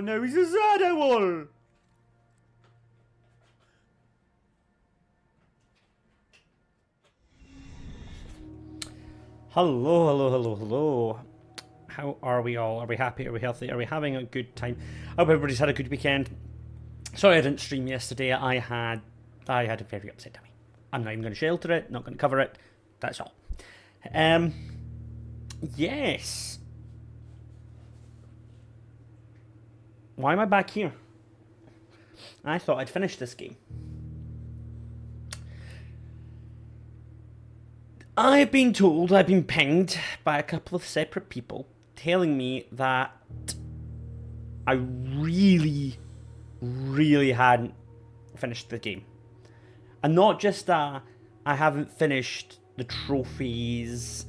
no, he's a sad owl. Hello, hello, hello, hello. How are we all? Are we happy? Are we healthy? Are we having a good time? I hope everybody's had a good weekend. Sorry I didn't stream yesterday. I had a very upset tummy. I'm not even going to shelter it. Not going to cover it. That's all. Yes. Why am I back here? I thought I'd finished this game. I've been told, I've been pinged by a couple of separate people telling me that I really hadn't finished the game. And not just that I haven't finished the trophies.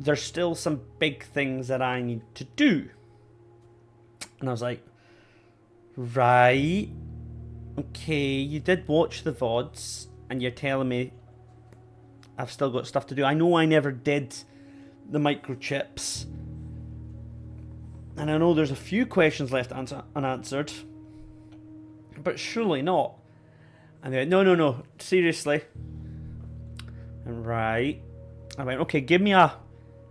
There's still some big things that I need to do. And I was like, right, okay, you did watch the VODs and you're telling me I've still got stuff to do. I know I never did the microchips. And I know there's a few questions left unanswered. But surely not. And they went, no, seriously. And right. I went, okay, give me a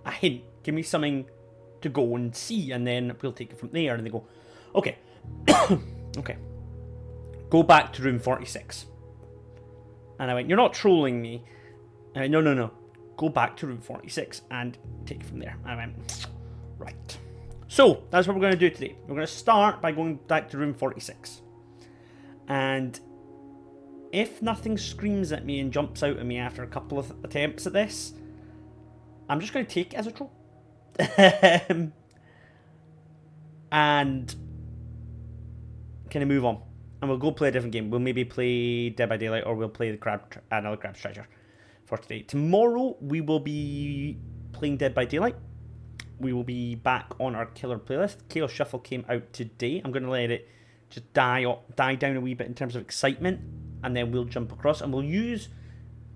hint. Give me something to go and see, and then we'll take it from there. And they go, okay. Okay. Go back to room 46. And I went, you're not trolling me. And I went, no. Go back to room 46 and take it from there. And I went, right. So, that's what we're going to do today. We're going to start by going back to room 46. And if nothing screams at me and jumps out at me after a couple of attempts at this, I'm just going to take it as a troll. And kind of move on. And we'll go play a different game. We'll maybe play Dead by Daylight, or we'll play the another Crab's Treasure for today. Tomorrow, we will be playing Dead by Daylight. We will be back on our killer playlist. Chaos Shuffle came out today. I'm going to let it just die down a wee bit in terms of excitement, and then we'll jump across, and we'll use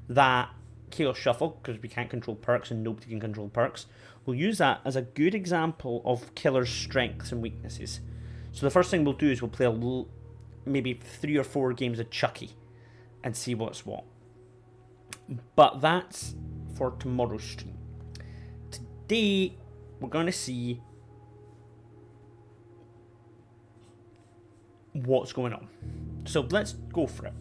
that Chaos Shuffle, because we can't control perks and nobody can control perks. We'll use that as a good example of Killer's strengths and weaknesses. So the first thing we'll do is we'll play maybe 3 or 4 games of Chucky and see what's what. But that's for tomorrow's stream. Today, we're going to see what's going on. So let's go for it.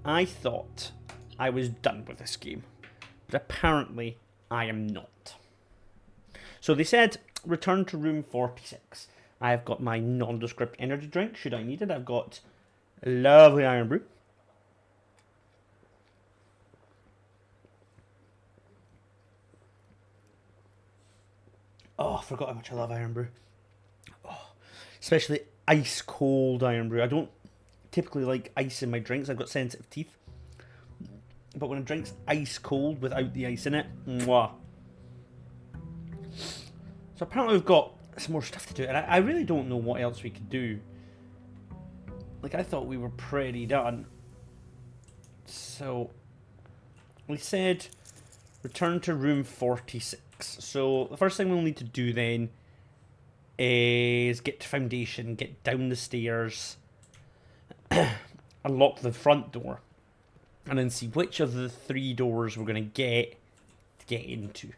I thought I was done with this game, but apparently I am not. So they said, return to room 46. I have got my nondescript energy drink, should I need it. I've got a lovely Iron Brew. Oh, I forgot how much I love Iron Brew. Oh, especially ice cold Iron Brew. I don't typically like ice in my drinks. I've got sensitive teeth. But when a drink's ice cold without the ice in it, mwah. So apparently we've got some more stuff to do, and I really don't know what else we could do. Like, I thought we were pretty done. So we said return to room 46. So the first thing we'll need to do then is get to Foundation, get down the stairs, unlock the front door, and then see which of the 3 doors we're going to get into.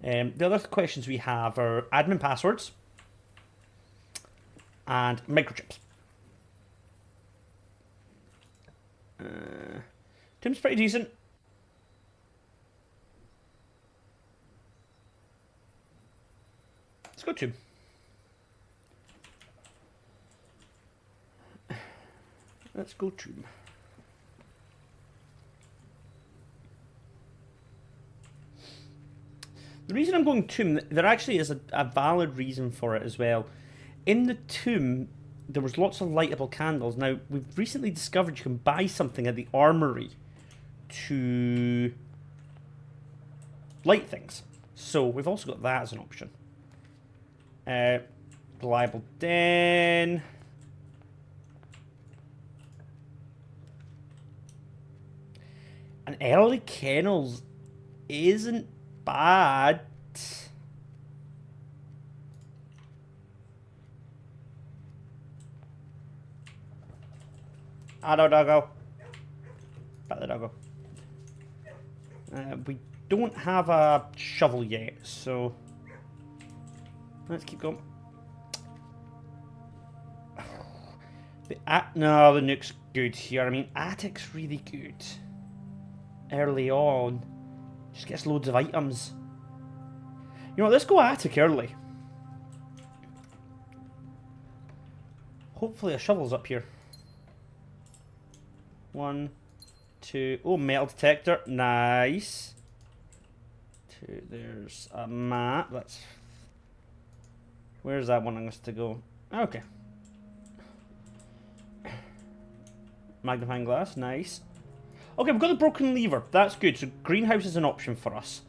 The other questions we have are admin passwords and microchips. Tim's pretty decent. Let's go Tim. Let's go Tim. The reason I'm going tomb, there actually is a valid reason for it as well. In the tomb, there was lots of lightable candles. Now, we've recently discovered you can buy something at the armory to light things. So, we've also got that as an option. Reliable Den. And early kennels isn't bad. Hello, doggo. Pat the doggo. We don't have a shovel yet, so let's keep going. No, the Nook's good here. I mean, Attic's really good. Early on. Just gets loads of items. You know what, let's go Attic early. Hopefully a shovel's up here. 1, 2... Oh, metal detector. Nice. 2, there's a map. That's... Where's that wanting us to go? Okay. Magnifying glass. Nice. Okay, we've got the broken lever. That's good. So greenhouse is an option for us.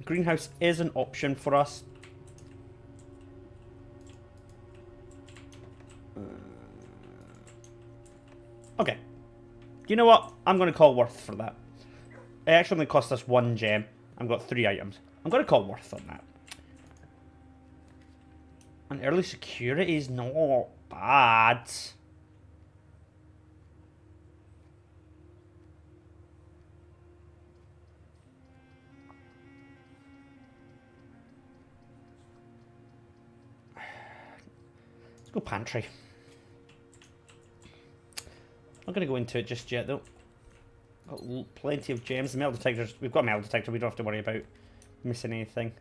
Greenhouse is an option for us. Okay. You know what? I'm going to call Worth for that. It actually only cost us 1 gem. I've got 3 items. I'm going to call Worth on that. And early security is not bad. Let's go pantry. Not going to go into it just yet, though. Got plenty of gems. The metal detectors. We've got a metal detector. We don't have to worry about missing anything.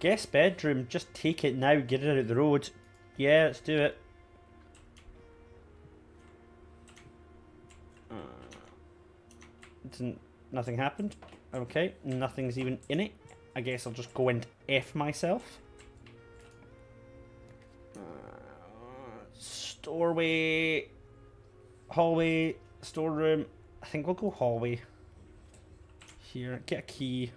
Guest bedroom. Just take it now. Get it out of the road. Yeah, let's do it. Nothing happened. Okay, nothing's even in it. I guess I'll just go and F myself. Doorway, hallway, storeroom. I think we'll go hallway. Here, get a key.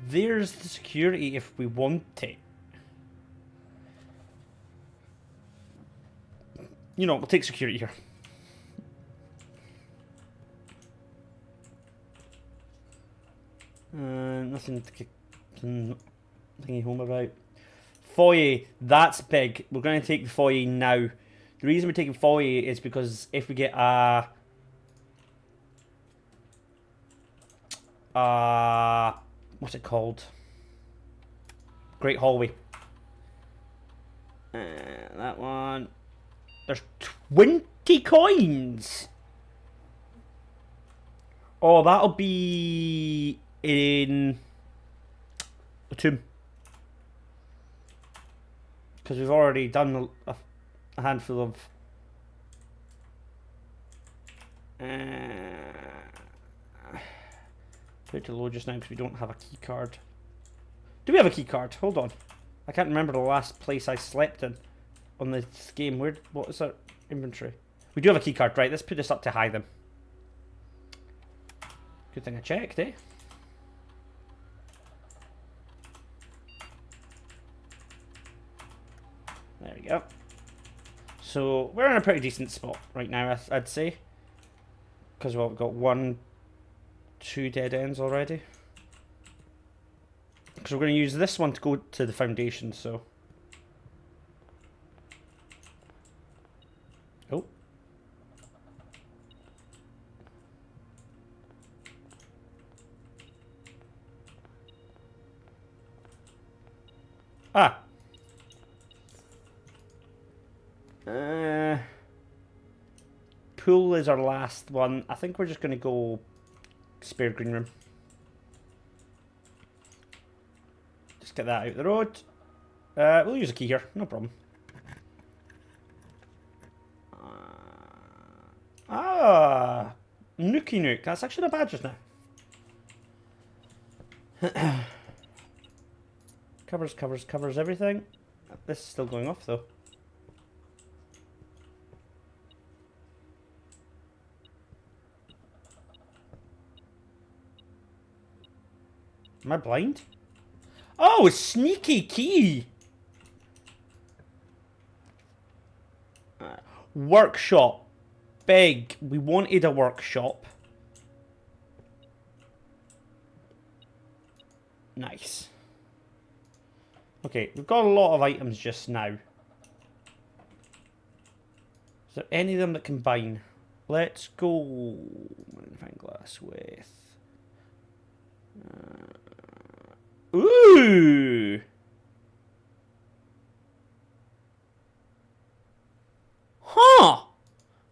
There's the security if we want it. You know, we'll take security here. Nothing to thingy home about. Foyer, that's big. We're going to take the foyer now. The reason we're taking foyer is because if we get a what's it called? Great hallway. That one. There's 20 coins. Oh, that'll be in a tomb. Because we've already done a handful of... Wait to load just now because we don't have a key card. Do we have a key card? Hold on. I can't remember the last place I slept in on this game. What is our inventory? We do have a key card, right? Let's put this up to hide them. Good thing I checked, eh? There we go. So we're in a pretty decent spot right now, I'd say. Because well, we've got 1, 2 dead ends already. Because we're going to use this one to go to the foundation, so... Oh. Ah. Pool is our last one. I think we're just going to go spare green room. Just get that out the road. We'll use a key here, no problem. Nookie Nook. That's actually not bad just now. Covers everything. This is still going off though. Am I blind? Oh, a sneaky key! Workshop. Big. We wanted a workshop. Nice. Okay, we've got a lot of items just now. Is there any of them that combine? Let's go magnifying glass with... ooh! Huh!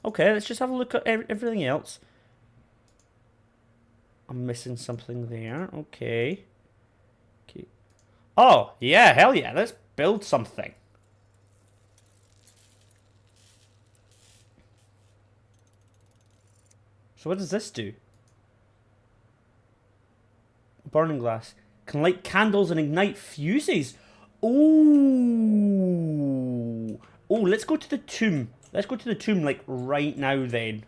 Okay, let's just have a look at everything else. I'm missing something there. Okay. Okay. Oh, yeah, hell yeah. Let's build something. So what does this do? Burning glass. Can light candles and ignite fuses. Ooh. Oh, let's go to the tomb. Let's go to the tomb, like, right now, then.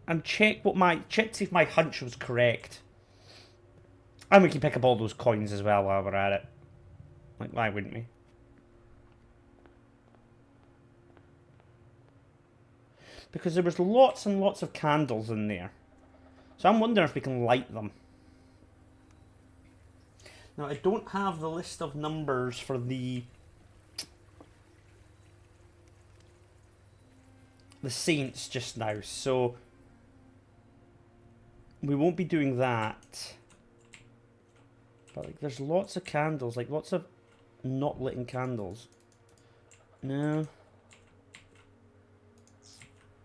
And check to see if my hunch was correct. And we can pick up all those coins as well while we're at it. Like, why wouldn't we? Because there was lots and lots of candles in there. So I'm wondering if we can light them. Now, I don't have the list of numbers for the saints just now, so we won't be doing that. But, like, there's lots of candles, like, lots of not lit candles. No.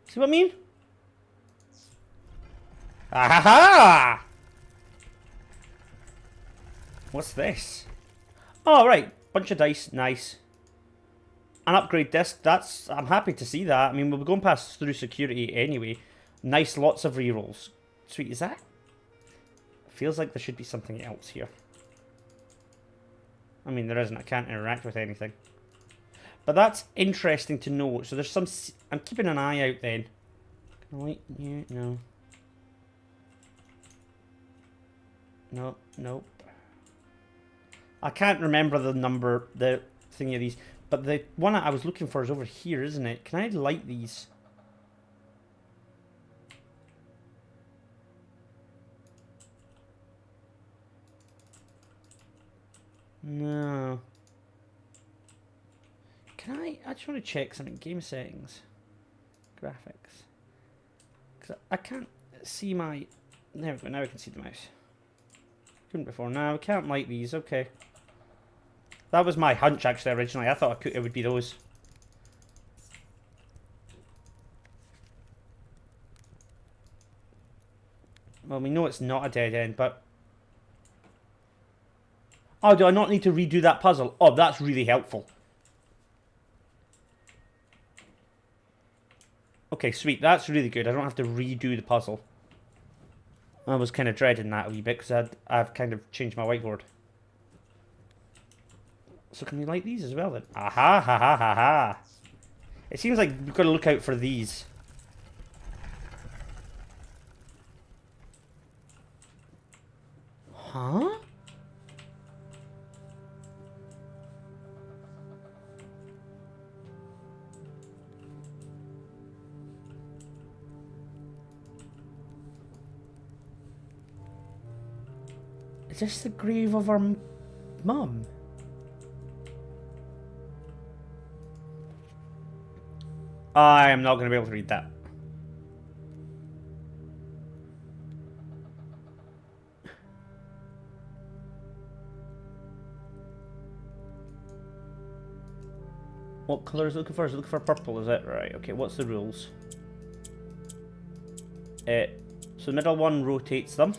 See what I mean? Ahaha! What's this? Oh, right. Bunch of dice. Nice. An upgrade disc. That's... I'm happy to see that. I mean, we'll be going past through security anyway. Nice. Lots of rerolls. Sweet. Is that... Feels like there should be something else here. I mean, there isn't. I can't interact with anything. But that's interesting to know. So there's some... I'm keeping an eye out then. Can I light you? No. No. Nope. I can't remember the number, the thingy of these. But the one I was looking for is over here, isn't it? Can I light these? No. Can I just want to check something. Game settings. Graphics. Because I can't see my... There we go. Now I can see the mouse. Couldn't before. No, we can't light these. Okay. That was my hunch, actually, originally. I thought it would be those. Well, we know it's not a dead end, but... Oh, do I not need to redo that puzzle? Oh, that's really helpful. Okay, sweet. That's really good. I don't have to redo the puzzle. I was kind of dreading that a wee bit, because I've kind of changed my whiteboard. So can we light these as well then? Aha, ha, ha, ha, ha. It seems like we've got to look out for these. Huh? Is this the grave of our mum? I am not going to be able to read that. What colour is it looking for? Is it looking for purple, is it? Right, okay, what's the rules? So the middle one rotates them.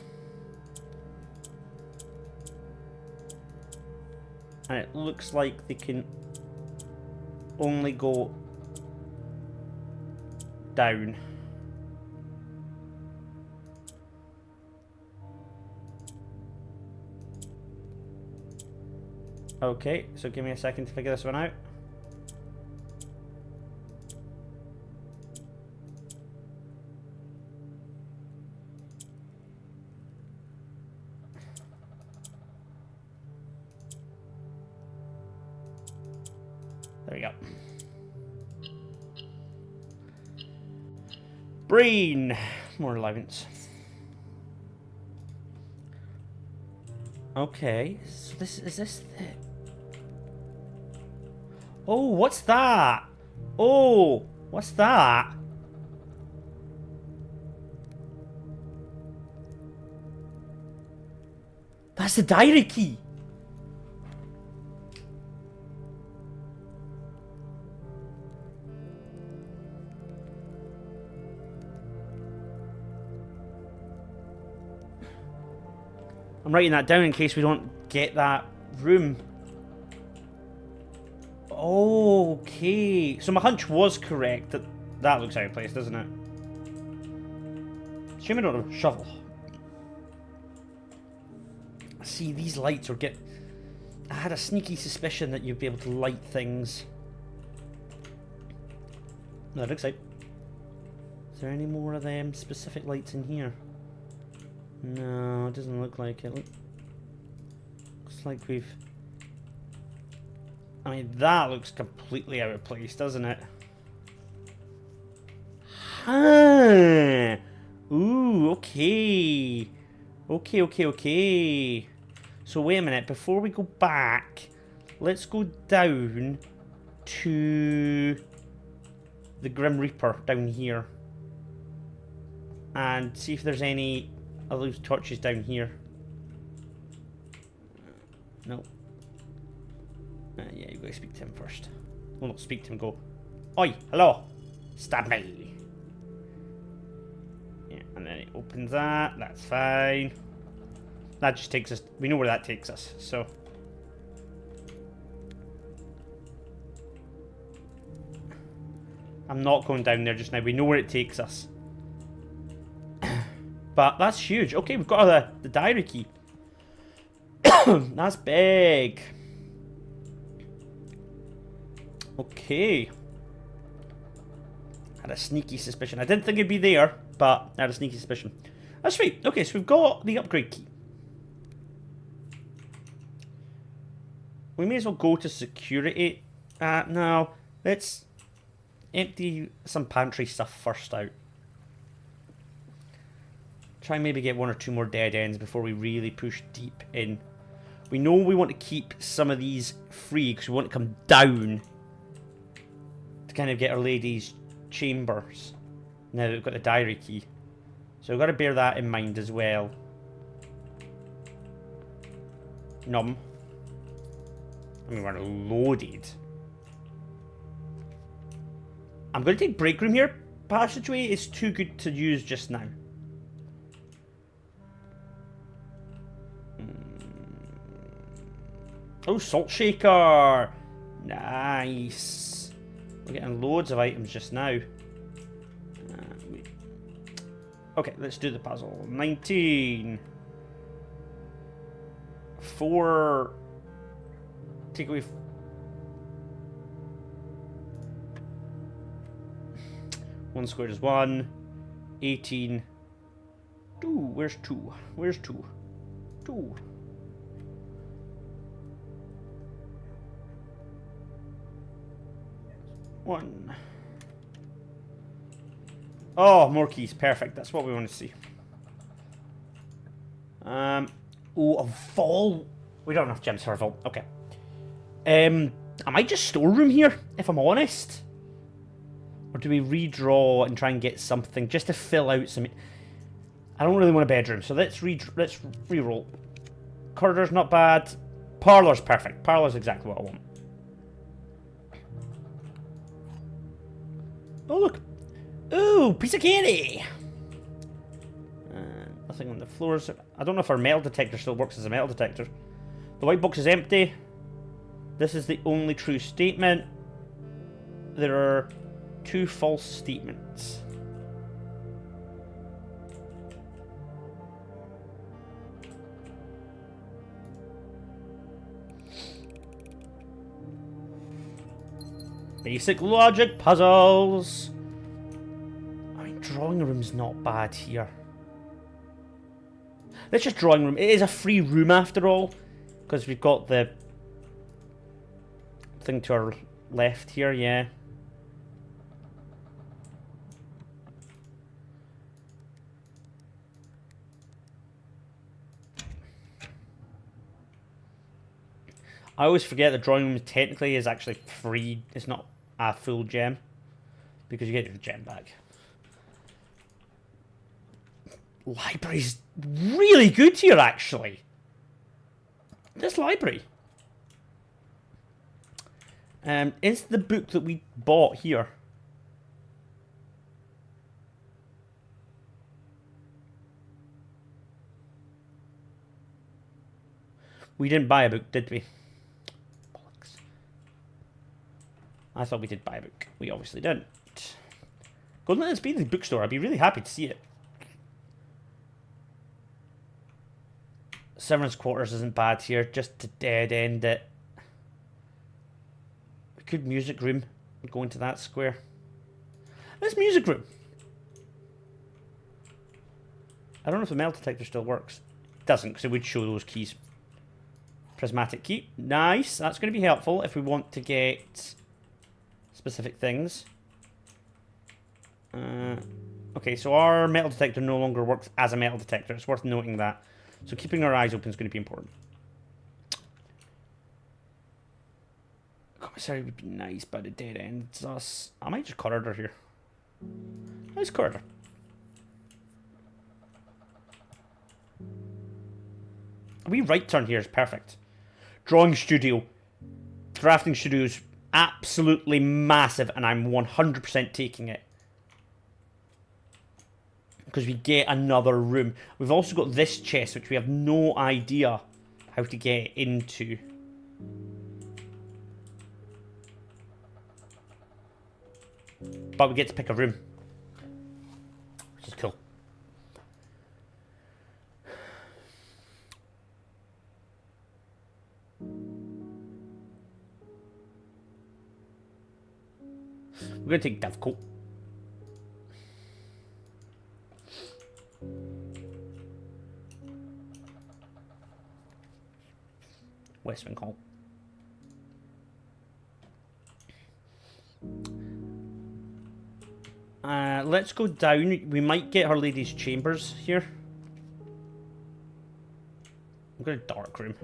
And it looks like they can only go down. Okay, so give me a second to figure this one out. There we go. Brain! More allowance. Okay, so is this the... Oh, what's that? Oh, what's that? That's the diary key. I'm writing that down in case we don't get that room. Okay. So my hunch was correct. That looks out of place, doesn't it? Shame I don't have a shovel. See, these lights are get... I had a sneaky suspicion that you'd be able to light things. No, it looks out. Is there any more of them specific lights in here? No, it doesn't look like it. Looks like we've... I mean, that looks completely out of place, doesn't it? Huh. Ooh, okay. Okay. So wait a minute, before we go back, let's go down to the Grim Reaper down here. And see if there's any of those torches down here. No. Yeah, you gotta speak to him first. Well, not speak to him, go, oi, hello, stab me. Yeah, and then it opens that, that's fine. That just takes us, we know where that takes us, so. I'm not going down there just now, we know where it takes us. But that's huge. Okay, we've got the diary key. That's big. Okay. Had a sneaky suspicion. I didn't think it'd be there, but I had a sneaky suspicion. That's sweet. Okay, so we've got the upgrade key. We may as well go to security. No, let's empty some pantry stuff first out. Try and maybe get one or two more dead ends before we really push deep in. We know we want to keep some of these free because we want to come down to kind of get our lady's chambers. Now that we've got the diary key. So we've got to bear that in mind as well. Numb. I mean, we're loaded. I'm going to take break room here. Passageway is too good to use just now. Oh, salt shaker! Nice. We're getting loads of items just now. Okay, let's do the puzzle. 19. 4. Take away. 1 squared is 1. 18. 2. Where's 2? Where's 2? 2. One. Oh, more keys. Perfect. That's what we want to see. Oh, a vault. We don't have enough gems for a vault. Okay. I might just storeroom here, if I'm honest. Or do we redraw and try and get something just to fill out some... I don't really want a bedroom, so let's re-roll. Corridor's not bad. Parlour's perfect. Parlour's exactly what I want. Oh, look. Ooh, piece of candy. Nothing on the floors. I don't know if our metal detector still works as a metal detector. The white box is empty. This is the only true statement. There are 2 false statements. Basic logic puzzles. I mean, drawing room's not bad here. Let's just drawing room. It is a free room after all, because we've got the thing to our left here, yeah. I always forget the drawing room technically is actually free. It's not a full gem. Because you get your gem back. Library's really good here, actually. This library. Is the book that we bought here? We didn't buy a book, did we? Bollocks. I thought we did buy a book. We obviously didn't. Go and let us be the bookstore. I'd be really happy to see it. Severance Quarters isn't bad here, just to dead end it. We could music room. Go into that square. This music room. I don't know if the metal detector still works. It doesn't, because it would show those keys. Prismatic key. Nice. That's going to be helpful if we want to get specific things. Okay, so our metal detector no longer works as a metal detector. It's worth noting that. So keeping our eyes open is going to be important. Commissary would be nice, but it dead ends us. I might just corridor here. Nice corridor. A wee right turn here is perfect. Drawing studio. Drafting studio is absolutely massive, and I'm 100% taking it. Because we get another room. We've also got this chest, which we have no idea how to get into. But we get to pick a room. Which is cool. We're going to take Dovecote. Westwing Hall. Let's go down. We might get Her Lady's Chambers here. I'm going to dark room.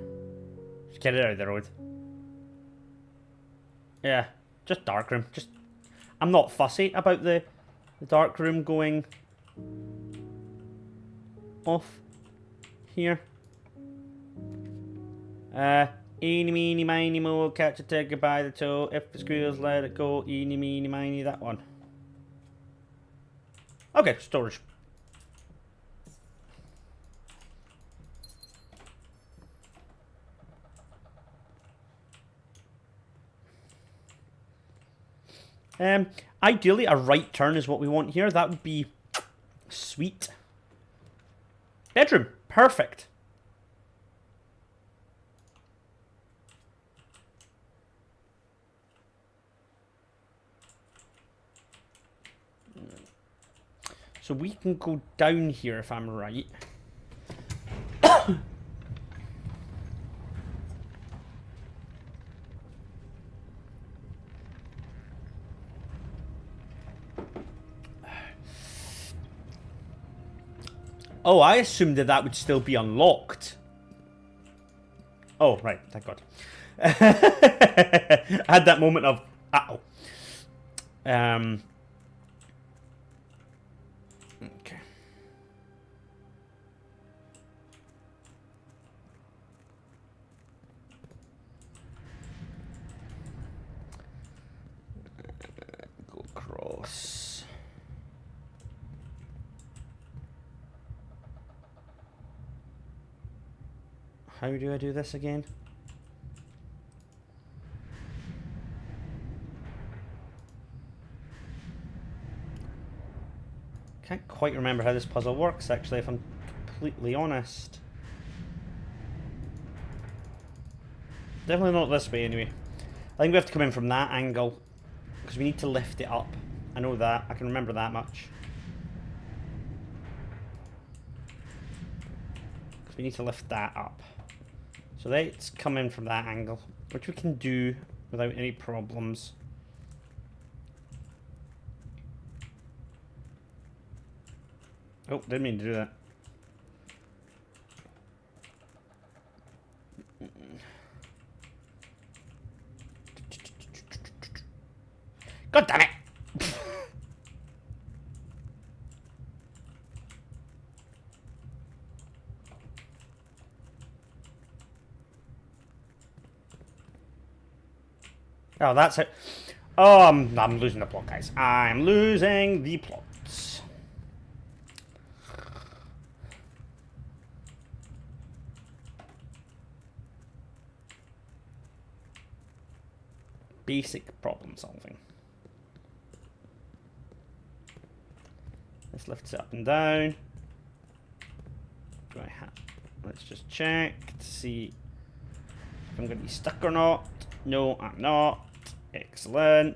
Just get it out of the road. Yeah, just dark room. Just, I'm not fussy about the dark room going off here. Eeny, meeny, miny, mo, catch a tiger by the toe. If the squeals, let it go. Eeny, meeny, miny, that one. Okay, storage. Ideally, a right turn is what we want here. That would be sweet. Bedroom. Perfect. So we can go down here if I'm right. Oh, I assumed that that would still be unlocked. Oh, right. Thank God. I had that moment of, uh-oh. Okay. Go across. How do I do this again? Can't quite remember how this puzzle works, actually, if I'm completely honest. Definitely not this way, anyway. I think we have to come in from that angle, because we need to lift it up. I know that. I can remember that much. Because we need to lift that up. So let's come in from that angle, which we can do without any problems. Oh, didn't mean to do that. God damn it! Oh, that's it. Oh, I'm losing the plot, guys. I'm losing the plots. Basic problem solving. This lifts it up and down. Do I have... Let's just check to see if I'm going to be stuck or not. No, I'm not. Excellent.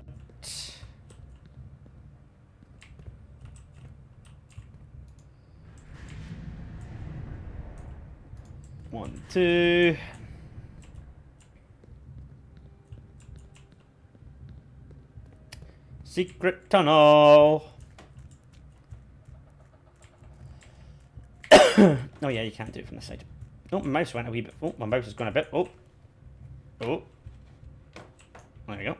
1, 2. Secret tunnel. Oh yeah, you can't do it from the side. Oh, my mouse went a wee bit. Oh, my mouse has gone a bit. Oh. Oh. There we go.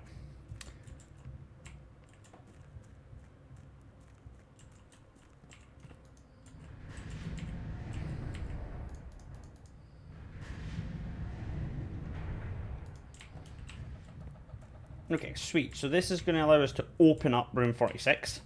Okay, sweet. So this is going to allow us to open up room 46.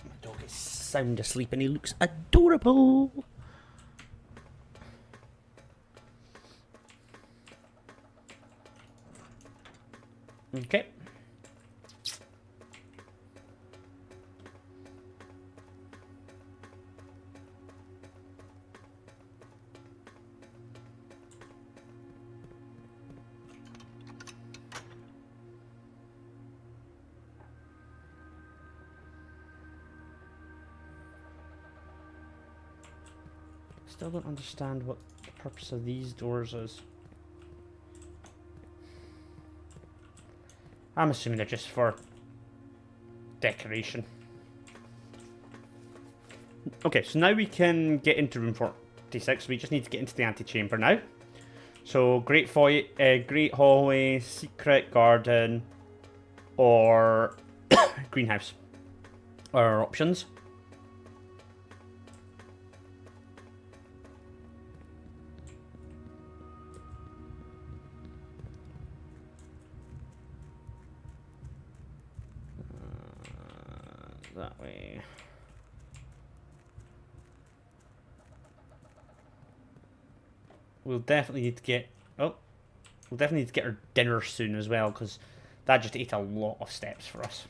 My dog is sound asleep and he looks adorable. Okay. Still don't understand what the purpose of these doors is. I'm assuming they're just for decoration. Okay, so now we can get into room 46. We just need to get into the antechamber now. So, great foyer, great hallway, secret garden, or greenhouse are our options. That way. We'll definitely need to get... Oh. We'll definitely need to get our dinner soon as well, because that just ate a lot of steps for us.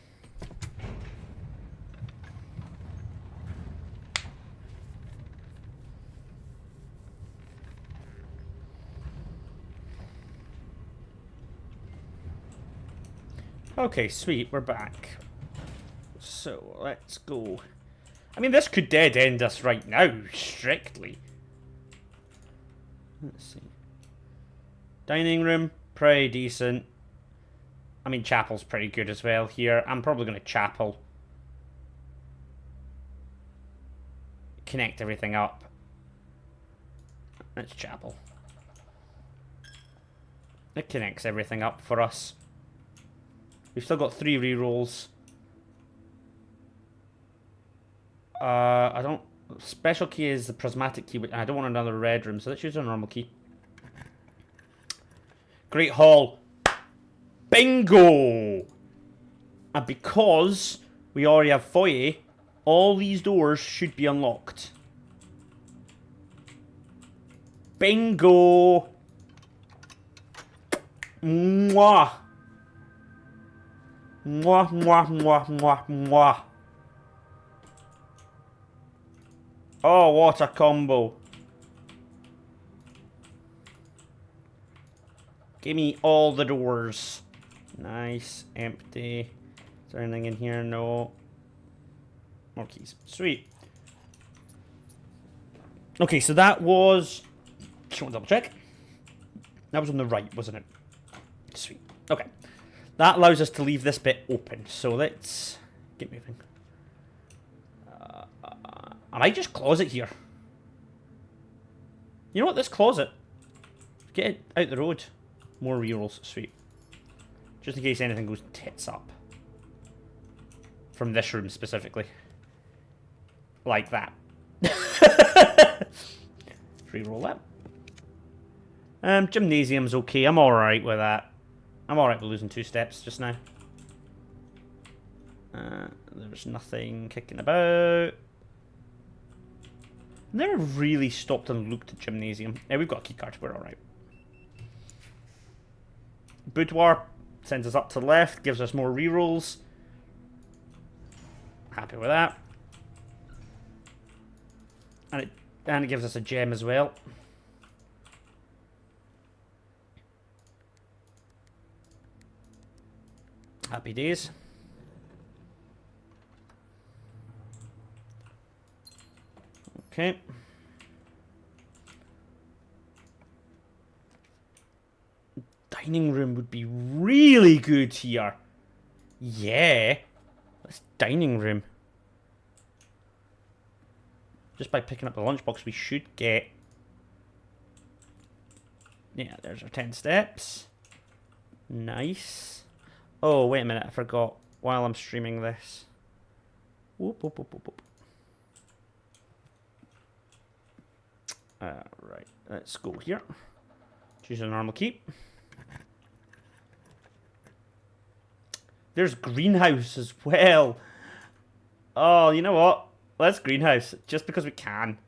Okay, sweet. We're back. So, let's go. I mean, this could dead end us right now, strictly. Let's see. Dining room, pretty decent. I mean, chapel's pretty good as well here. I'm probably going to chapel. Connect everything up. Let's chapel. It connects everything up for us. We've still got 3 rerolls. I don't... Special key is the prismatic key, but I don't want another red room, so let's use a normal key. Great Hall. Bingo! And because we already have foyer, all these doors should be unlocked. Bingo! Mwah! Mwah, mwah, mwah, mwah, mwah. Oh, what a combo. Give me all the doors. Nice. Empty. Is there anything in here? No. More keys. Sweet. Okay, so that was... Just want to double check. That was on the right, wasn't it? Sweet. Okay. That allows us to leave this bit open. So let's get moving. I might just closet here. You know what? This closet. Get it out the road. More rerolls. Sweet. Just in case anything goes tits up. From this room specifically. Like that. Reroll that. Gymnasium's okay. I'm alright with that. I'm alright with losing 2 steps just now. There's nothing kicking about. Never really stopped and looked at gymnasium. Yeah, we've got a keycard. We're alright. Boudoir sends us up to the left. Gives us more rerolls. Happy with that. And it gives us a gem as well. Happy days. Okay. Dining room would be really good here. Yeah. This dining room. Just by picking up the lunchbox, we should get... Yeah, there's our 10 steps. Nice. Oh, wait a minute, I forgot. While I'm streaming this. Whoop, whoop, whoop, whoop, whoop. Right, let's go here. Choose a normal key. There's greenhouse as well. Oh, you know what? Let's greenhouse, just because we can.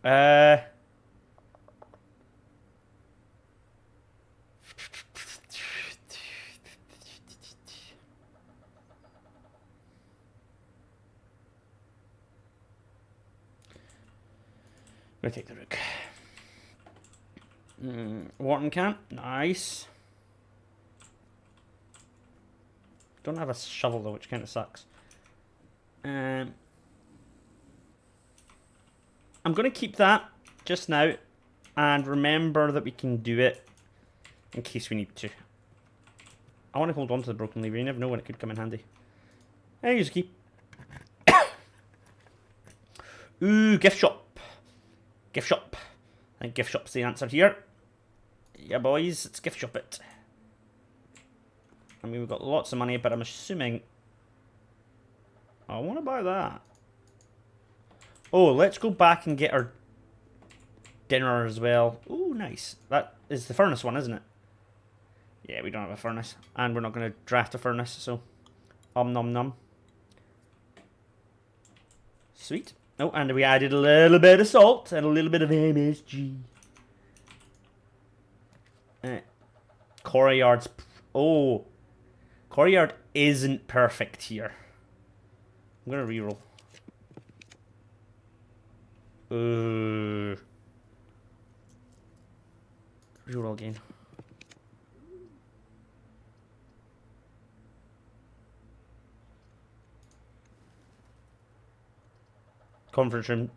I'm gonna take the rook. Wharton can. Nice. Don't have a shovel though, which kind of sucks. I'm going to keep that just now. And remember that we can do it in case we need to. I want to hold on to the broken lever. You never know when it could come in handy. Hey, use a key. Ooh, gift shop. Gift shop. I think gift shop's the answer here. Yeah, boys, let's gift shop it. I mean, we've got lots of money, but I'm assuming... I want to buy that. Oh, let's go back and get our dinner as well. Ooh, nice. That is the furnace one, isn't it? Yeah, we don't have a furnace. And we're not going to draft a furnace, so... nom nom. Sweet. Oh, and we added a little bit of salt and a little bit of MSG. Courtyard's... Oh... Courtyard isn't perfect here. I'm gonna reroll. Reroll again. Conference room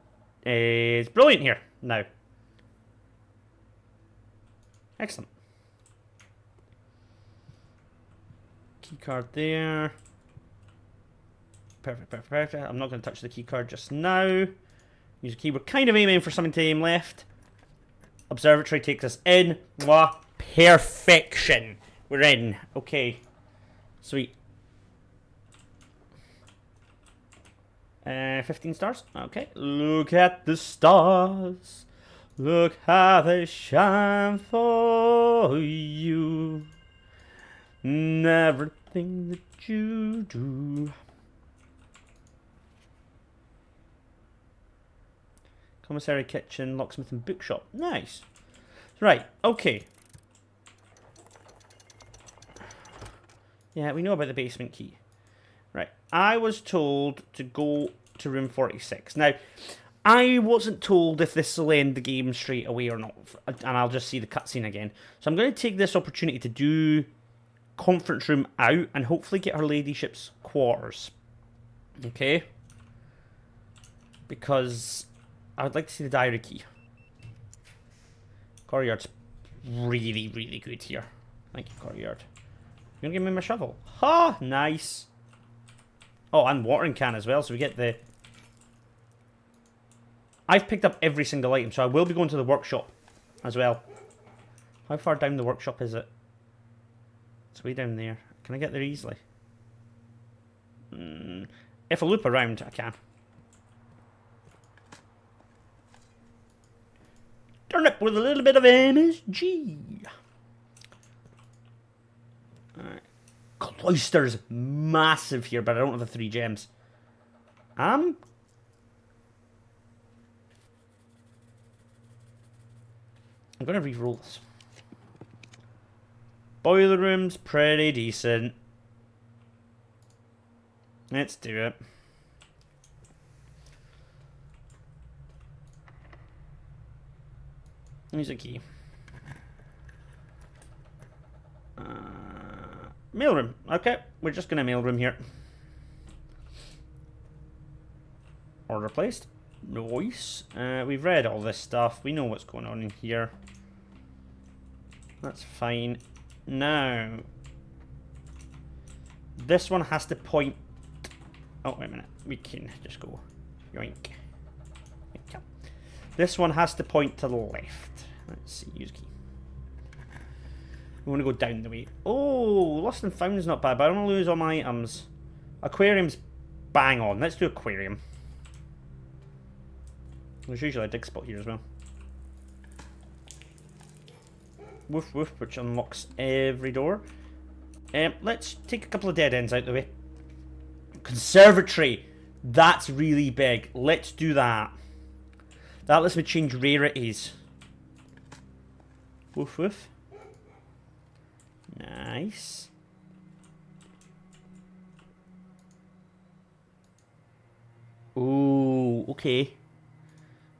is brilliant here now. Excellent. Key card there. Perfect, perfect, perfect. I'm not going to touch the key card just now. Use a key. We're kind of aiming for something to aim left. Observatory takes us in. Mwah. Perfection. We're in. Okay. Sweet. 15 stars. Okay. Look at the stars. Look how they shine for you. And everything that you do. Commissary kitchen, locksmith and bookshop. Nice. Right, okay. Yeah, we know about the basement key. Right, I was told to go to room 46. Now, I wasn't told if this will end the game straight away or not. And I'll just see the cutscene again. So I'm going to take this opportunity to do conference room out and hopefully get her ladyship's quarters. Okay? Because I would like to see the diary key. Courtyard's really, really good here. Thank you, Courtyard. You gonna give me my shovel? Ha! Nice. Oh, and watering can as well, so we get the... I've picked up every single item, so I will be going to the workshop as well. How far down the workshop is it? It's way down there. Can I get there easily? If I loop around, I can. Turn up with a little bit of MSG. Alright. Cloister's massive here, but I don't have the 3 gems. I'm going to re-roll this. Boiler room's pretty decent. Let's do it. Use a key. Mailroom. Okay, we're just going to mailroom here. Order placed. Nice. We've read all this stuff. We know what's going on in here. That's fine. Now, this one has to point... Oh, wait a minute. We can just go yoink. Okay. This one has to point to the left. Let's see. Use key. We want to go down the way. Oh, lost and found is not bad, but I don't want to lose all my items. Aquarium's bang on. Let's do aquarium. There's usually a dig spot here as well. Woof woof, which unlocks every door. Let's take a couple of dead ends out of the way. Conservatory. That's really big. Let's do that. That lets me change rarities. Woof woof. Nice. Ooh, okay.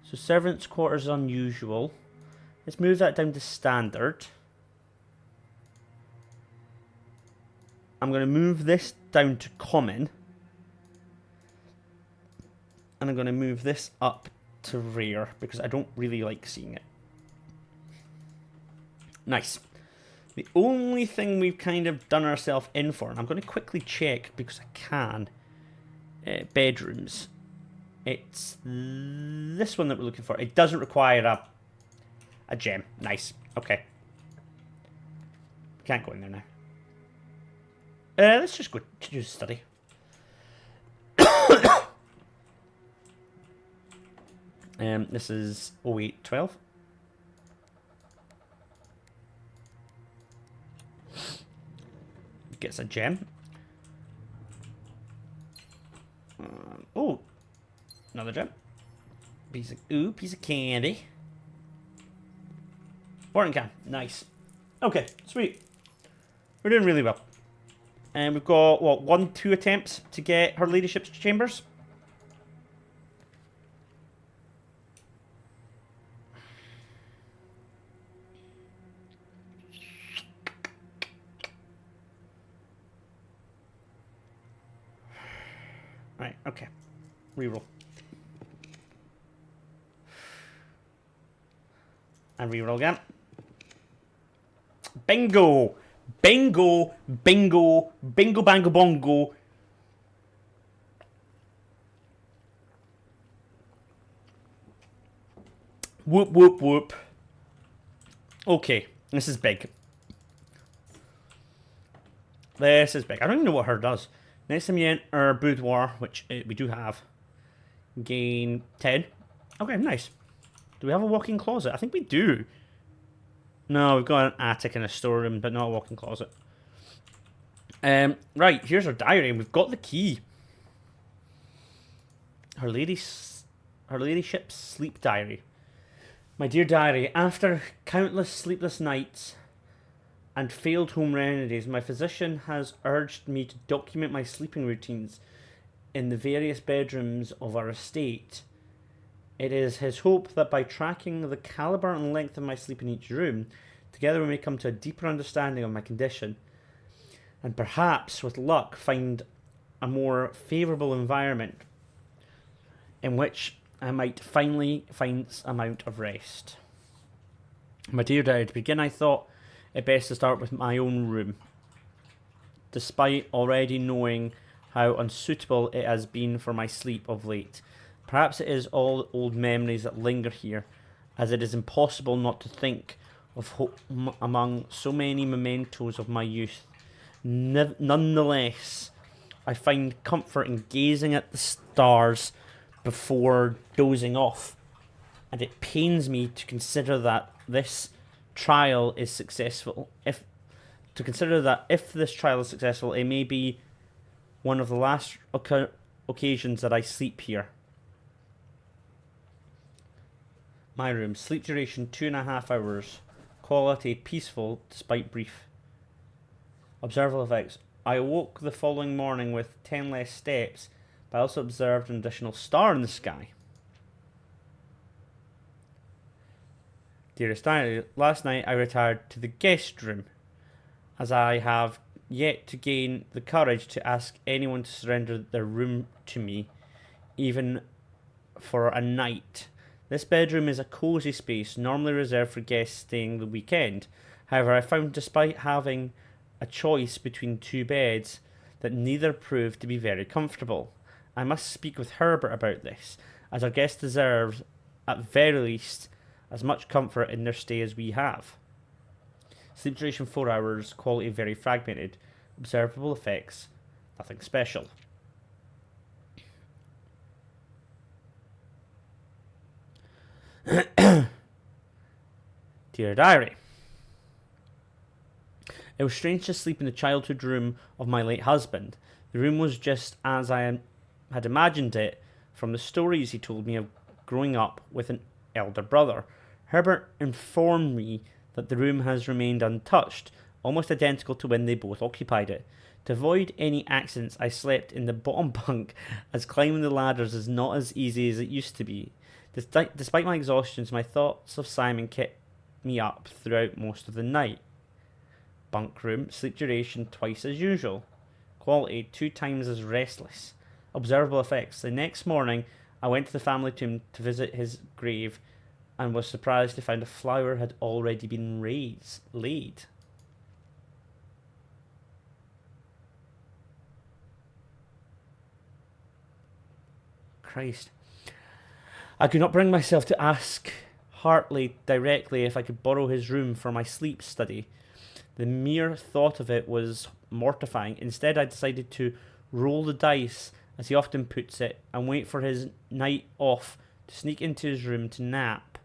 So servants' quarters is unusual. Let's move that down to standard. I'm going to move this down to common. And I'm going to move this up to rare because I don't really like seeing it. Nice. The only thing we've kind of done ourselves in for, and I'm going to quickly check because I can, bedrooms. It's this one that we're looking for. It doesn't require a gem. Nice. Okay. Can't go in there now. Let's just go to study. This is 0812. Gets a gem. Oh, another gem. Piece of candy. Watering can. Nice. Okay, sweet. We're doing really well. And we've got, what, 2 attempts to get her ladyship's chambers? Right, okay. Reroll. And reroll again. Bingo! Bingo! Bingo! Bingo bango bongo! Whoop whoop whoop. Okay, this is big. This is big. I don't even know what her does. Next time you enter boudoir, which we do have, gain 10. Okay, nice. Do we have a walk-in closet? I think we do. No, we've got an attic and a storeroom, but not a walk-in closet. Right, here's our diary, and we've got the key. Her ladyship's sleep diary. My dear diary, after countless sleepless nights and failed home remedies, my physician has urged me to document my sleeping routines in the various bedrooms of our estate. It is his hope that by tracking the caliber and length of my sleep in each room, together we may come to a deeper understanding of my condition, and perhaps, with luck, find a more favourable environment in which I might finally find an amount of rest. My dear diary, to begin, I thought it best to start with my own room. Despite already knowing how unsuitable it has been for my sleep of late. Perhaps it is all old memories that linger here, as it is impossible not to think of among so many mementos of my youth. Nonetheless, I find comfort in gazing at the stars before dozing off, and it pains me to consider that this trial is successful. If this trial is successful, it may be one of the last occasions that I sleep here. My room. Sleep duration 2.5 hours. Quality peaceful despite brief. Observable effects. I awoke the following morning with 10 less steps, but I also observed an additional star in the sky. Dearest Diary, last night I retired to the guest room, as I have yet to gain the courage to ask anyone to surrender their room to me, even for a night. This bedroom is a cosy space, normally reserved for guests staying the weekend. However, I found despite having a choice between two beds, that neither proved to be very comfortable. I must speak with Herbert about this, as our guest deserves, at very least, as much comfort in their stay as we have. Sleep duration 4 hours, quality very fragmented. Observable effects, nothing special. Dear Diary, it was strange to sleep in the childhood room of my late husband. The room was just as I had imagined it from the stories he told me of growing up with an elder brother. Herbert informed me that the room has remained untouched, almost identical to when they both occupied it. To avoid any accidents, I slept in the bottom bunk, as climbing the ladders is not as easy as it used to be. Despite my exhaustion, my thoughts of Simon kept me up throughout most of the night. Bunk room, sleep duration twice as usual. Quality 2 times as restless. Observable effects. The next morning, I went to the family tomb to visit his grave and was surprised to find a flower had already been laid. Christ. I could not bring myself to ask Hartley directly if I could borrow his room for my sleep study. The mere thought of it was mortifying. Instead, I decided to roll the dice, as he often puts it, and wait for his night off to sneak into his room to nap.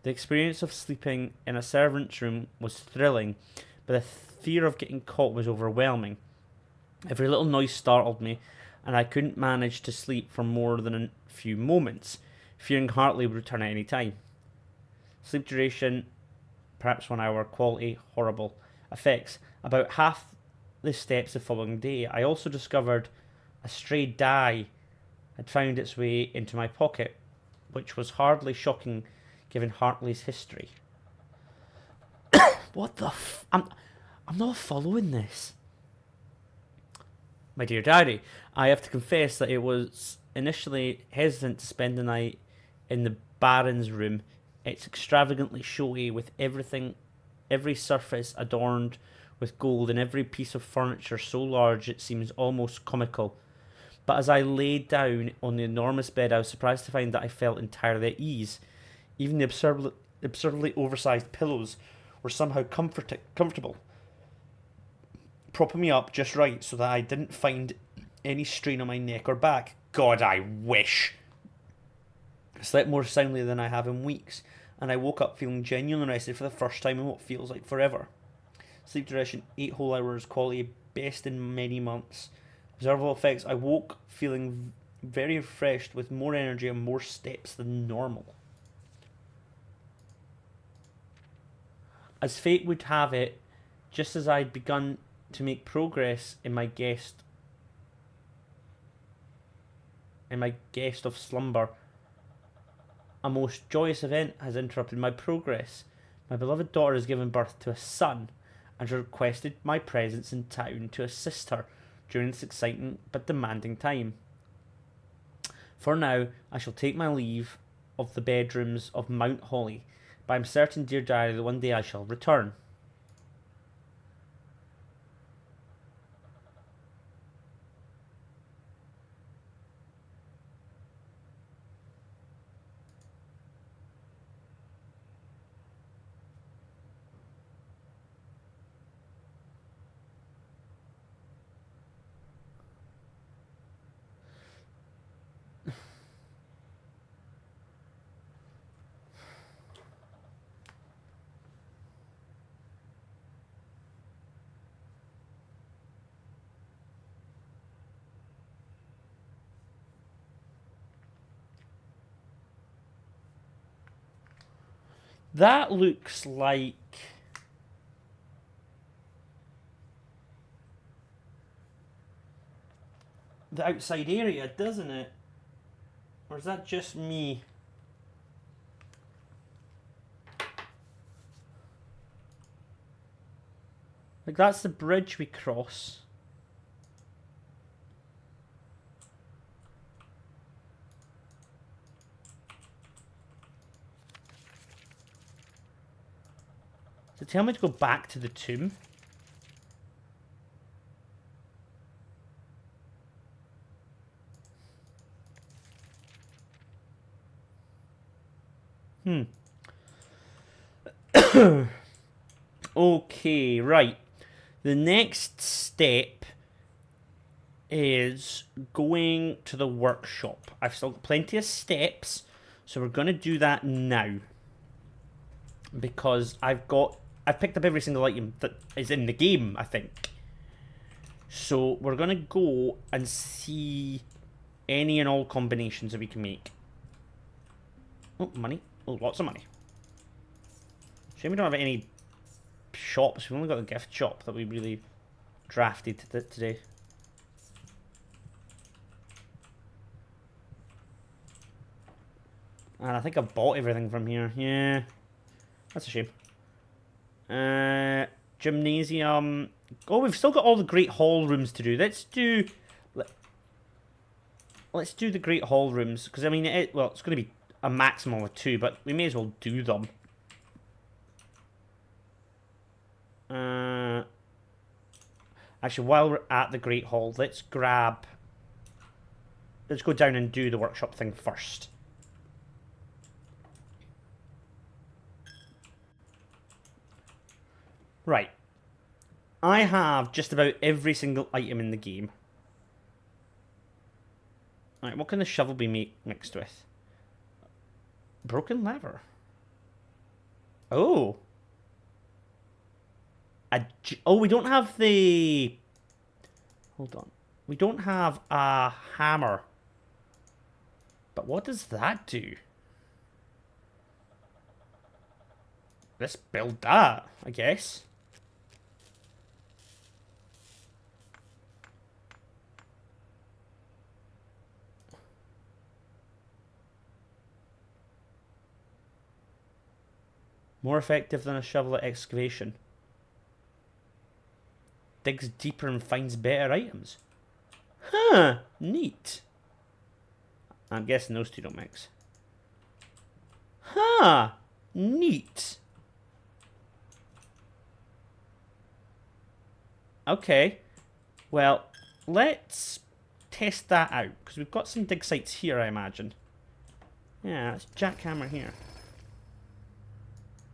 The experience of sleeping in a servant's room was thrilling, but the fear of getting caught was overwhelming. Every little noise startled me, and I couldn't manage to sleep for more than a few moments, fearing Hartley would return at any time. Sleep duration, perhaps 1 hour. Quality, horrible. Effects, about half the steps the following day. I also discovered a stray die had found its way into my pocket, which was hardly shocking given Hartley's history. What the I'm not following this. My dear Diary, I have to confess that it was initially hesitant to spend the night in the Baron's room. It's extravagantly showy, with every surface adorned with gold, and every piece of furniture so large it seems almost comical. But as I lay down on the enormous bed, I was surprised to find that I felt entirely at ease. Even the absurdly oversized pillows were somehow comfortable, propping me up just right so that I didn't find any strain on my neck or back. God, I wish. I slept more soundly than I have in weeks, and I woke up feeling genuinely rested for the first time in what feels like forever. Sleep duration 8 whole hours, quality best in many months. Observable effects, I woke feeling very refreshed with more energy and more steps than normal. As fate would have it, just as I'd begun to make progress in my guest of slumber, a most joyous event has interrupted my progress. My beloved daughter has given birth to a son, and requested my presence in town to assist her during this exciting but demanding time. For now, I shall take my leave of the bedrooms of Mount Holly, but I am certain, dear Diary, that one day I shall return. That looks like... the outside area, doesn't it? Or is that just me? Like, that's the bridge we cross. So tell me to go back to the tomb. Okay, right. The next step is going to the workshop. I've still got plenty of steps, so we're going to do that now. Because I've picked up every single item that is in the game, I think. So we're going to go and see any and all combinations that we can make. Oh, money. Oh, lots of money. Shame we don't have any shops. We've only got a gift shop that we really drafted today. And I think I bought everything from here. Yeah. That's a shame. Gymnasium. Oh, we've still got all the Great Hall rooms to do. Let's do the Great Hall rooms. Because, I mean, well, it's going to be a maximum of 2, but we may as well do them. Actually, while we're at the Great Hall, let's go down and do the workshop thing first. Right. I have just about every single item in the game. Alright, what can the shovel be mixed with? Broken lever. Oh. Oh, we don't have the... Hold on. We don't have a hammer. But what does that do? Let's build that, I guess. More effective than a shovel at excavation. Digs deeper and finds better items. Huh, neat. I'm guessing those two don't mix. Huh, neat. Okay, well, let's test that out, because we've got some dig sites here, I imagine. Yeah, let's jackhammer here.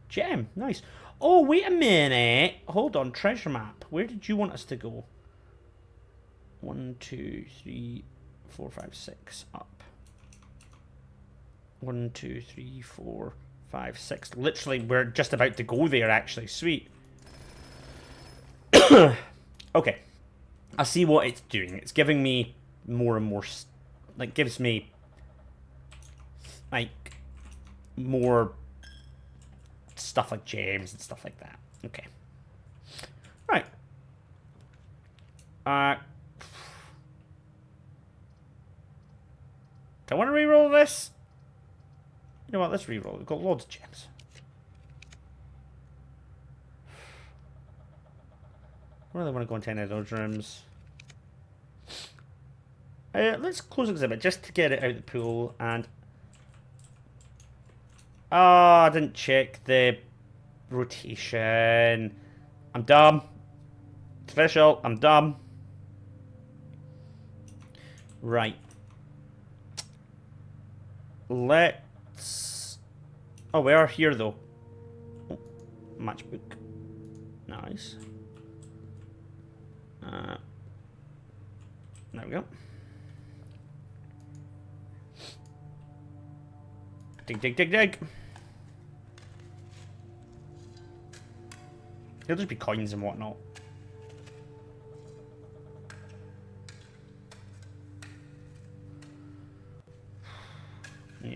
Gem, nice. Oh, wait a minute. Hold on, treasure map. Where did you want us to go? 1, 2, 3, 4, 5, 6. Up. 1, 2, 3, 4, 5, 6. Literally, we're just about to go there, actually. Sweet. Okay. I see what it's doing. It's giving me more and more... Like, gives me... Like, more... stuff like gems and stuff like that. Okay. Right. Do I want to reroll this? You know what? Let's reroll. We've got loads of gems. I really want to go into any of those rooms. Let's close exhibit just to get it out of the pool. And oh, I didn't check the rotation. I'm dumb. It's official. I'm dumb. Right. Let's... Oh, we are here, though. Oh, matchbook. Nice. There we go. Dig, dig, dig, dig. There'll just be coins and whatnot.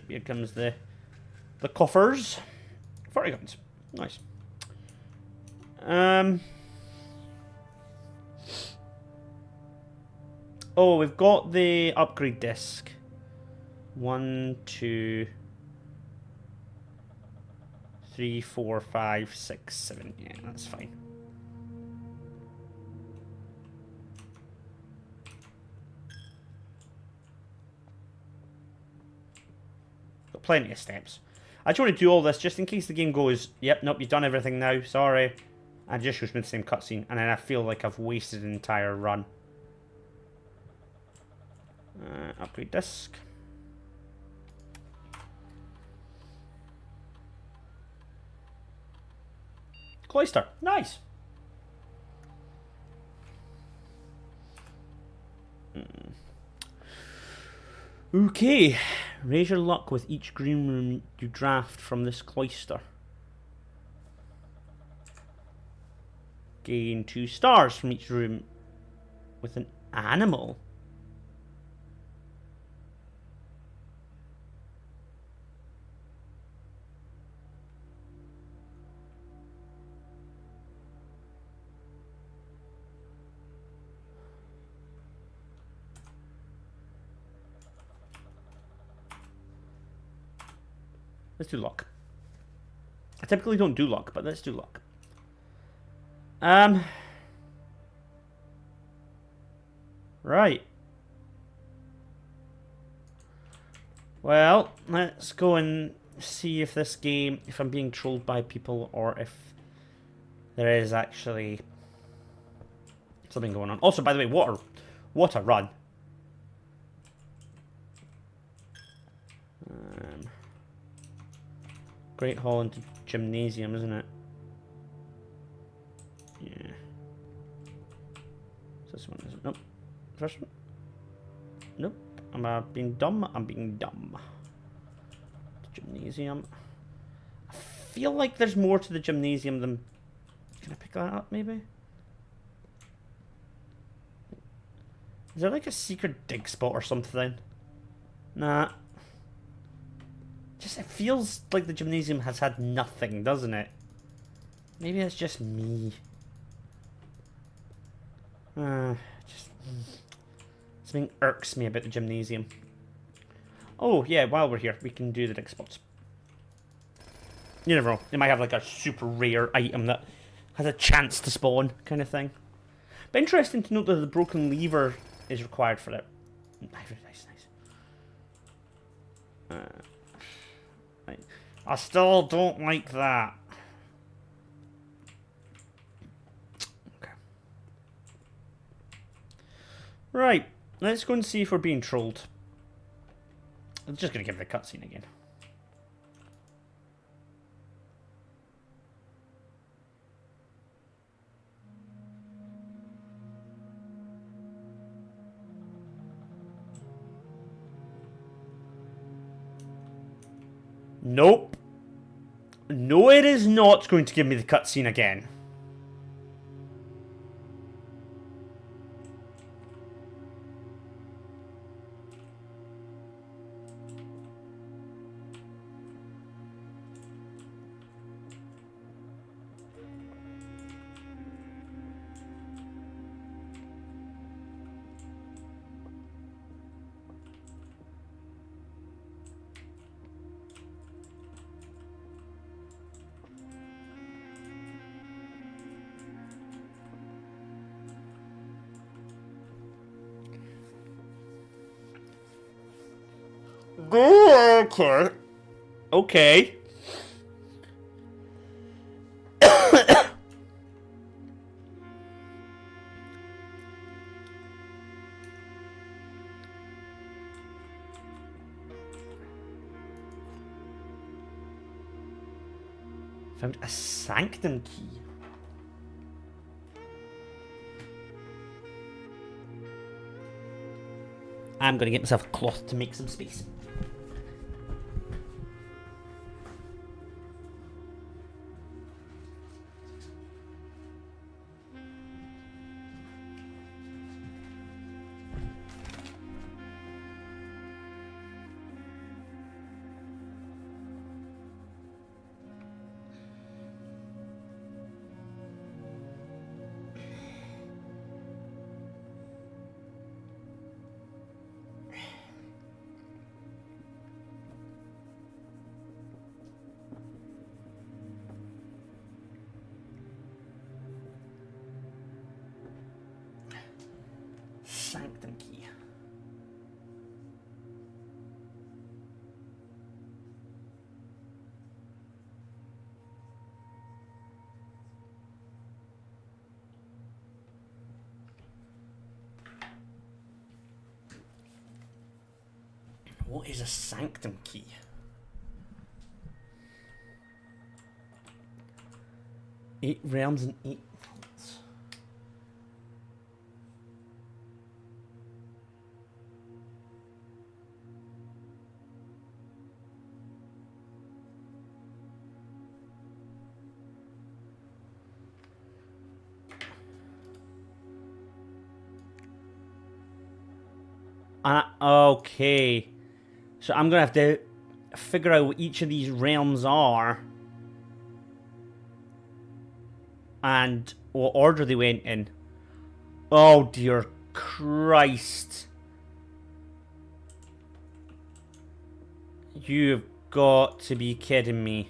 Here comes the coffers 40 guns. Nice. Oh, we've got the upgrade disc. 1, 2, 3, 4, 5, 6, 7. Yeah, that's fine. Got plenty of steps. I just want to do all this just in case the game goes, yep, nope, you've done everything now, sorry. And just shows me the same cutscene, and then I feel like I've wasted an entire run. Upgrade disc. Cloister, nice. Okay, raise your luck with each green room you draft from this cloister. Gain 2 stars from each room with an animal. Let's do luck. I typically don't do luck, but let's do luck. Right. Well, let's go and see if this game, if I'm being trolled by people or if there is actually something going on. Also, by the way, what a run. Great Hall into Gymnasium, isn't it? Yeah. This one isn't. Nope. First one. Nope. I'm being dumb. I'm being dumb. Gymnasium. I feel like there's more to the Gymnasium than... Can I pick that up, maybe? Is there like a secret dig spot or something? Nah. Just, it feels like the Gymnasium has had nothing, doesn't it? Maybe it's just me. Something irks me about the Gymnasium. Oh, yeah, while we're here, we can do the dig spots. You never know. They might have like a super rare item that has a chance to spawn, kind of thing. But interesting to note that the broken lever is required for it. Nice. I still don't like that. Okay. Right. Let's go and see if we're being trolled. I'm just going to give it a cutscene again. Nope. No, it is not going to give me the cutscene again. Okay. Okay. Found a sanctum key. I'm going to get myself a cloth to make some space. What is a sanctum key? Eight realms and 8 vaults. Okay. So I'm gonna have to figure out what each of these realms are and what order they went in. Oh dear Christ. You've got to be kidding me.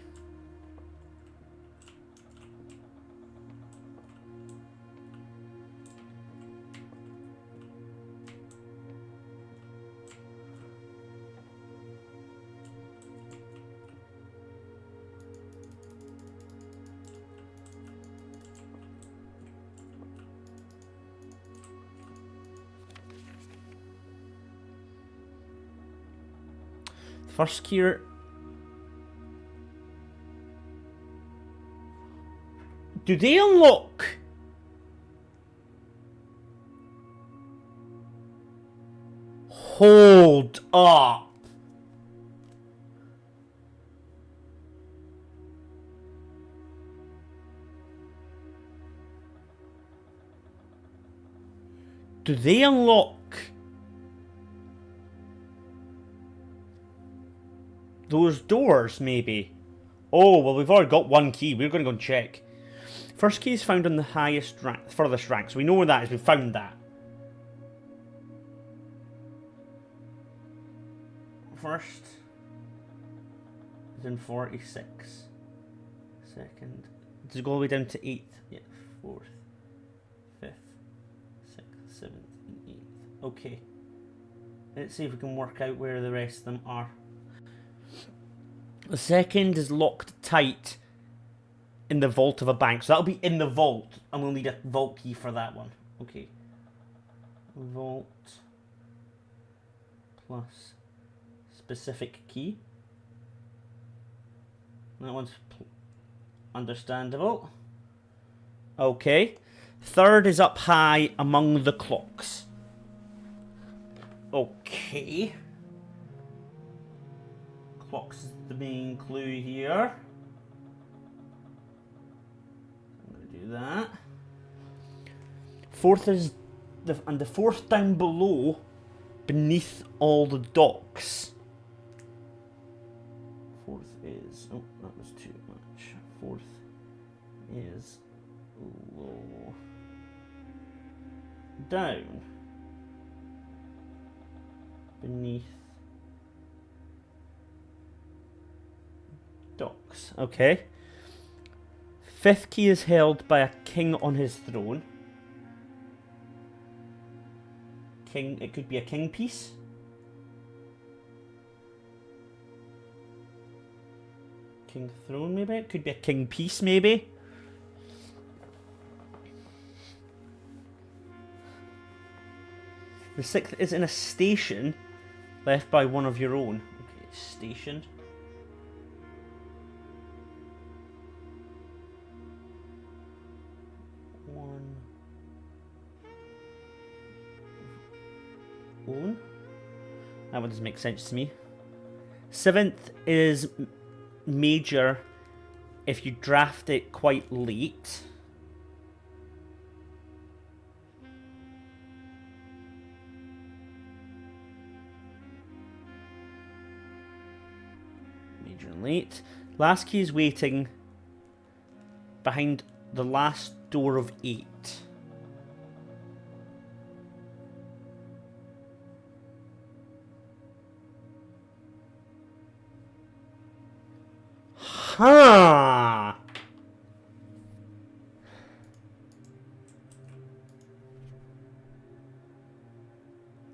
First key. Do they unlock? Hold up. Do they unlock those doors, maybe? Oh, well, we've already got one key. We're going to go and check. First key is found on the highest rank, furthest rank. So we know where that is. We found that. First is in 46. Second. Does it go all the way down to 8th? Yeah. 4th. 5th. 6th. 7th. And 8th. Okay. Let's see if we can work out where the rest of them are. The second is locked tight in the vault of a bank. So that'll be in the vault. And we'll need a vault key for that one. Okay. Vault plus specific key. That one's understandable. Okay. Third is up high among the clocks. Okay. Clocks is the main clue here. I'm going to do that. Fourth is the fourth down below, beneath all the docks. Fourth is, oh, that was too much. Fourth is low down beneath docks. Okay. Fifth key is held by a king on his throne. King, it could be a king piece. King throne, maybe? It could be a king piece, maybe. The sixth is in a station left by one of your own. Okay, station. One. Own. That one doesn't make sense to me. Seventh is major if you draft it quite late. Major and late. Last key is waiting behind the last door of 8. Huh.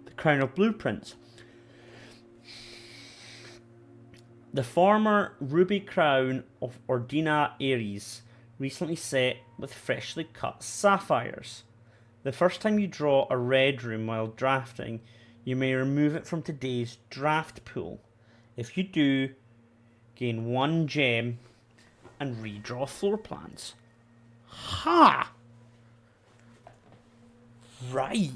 The Crown of Blueprints. The former ruby crown of Ordina Ares, recently set with freshly cut sapphires. The first time you draw a red rune while drafting, You may remove it from today's draft pool. If you do, gain 1 gem and redraw floor plans. Ha! Right.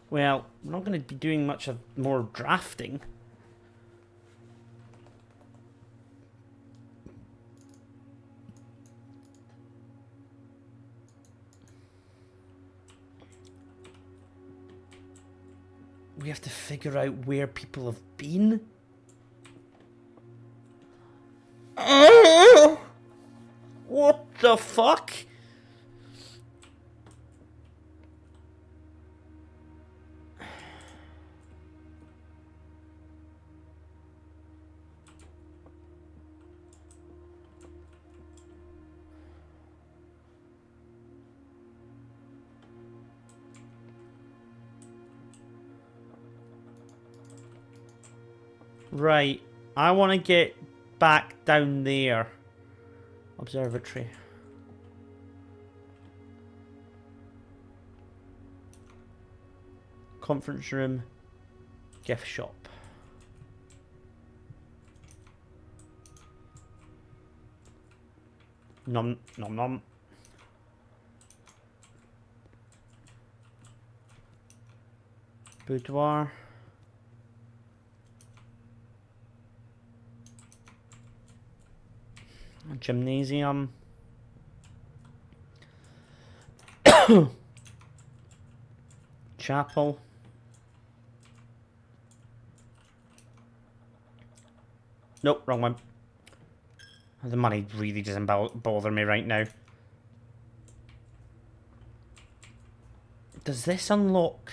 Well, we're not going to be doing much of more drafting. We have to figure out where people have been. What the fuck? Right, I want to get back down there. Observatory. Conference room. Gift shop. Nom nom nom. Boudoir. Gymnasium. Chapel. Nope, wrong one. The money really doesn't bother me right now. Does this unlock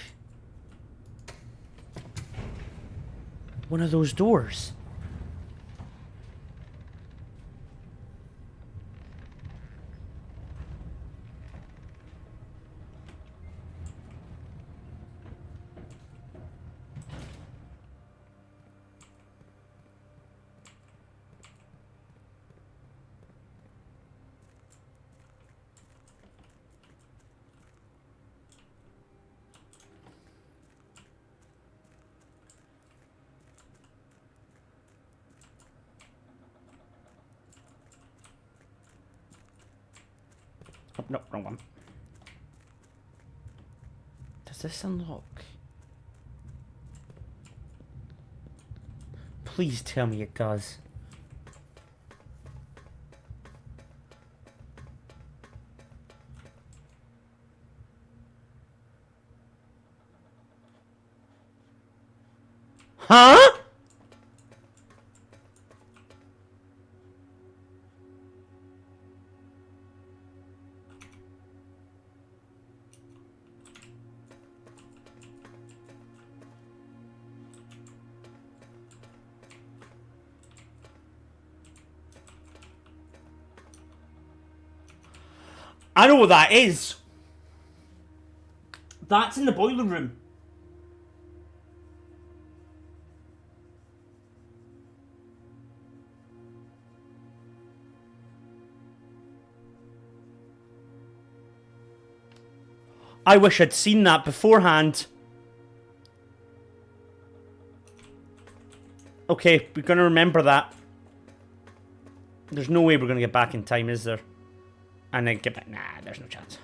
one of those doors? Oh, no, wrong one. Does this unlock? Please tell me it does. Huh? I know what that is. That's in the boiler room. I wish I'd seen that beforehand. Okay, we're going to remember that. There's no way we're going to get back in time, is there? And then get back. Nah, there's no chance.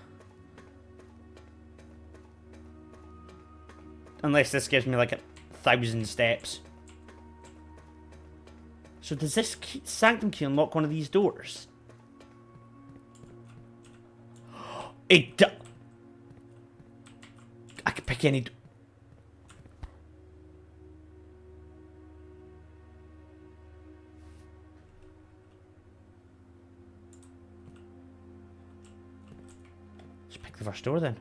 Unless this gives me like 1,000 steps. So does this sanctum key unlock one of these doors? It does. I could pick any. Just pick the first door then.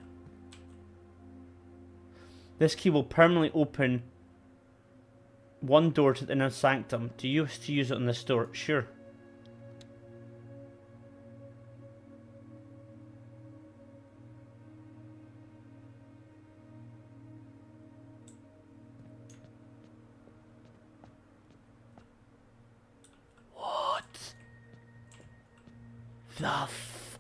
This key will permanently open one door to the inner sanctum. Do you wish to use it on this door? Sure. What the f...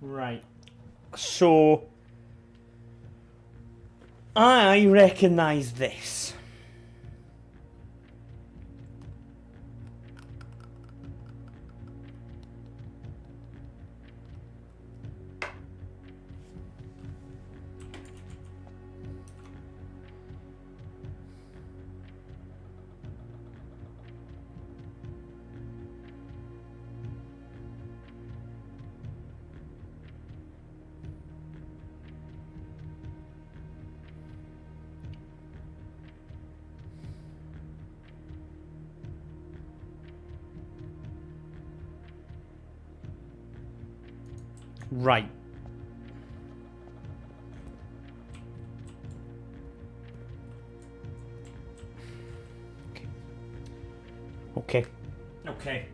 Right. So I recognise this. Right. Okay. Okay. Okay.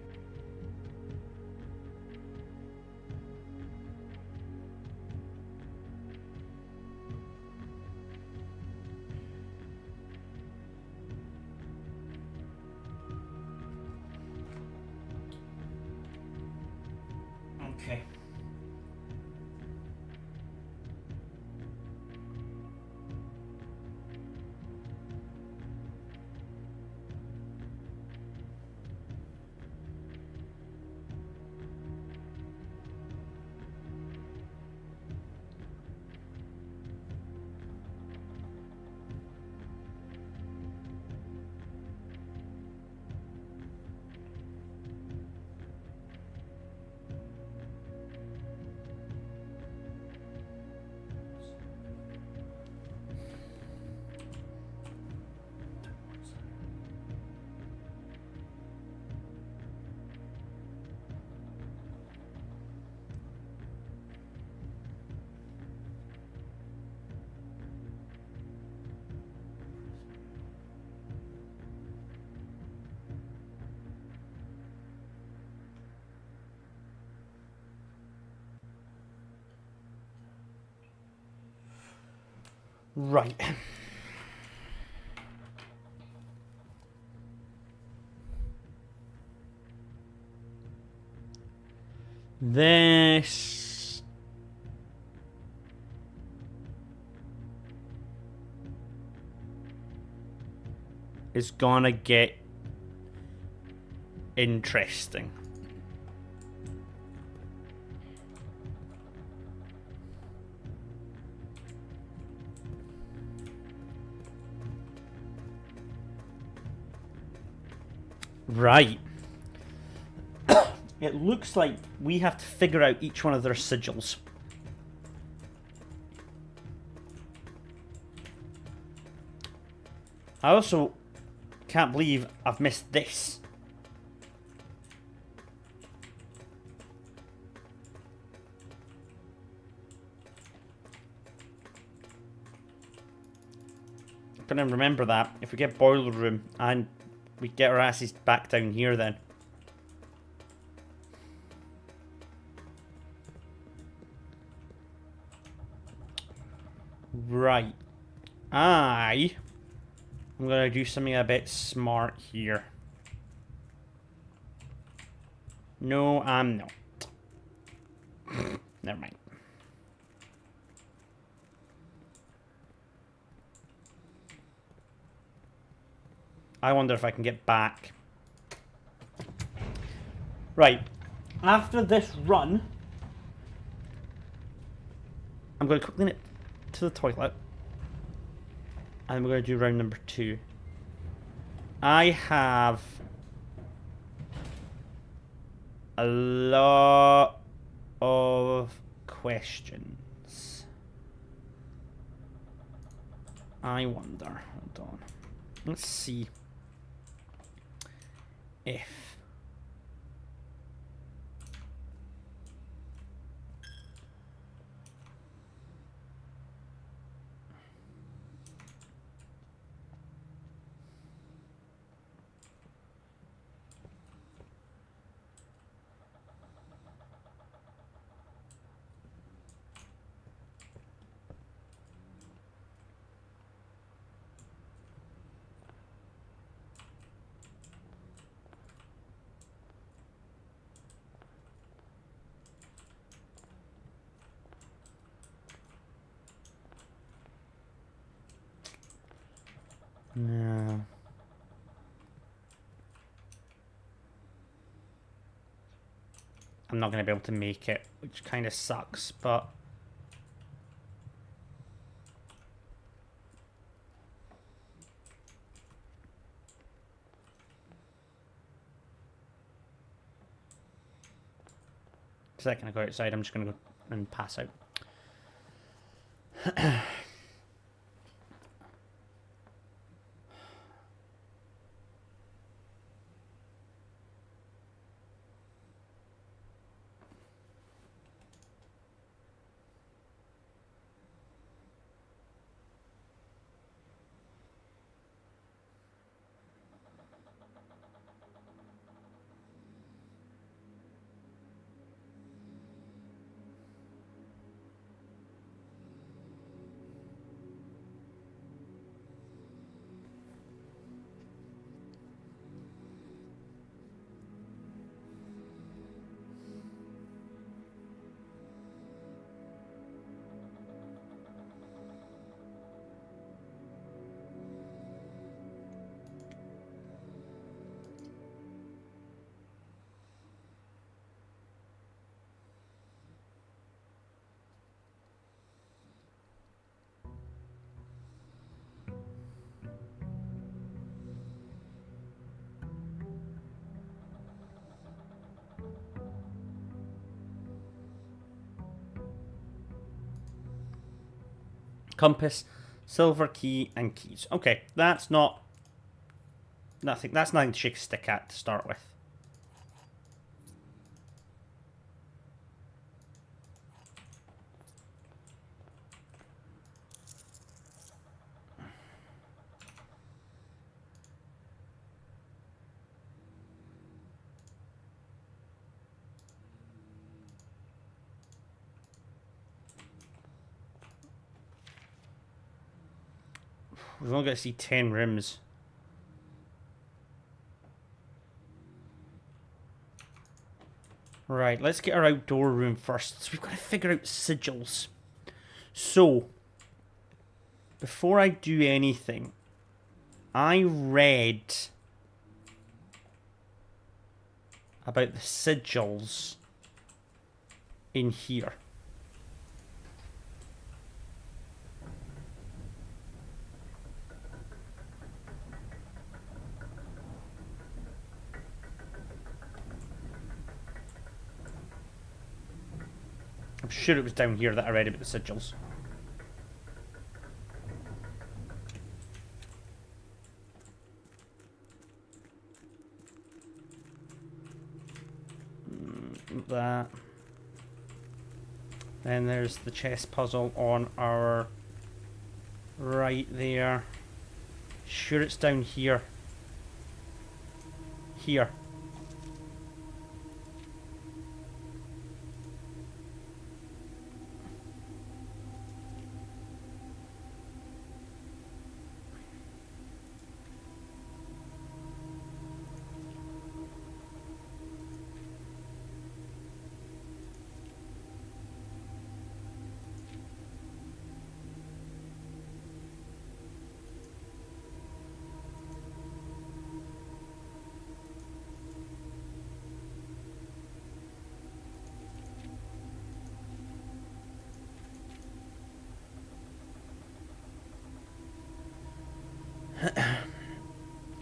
Right. This is gonna get interesting. Right. It looks like we have to figure out each one of their sigils. I also can't believe I've missed this. I'm gonna remember that if we get Boiler Room and we get our asses back down here then. Right. I'm gonna do something a bit smart here. No, I'm not. Never mind. I wonder if I can get back. Right. After this run, I'm going to quickly nip to the toilet. And we're going to do round number 2. I have a lot of questions. I wonder. Hold on. Let's see if... No. I'm not going to be able to make it, which kind of sucks, but... A second I go outside, I'm just going to go and pass out. Compass, silver key, and keys. Okay, that's not... nothing. That's nothing to shake a stick at to start with. We've only got to see 10 rooms. Right, let's get our outdoor room first. So we've got to figure out sigils. So, before I do anything, I read about the sigils in here. I'm sure it was down here that I read about the sigils. That. Then there's the chess puzzle on our right there. Sure it's down here. Here.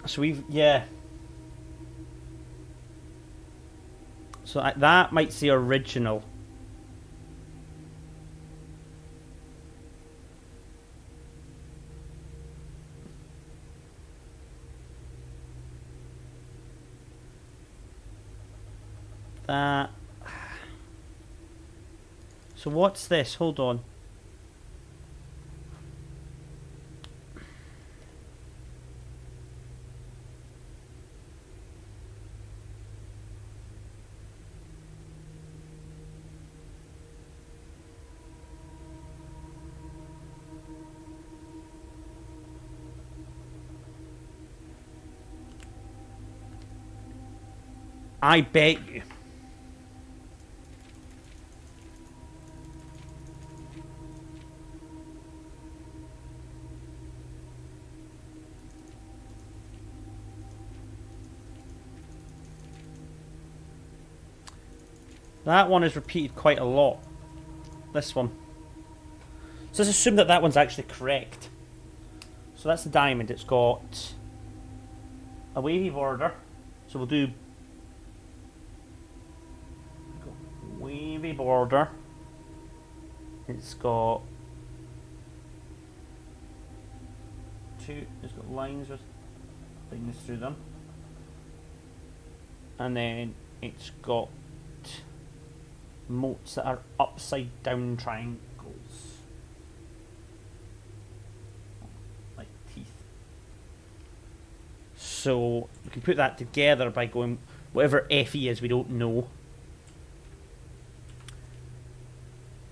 So we've, yeah. So that might say original. That. So what's this? Hold on. I bet you. That one is repeated quite a lot. This one. So let's assume that that one's actually correct. So that's the diamond. It's got a wavy border. So we'll do wavy border. It's got it's got lines with things through them. And then it's got moats that are upside down triangles. Like teeth. So we can put that together by going whatever FE is, we don't know.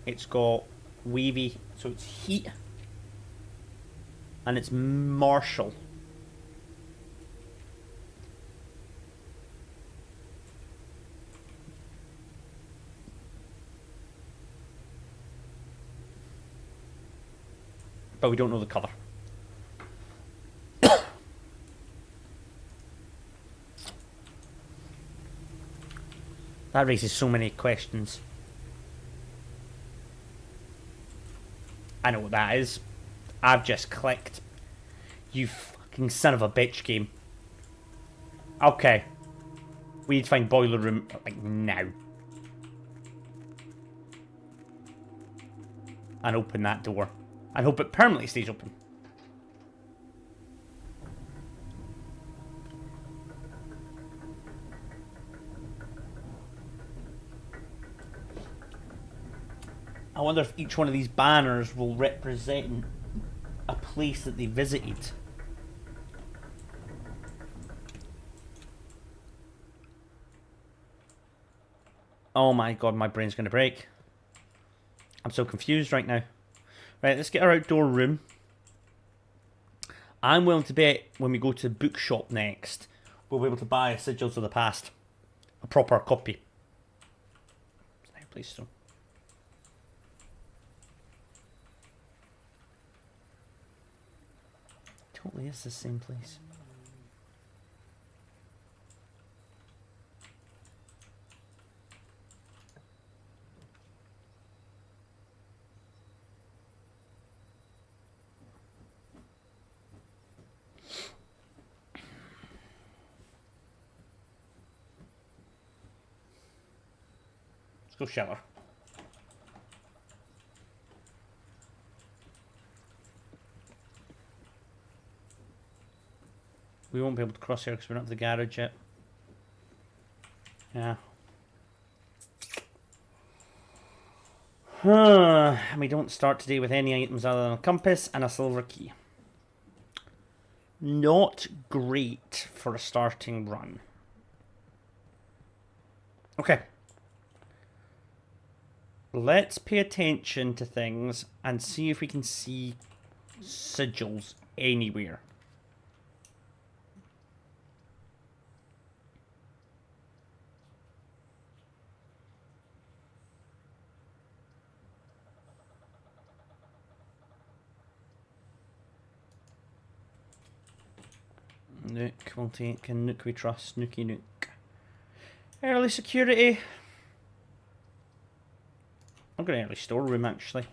It's got wavy, so it's heat. And it's martial. But we don't know the colour. That raises so many questions. I know what that is. I've just clicked. You fucking son of a bitch game. Okay. We need to find boiler room, like, now. And open that door. And hope it permanently stays open. I wonder if each one of these banners will represent a place that they visited. Oh my god, my brain's gonna break. I'm so confused right now. Right, let's get our outdoor room. I'm willing to bet when we go to the bookshop next, we'll be able to buy Sigils of the Past. A proper copy. It's a nice place, so. Totally is the same place. Let's go shower. We won't be able to cross here because we're not at the garage yet. Yeah. And we don't start today with any items other than a compass and a silver key. Not great for a starting run. Okay. Let's pay attention to things and see if we can see sigils anywhere. Nook, we'll take a Nook we trust. Nookie Nook. Early security. I'm going to early storeroom actually.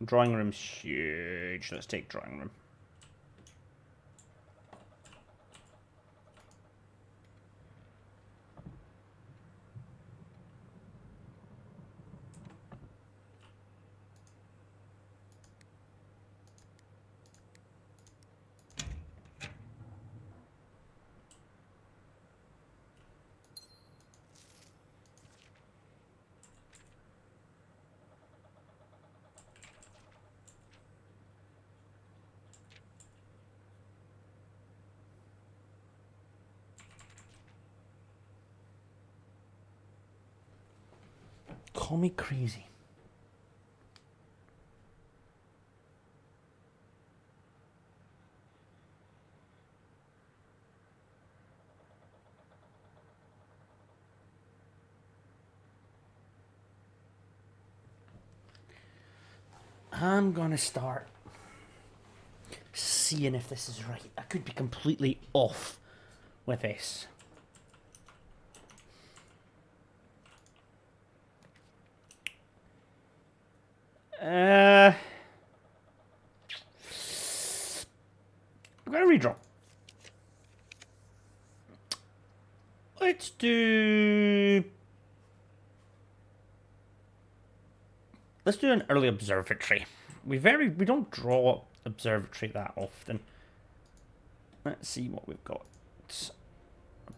Drawing room's huge. Let's take drawing room. Call me crazy. I'm gonna start seeing if this is right. I could be completely off with this. Let's do... Let's do an early observatory. We don't draw observatory that often. Let's see what we've got.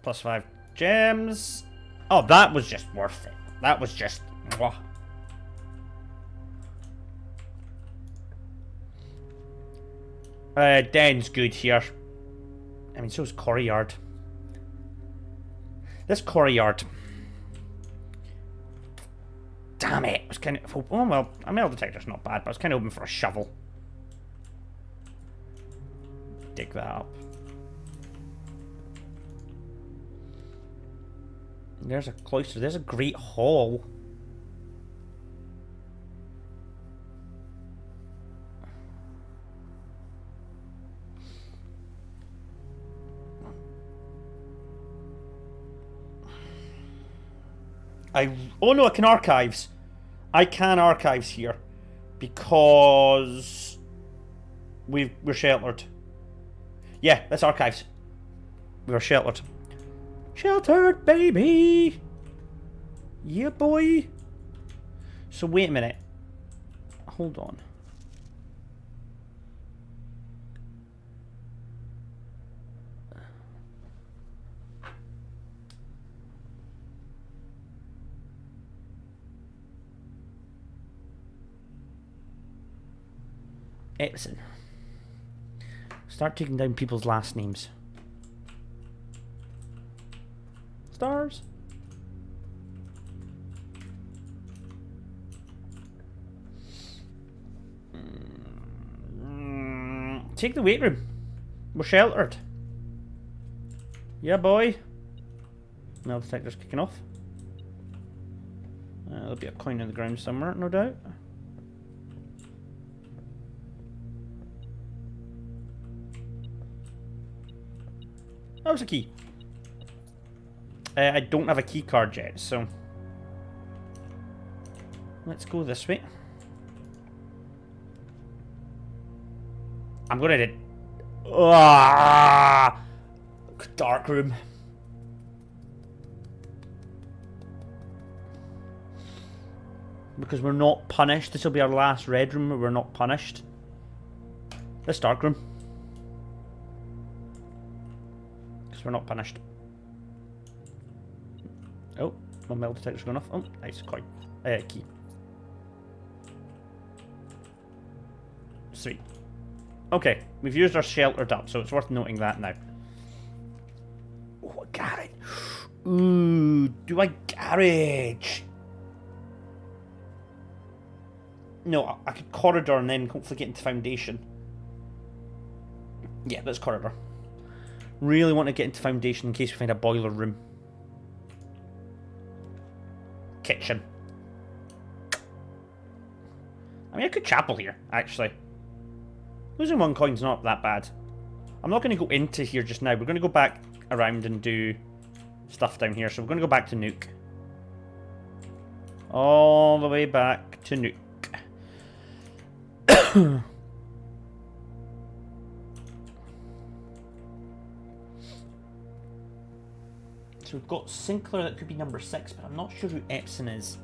+5 gems. Oh, that was just worth it. That was just... Mwah. Den's good here. I mean, so is Corryard. This Corryard. Damn it. I was kind of... Oh, well, a metal detector's not bad, but I was kind of hoping for a shovel. Dig that up. There's a cloister. There's a great hall. Oh no, I can archives. I can archives here because we're sheltered. Yeah, that's archives. We're sheltered. Sheltered, baby. Yeah, boy. So wait a minute. Hold on. Epson. Start taking down people's last names. Stars. Take the weight room. We're sheltered. Yeah, boy. Metal detector's kicking off. There'll be a coin on the ground somewhere, no doubt. That was a key. I don't have a key card yet, so let's go this way. I'm gonna dark room. Because we're not punished. This will be our last red room where we're not punished. This dark room. Because we're not punished. Oh, my metal detector's going off. Oh, nice coin. Key. Sweet. Okay, we've used our sheltered up, so it's worth noting that now. Oh, a garage. Ooh, do I garage? No, I could corridor and then hopefully get into foundation. Yeah, let's corridor. Really want to get into foundation in case we find a boiler room. Kitchen. I mean, I could chapel here, actually. Losing 1 coin's not that bad. I'm not going to go into here just now. We're going to go back around and do stuff down here. So we're going to go back to Nuke. All the way back to Nuke. So we've got Sinclair, that could be number 6, but I'm not sure who Epson is.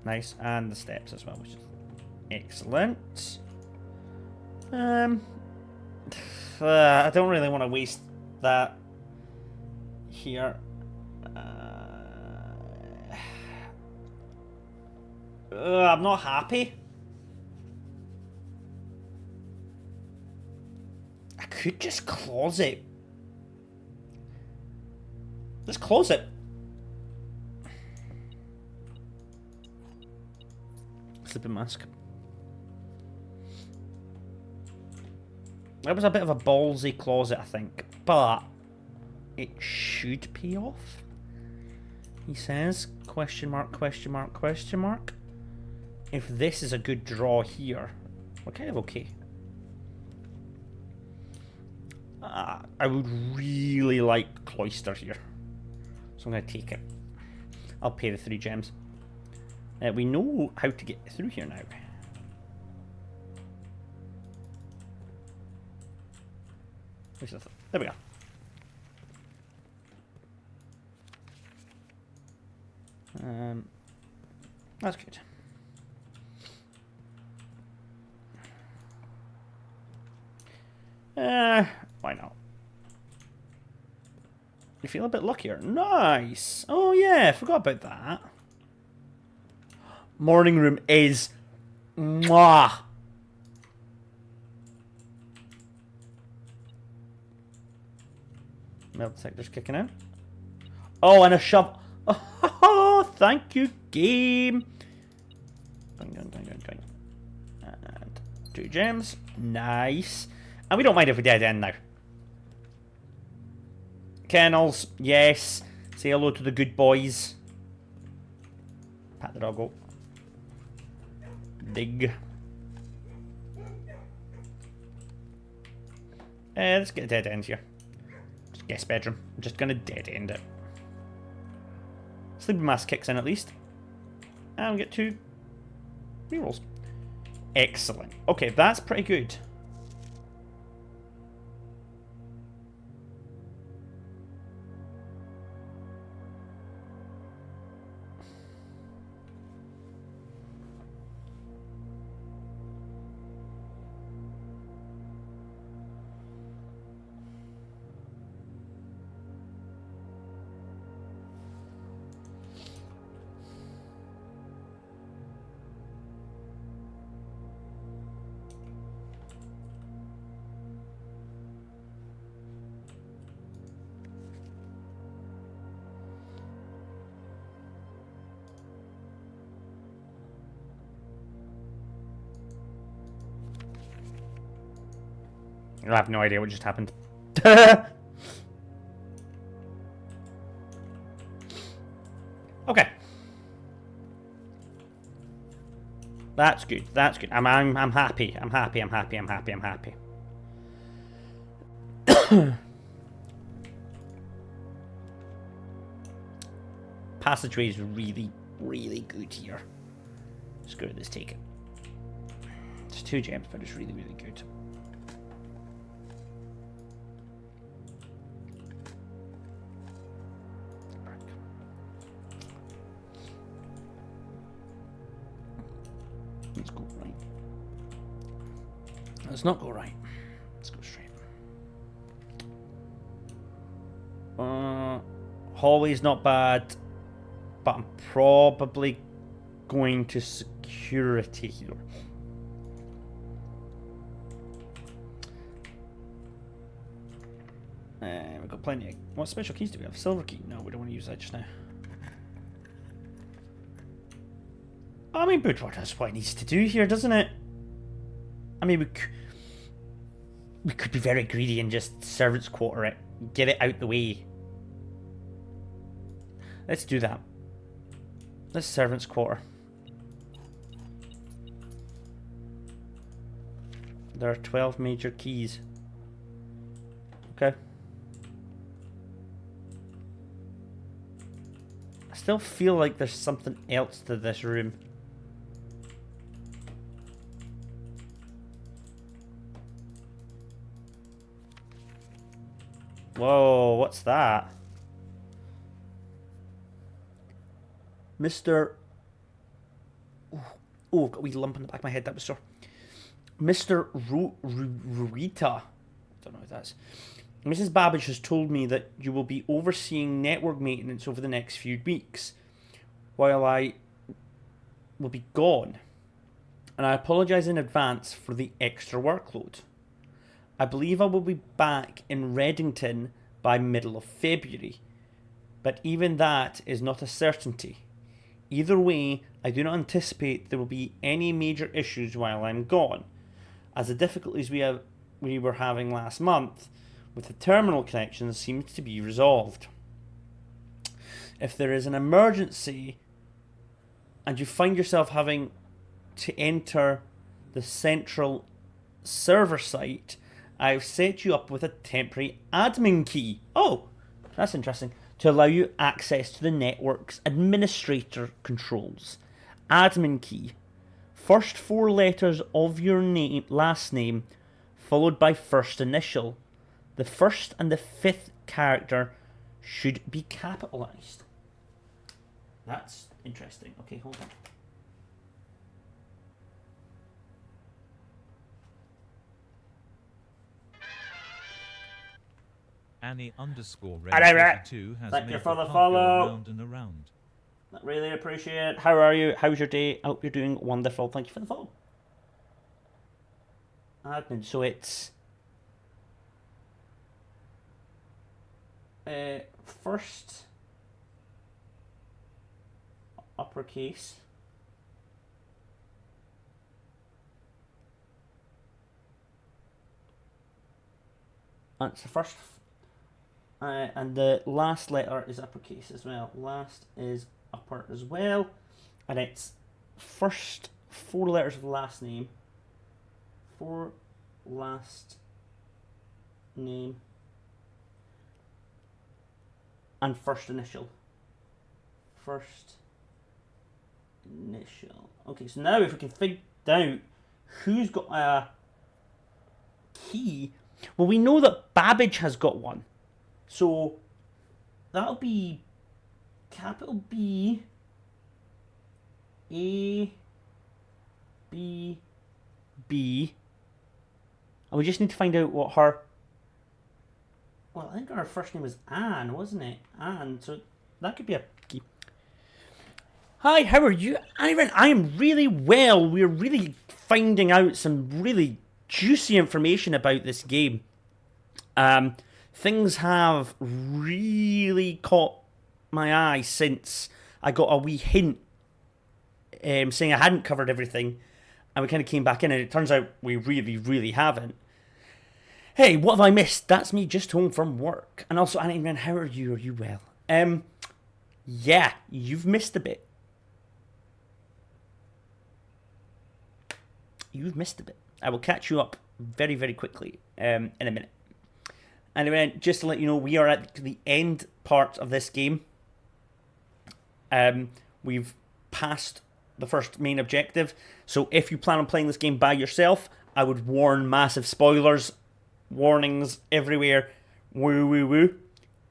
Nice, and the steps as well, which is excellent. I don't really want to waste that here. I'm not happy. I could just closet. Let's closet. Sleeping mask. That was a bit of a ballsy closet, I think, but it should pay off. He says, question mark, question mark, question mark. If this is a good draw here, we're kind of okay. I would really like Cloister here. So I'm going to take it. I'll pay the 3 gems. We know how to get through here now. There we go. That's good. Why not? You feel a bit luckier. Nice. Oh yeah, forgot about that. Morning room is mwah. Melt detector's kicking in. Oh, and a shove. Oh, thank you, game. And 2 gems. Nice. And we don't mind if we dead end now. Kennels, yes. Say hello to the good boys. Pat the doggo. Dig. Let's get a dead end here. Just guest bedroom. I'm just gonna dead end it. Sleeping mask kicks in at least. And we get 2 rerolls. Excellent. Okay, that's pretty good. I have no idea what just happened. Okay. That's good. That's good. I'm happy. I'm happy. I'm happy. I'm happy. I'm happy. Passageway is really, really good here. Screw this, take it. It's 2 gems, but it's really, really good. Let's go right. Let's not go right. Let's go straight. Hallway's not bad, but I'm probably going to security here. We've got plenty of... What special keys do we have? Silver key? No, we don't want to use that just now. I mean, Boudreaux does what it needs to do here, doesn't it? I mean, we could be very greedy and just servants' quarter it. Get it out the way. Let's do that. Let's servants' quarter. There are 12 major keys. Okay. I still feel like there's something else to this room. Whoa, what's that? Mr. Oh, got a wee lump in the back of my head, that was sore. Mr. Ruita. Don't know who that is. Mrs. Babbage has told me that you will be overseeing network maintenance over the next few weeks while I will be gone. And I apologise in advance for the extra workload. I believe I will be back in Reddington by middle of February, but even that is not a certainty. Either way, I do not anticipate there will be any major issues while I'm gone, as the difficulties we were having last month with the terminal connections seems to be resolved. If there is an emergency and you find yourself having to enter the central server site, I've set you up with a temporary admin key. Oh, that's interesting. To allow you access to the network's administrator controls. Admin key. First 4 letters of your name, last name, followed by first initial. the first and the fifth character should be capitalized. That's interesting. Okay, hold on. Annie underscore Alright. 32 has Thank made you for the part follow. go around and around. Really appreciate it. How are you? How's your day? I hope you're doing wonderful. Thank you for the follow. Admin. So it's first uppercase. That's the first, and the last letter is uppercase as well. Last is upper as well, and it's first 4 letters of the last name. 4 last name and first initial. First initial. Okay, so now if we can figure out who's got a key. Well, we know that Babbage has got one. So that'll be capital B, A, B, B. And we just need to find out what her... Well, I think her first name was Anne, wasn't it? Anne, so that could be a key. Hi, how are you? Ivan, I am really well. We're really finding out some really juicy information about this game. Things have really caught my eye since I got a wee hint saying I hadn't covered everything, and we kind of came back in, and it turns out we really, really haven't. Hey, what have I missed? That's me just home from work. And also, Annie, how are you? Are you well? Yeah, you've missed a bit. You've missed a bit. I will catch you up very, very quickly in a minute. Anyway, just to let you know, we are at the end part of this game. We've passed the first main objective. So if you plan on playing this game by yourself, I would warn massive spoilers, warnings everywhere, woo woo woo.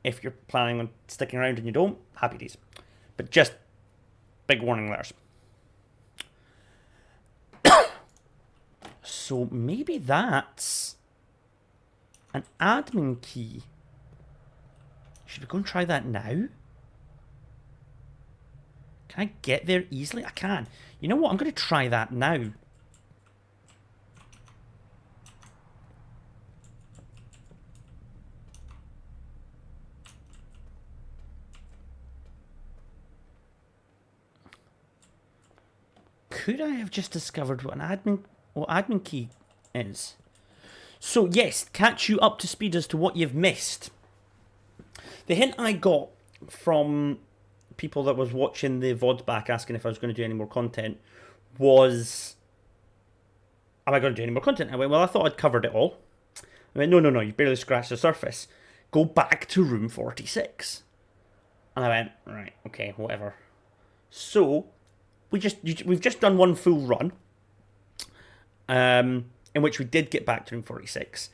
If you're planning on sticking around and you don't, happy days. But just big warning letters. So maybe that's an admin key. Should we go and try that now? Can I get there easily? I can. You know what? I'm going to try that now. Could I have just discovered what an admin key is? So yes, catch you up to speed as to what you've missed. The hint I got from people that was watching the VOD back asking if I was going to do any more content was, am I going to do any more content? I went, well, I thought I'd covered it all. I went, no, you barely scratched the surface. Go back to room 46. And I went, right, okay, whatever. So we've just done one full run, in which we did get back to room 46.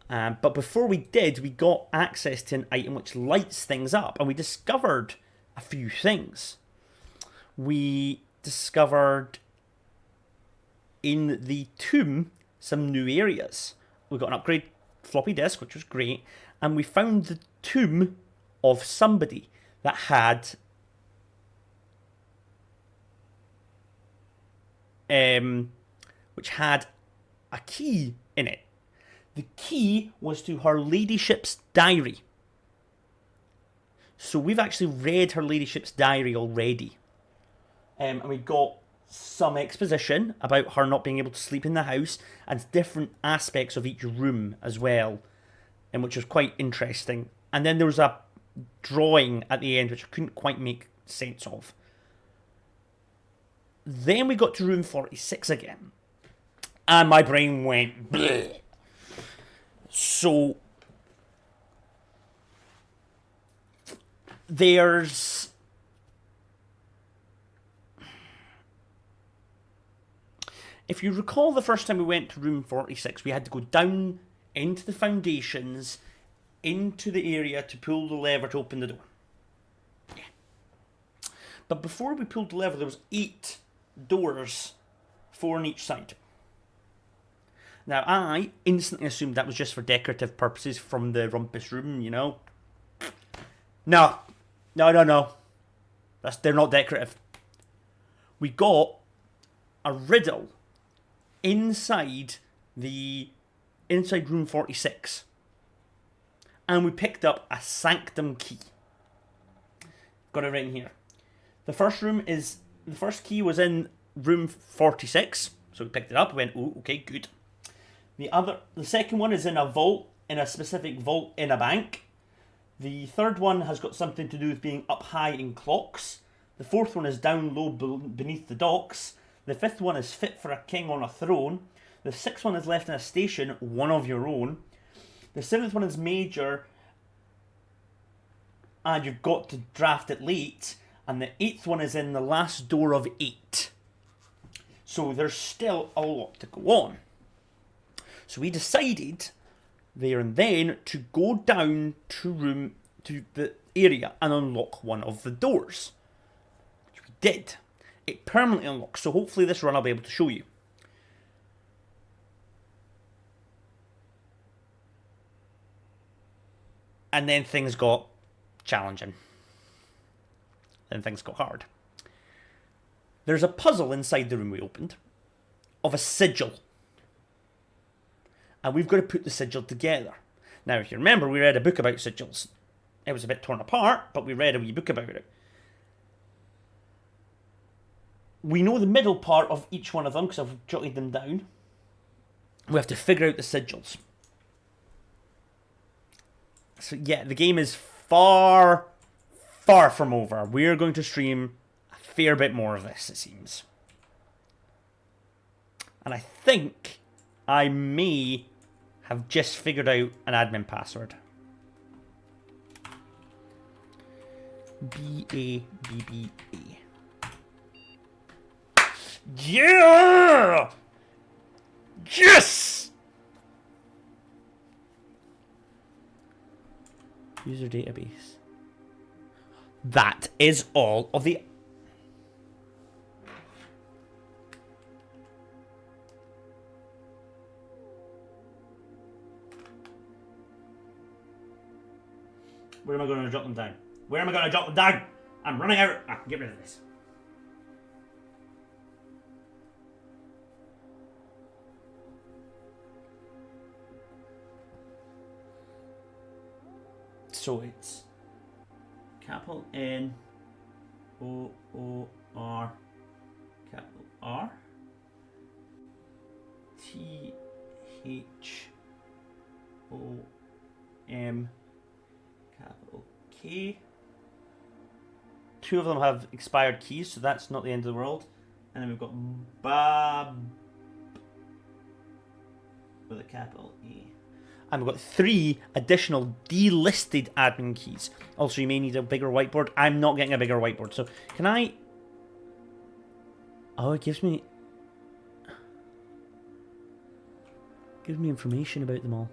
But before we did, we got access to an item which lights things up, and we discovered a few things. We discovered in the tomb some new areas. We got an upgrade floppy disk, which was great, and we found the tomb of somebody that had which had a key in it. The key was to her ladyship's diary. So we've actually read her ladyship's diary already. And we got some exposition about her not being able to sleep in the house and different aspects of each room as well, and which was quite interesting. And then there was a drawing at the end which I couldn't quite make sense of. Then we got to room 46 again, and my brain went bleh. So there's if you recall the first time we went to room 46, we had to go down into the foundations, into the area to pull the lever to open the door. Yeah. But before we pulled the lever, there was 8 doors, 4 on each side. Now, I instantly assumed that was just for decorative purposes from the rumpus room, you know. No. They're not decorative. We got a riddle inside room 46. And we picked up a sanctum key. Got it right in here. The first key was in room 46. So we picked it up, went, oh, okay, good. The second one is in a vault, in a specific vault in a bank. The third one has got something to do with being up high in clocks. The fourth one is down low beneath the docks. The fifth one is fit for a king on a throne. The sixth one is left in a station, one of your own. The seventh one is major, and you've got to draft it late. And the eighth one is in the last door of 8. So there's still a lot to go on. So we decided there and then to go down to the area and unlock one of the doors. Which we did. It permanently unlocked, so hopefully this run I'll be able to show you. And then things got challenging. Then things got hard. There's a puzzle inside the room we opened of a sigil. And we've got to put the sigil together. Now, if you remember, we read a book about sigils. It was a bit torn apart, but we read a wee book about it. We know the middle part of each one of them, because I've jotted them down. We have to figure out the sigils. So yeah, the game is far, far from over. We're going to stream a fair bit more of this, it seems. And I think I may have just figured out an admin password. B-A-B-B-A. Yeah! Yes! User database. That is all of the... Where am I going to jot them down? Where am I going to jot them down? I'm running out. Get rid of this. So it's capital N O O R capital R T H O M capital K. 2 of them have expired keys, so that's not the end of the world. And then we've got Bab with a capital E. And we've got 3 additional delisted admin keys. Also, you may need a bigger whiteboard. I'm not getting a bigger whiteboard. So, can I... Oh, it gives me information about them all.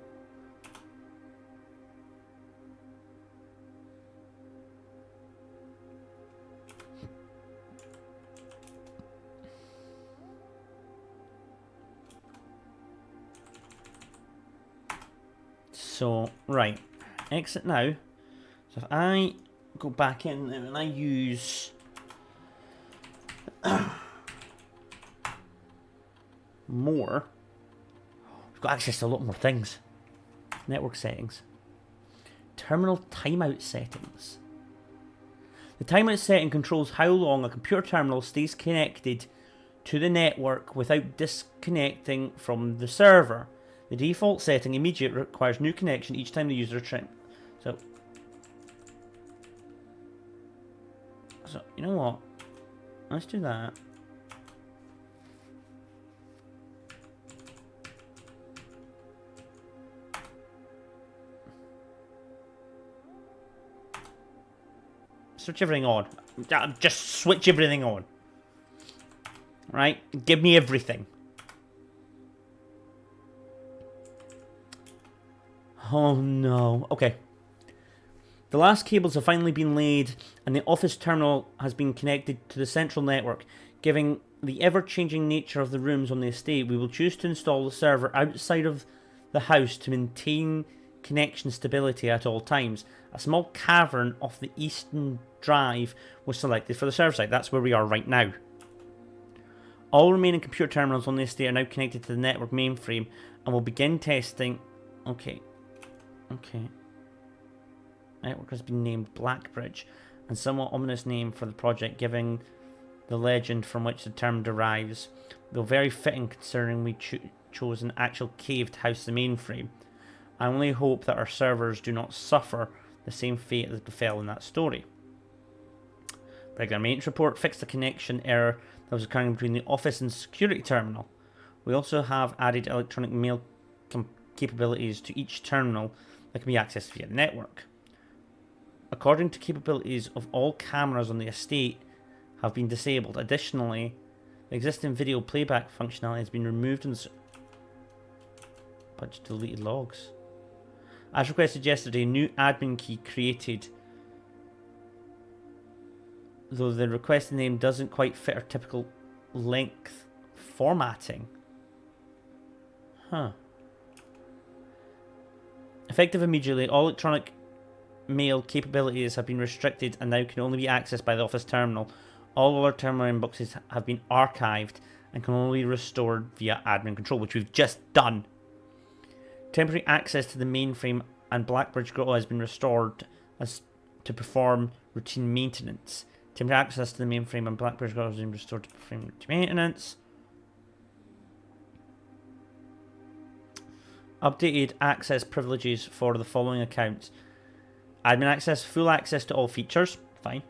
So, right, exit now. So if I go back in and I use more, we've got access to a lot more things. Network settings. Terminal timeout settings. The timeout setting controls how long a computer terminal stays connected to the network without disconnecting from the server. The default setting, immediate, requires new connection each time the user tries. So, you know what? Let's do that. Switch everything on. Just switch everything on. Right? Give me everything. Oh no. Okay. The last cables have finally been laid and the office terminal has been connected to the central network. Given the ever-changing nature of the rooms on the estate, we will choose to install the server outside of the house to maintain connection stability at all times. A small cavern off the eastern drive was selected for the server site. That's where we are right now. All remaining computer terminals on the estate are now connected to the network mainframe and will begin testing. Okay. Network has been named Blackbridge, and somewhat ominous name for the project, given the legend from which the term derives, though very fitting considering we chose an actual caved house, the mainframe. I only hope that our servers do not suffer the same fate as befell in that story. Regular maintenance report fixed the connection error that was occurring between the office and security terminal. We also have added electronic mail capabilities to each terminal that can be accessed via the network. According to capabilities of all cameras on the estate have been disabled. Additionally, the existing video playback functionality has been removed and bunch of deleted logs. As requested yesterday, new admin key created, though the requested name doesn't quite fit our typical length formatting. Huh. Effective immediately, all electronic mail capabilities have been restricted and now can only be accessed by the office terminal. All other terminal inboxes have been archived and can only be restored via admin control, which we've just done. Temporary access to the mainframe and Blackbridge Grotto has been restored as to perform routine maintenance. Temporary access to the mainframe and Blackbridge Grotto has been restored to perform routine maintenance. Updated access privileges for the following accounts. Admin access, full access to all features, fine.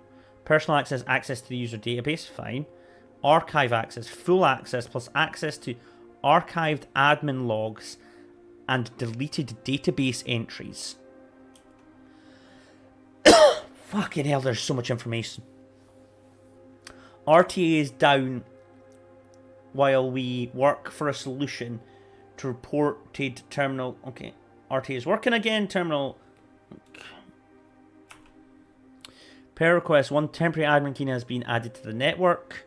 Personal access, access to the user database, fine. Archive access, full access plus access to archived admin logs and deleted database entries. Fucking hell, there's so much information. RTA is down while we work for a solution to reported terminal. Okay, RTA is working again. Terminal. Per request, one temporary admin key has been added to the network.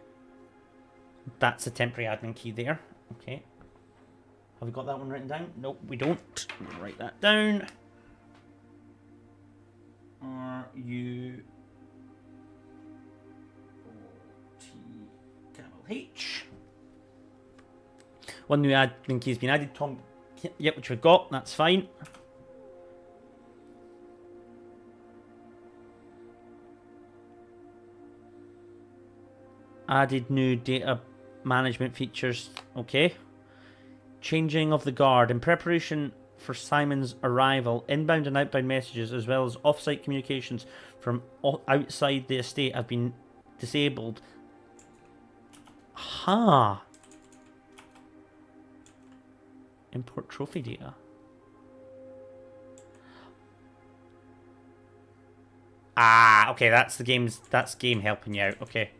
That's a temporary admin key there. Okay. Have we got that one written down? Nope, we don't. We'll write that down. R-U-O-T capital H. One new admin key has been added. Tom, yep, which we've got. That's fine. Added new data management features. Okay. Changing of the guard. In preparation for Simon's arrival, inbound and outbound messages as well as off-site communications from outside the estate have been disabled. Ha! Import trophy data. Ah, okay, that's game helping you out. Okay.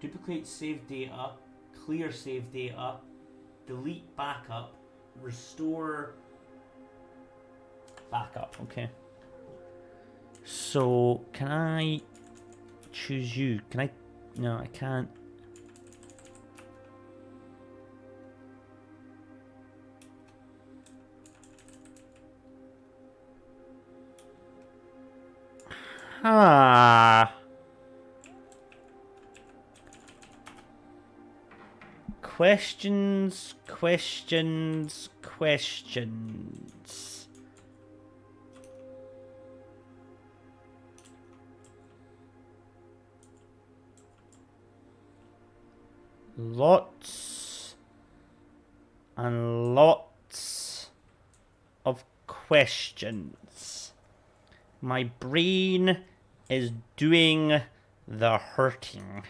Duplicate save data, clear save data, delete backup, restore backup. Okay. So, can I choose you? Can I? No, I can't. Ah. Questions. Lots and lots of questions. My brain is doing the hurting.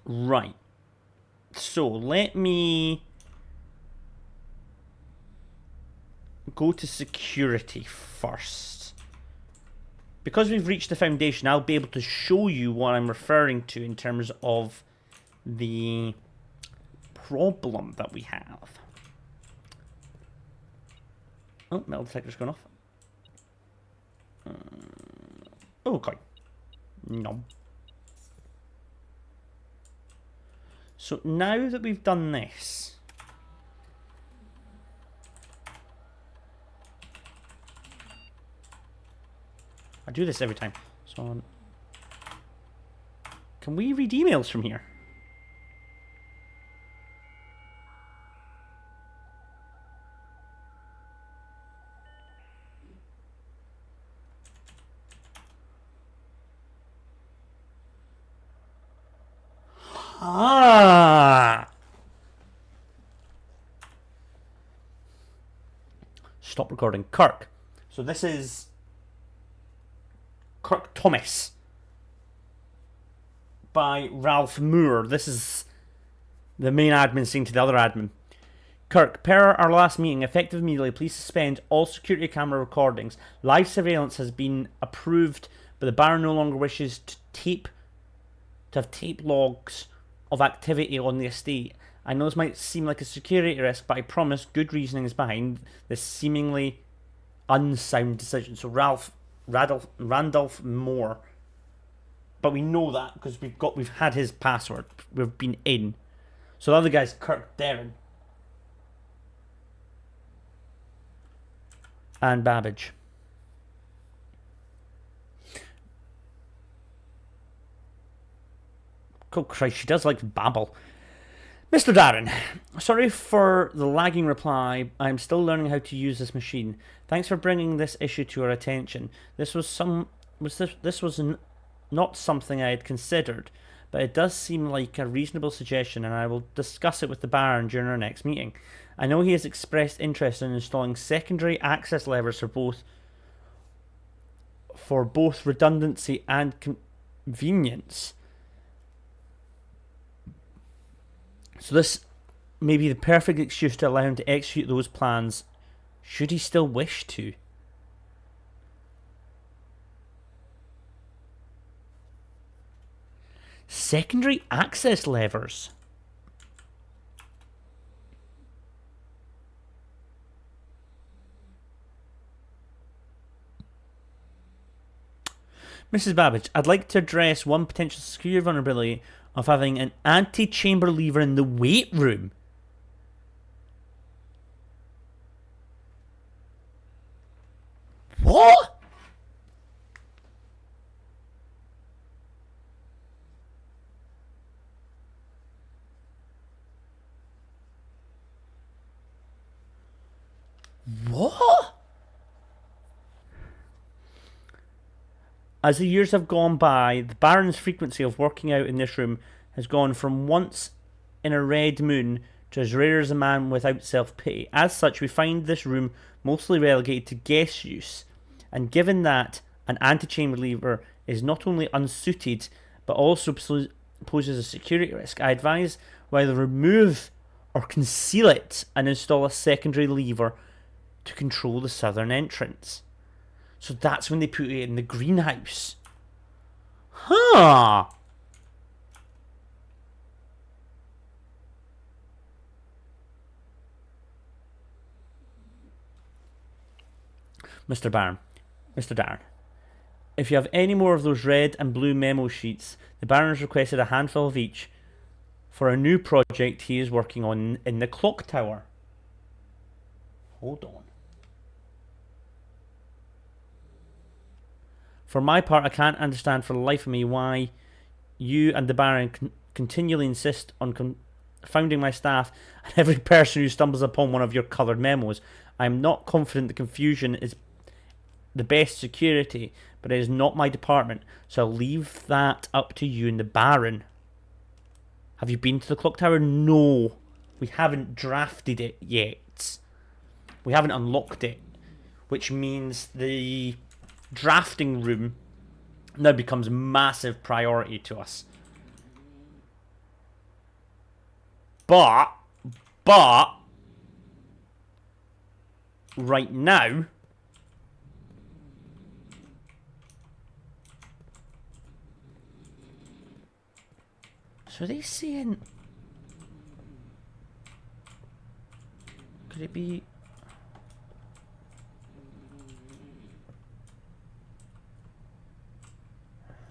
Right. So let me go to security first. because we've reached the foundation, I'll be able to show you what I'm referring to in terms of the problem that we have. Oh, metal detector's gone off. Oh, okay. No. So now that we've done this, I do this every time. So, can we read emails from here? Ah! Stop recording. Kirk. So this is Kirk Thomas by Ralph Moore. This is the main admin saying to the other admin. Kirk, per our last meeting, effective immediately, please suspend all security camera recordings. Live surveillance has been approved, but the Baron no longer wishes to have tape logs of activity on the estate. I know this might seem like a security risk, but I promise good reasoning is behind this seemingly unsound decision. So Randolph Moore, but we know that because we've had his password. We've been in. So the other guy's Kirk Darren and Babbage. Oh Christ, she does like to babble. Mr. Darren, sorry for the lagging reply. I'm still learning how to use this machine. Thanks for bringing this issue to our attention. This was not something I had considered, but it does seem like a reasonable suggestion, and I will discuss it with the Baron during our next meeting. I know he has expressed interest in installing secondary access levers for both redundancy and convenience. So this may be the perfect excuse to allow him to execute those plans, should he still wish to. Secondary access levers. Mrs. Babbage, I'd like to address one potential security vulnerability of having an anti-chamber lever in the weight room. What? What? As the years have gone by, the Baron's frequency of working out in this room has gone from once in a red moon to as rare as a man without self-pity. As such, we find this room mostly relegated to guest use, and given that an anti-chamber lever is not only unsuited, but also poses a security risk, I advise either remove or conceal it and install a secondary lever to control the southern entrance. So that's when they put it in the greenhouse. Huh. Mr. Darren, if you have any more of those red and blue memo sheets, the Baron has requested a handful of each for a new project he is working on in the clock tower. Hold on. For my part, I can't understand for the life of me why you and the Baron continually insist on confounding my staff and every person who stumbles upon one of your coloured memos. I am not confident the confusion is the best security, but it is not my department, so I'll leave that up to you and the Baron. Have you been to the clock tower? No. We haven't drafted it yet. We haven't unlocked it, which means the drafting room now becomes massive priority to us. But right now So are they saying... Could it be...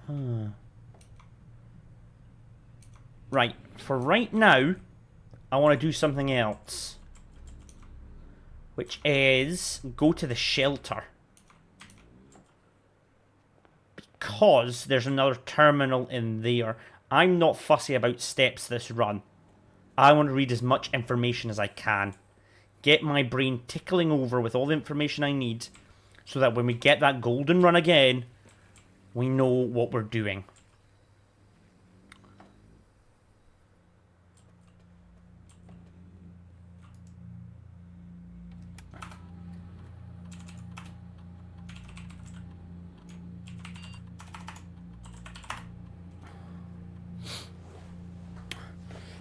Huh. Right. For right now, I want to do something else. Which is go to the shelter. Because there's another terminal in there. I'm not fussy about steps this run. I want to read as much information as I can. Get my brain tickling over with all the information I need, so that when we get that golden run again, we know what we're doing.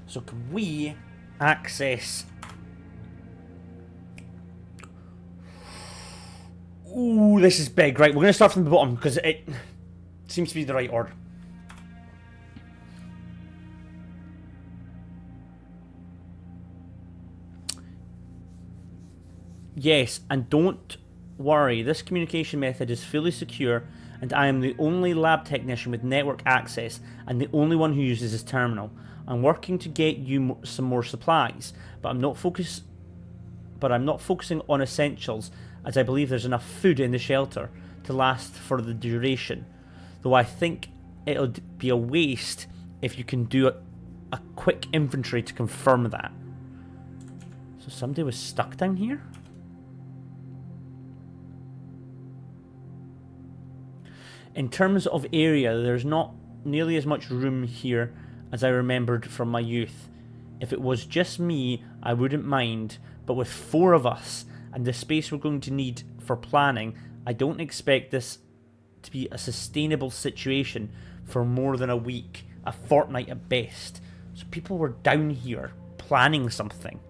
So can we access... Ooh, this is big. Right, we're going to start from the bottom, because it seems to be the right order. Yes, and don't worry, this communication method is fully secure, and I am the only lab technician with network access, and the only one who uses this terminal. I'm working to get you some more supplies, but I'm not focusing on essentials, as I believe there's enough food in the shelter to last for the duration. Though I think it'll be a waste if you can do a quick inventory to confirm that. So somebody was stuck down here? In terms of area, there's not nearly as much room here as I remembered from my youth. If it was just me, I wouldn't mind, but with 4 of us and the space we're going to need for planning, I don't expect this to be a sustainable situation for more than a week, a fortnight at best. So people were down here planning something.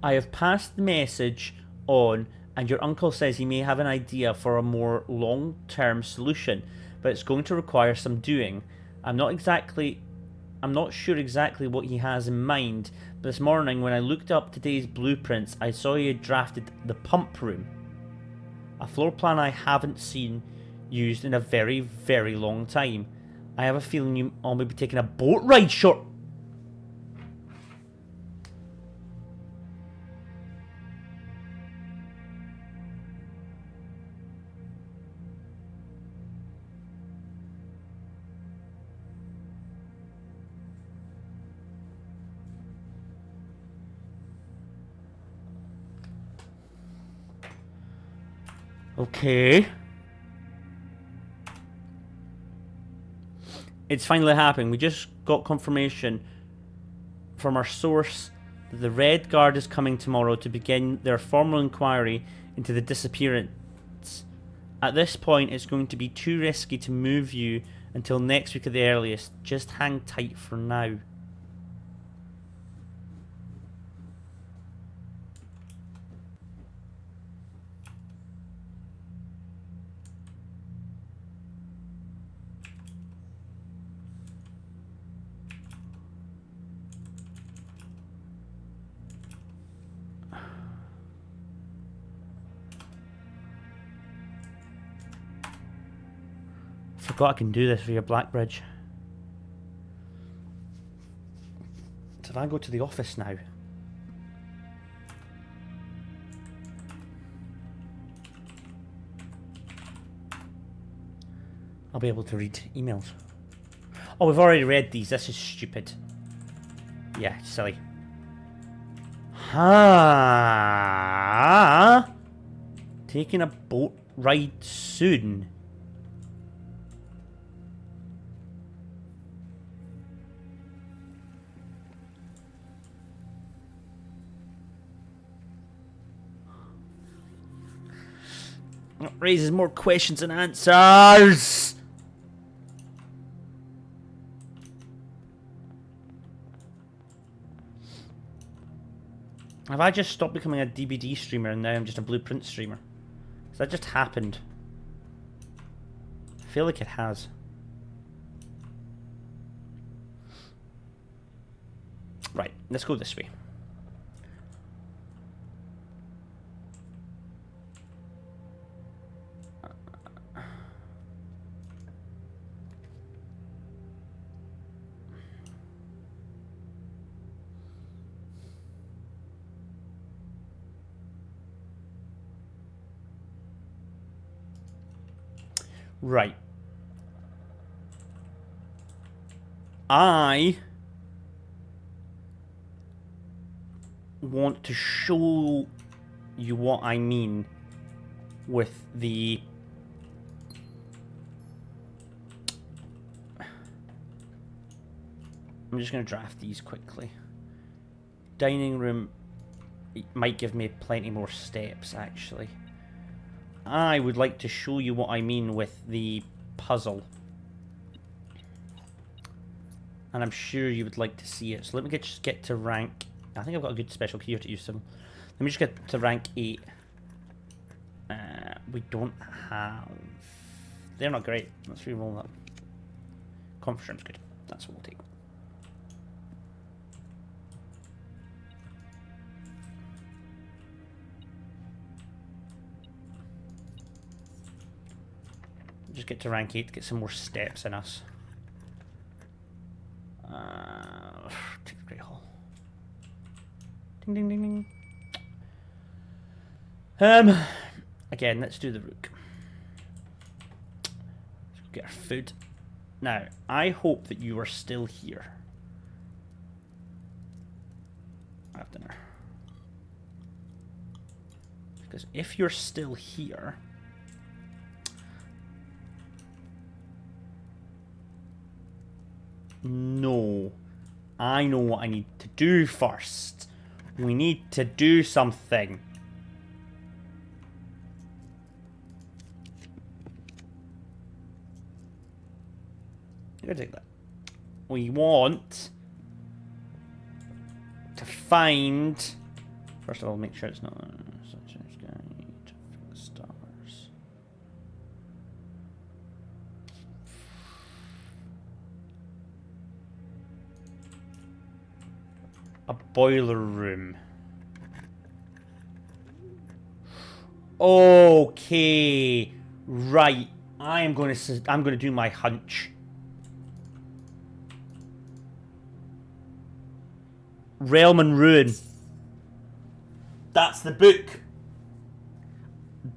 I have passed the message on, and your uncle says he may have an idea for a more long-term solution, but it's going to require some doing. I'm not sure exactly what he has in mind, but this morning when I looked up today's blueprints, I saw he had drafted the pump room. A floor plan I haven't seen used in a very, very long time. I have a feeling you all may be taking a boat ride short. Okay. It's finally happening. We just got confirmation from our source that the Red Guard is coming tomorrow to begin their formal inquiry into the disappearance. At this point, it's going to be too risky to move you until next week at the earliest. Just hang tight for now. Forgot I can do this via Blackbridge. So if I go to the office now, I'll be able to read emails. Oh, we've already read these. This is stupid. Yeah, silly. Huh? Taking a boat ride soon. It raises more questions than answers. Have I just stopped becoming a DBD streamer and now I'm just a Blueprint streamer? Has that just happened? I feel like it has. Right, let's go this way. Right. I want to show you what I mean with the I'm just going to draft these quickly. Dining room might give me plenty more steps, actually. I would like to show you what I mean with the puzzle. And I'm sure you would like to see it. So let me just get to rank. I think I've got a good special key here to use some. Let me just get to rank 8. We don't have... They're not great. Let's re-roll that. Conference room's good. That's what we'll take. Just get to rank 8 to get some more steps in us. Take the Great Hall. Ding ding ding ding. Again, let's do the Rook. Let's go get our food. Now, I hope that you are still here. I have dinner. Because if you're still here... No. I know what I need to do first. We need to do something. I'm gonna take that. We want to find... First of all, make sure it's not... Stars. A boiler room. Okay. Right. I'm going to do my hunch. Realm and Ruin. That's the book.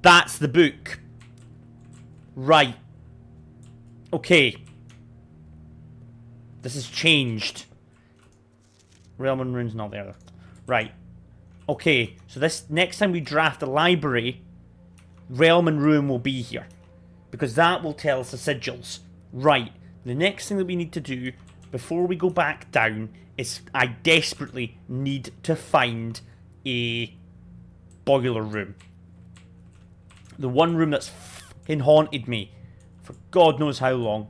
That's the book. Right. Okay. This has changed. Realm and Ruin's not there. Right. Okay, so this next time we draft a library, Realm and Ruin will be here. Because that will tell us the sigils. Right. The next thing that we need to do before we go back down is I desperately need to find a boiler room. The one room that's f***ing haunted me for God knows how long.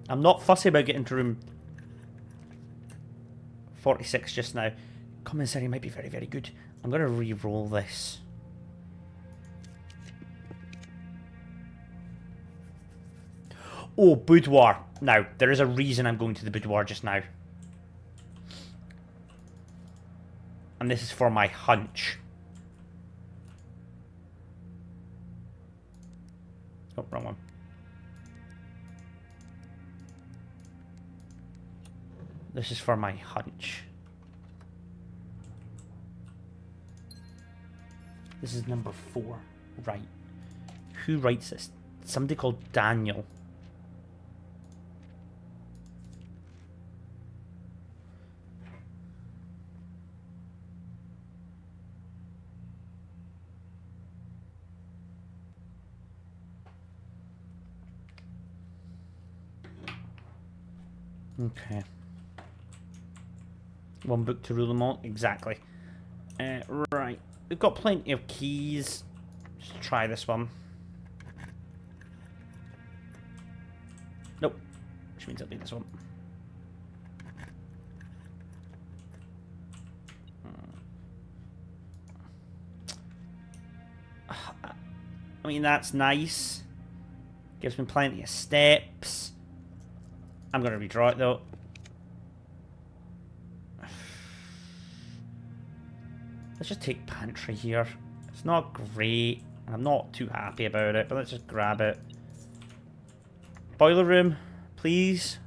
I'm not fussy about getting to room 46 just now. Commissary might be very, very good. I'm going to re-roll this. Oh, boudoir. Now, there is a reason I'm going to the boudoir just now. And this is for my hunch. Oh, wrong one. This is for my hunch. This is number 4. Right. Who writes this? Somebody called Daniel. Okay. One book to rule them all? Exactly. Right. we've got plenty of keys. Just try this one. Nope. Which means it'll be this one. I mean, that's nice. Gives me plenty of steps. I'm going to redraw it, though. Let's just take pantry here. It's not great, and I'm not too happy about it, but let's just grab it. Boiler room, please.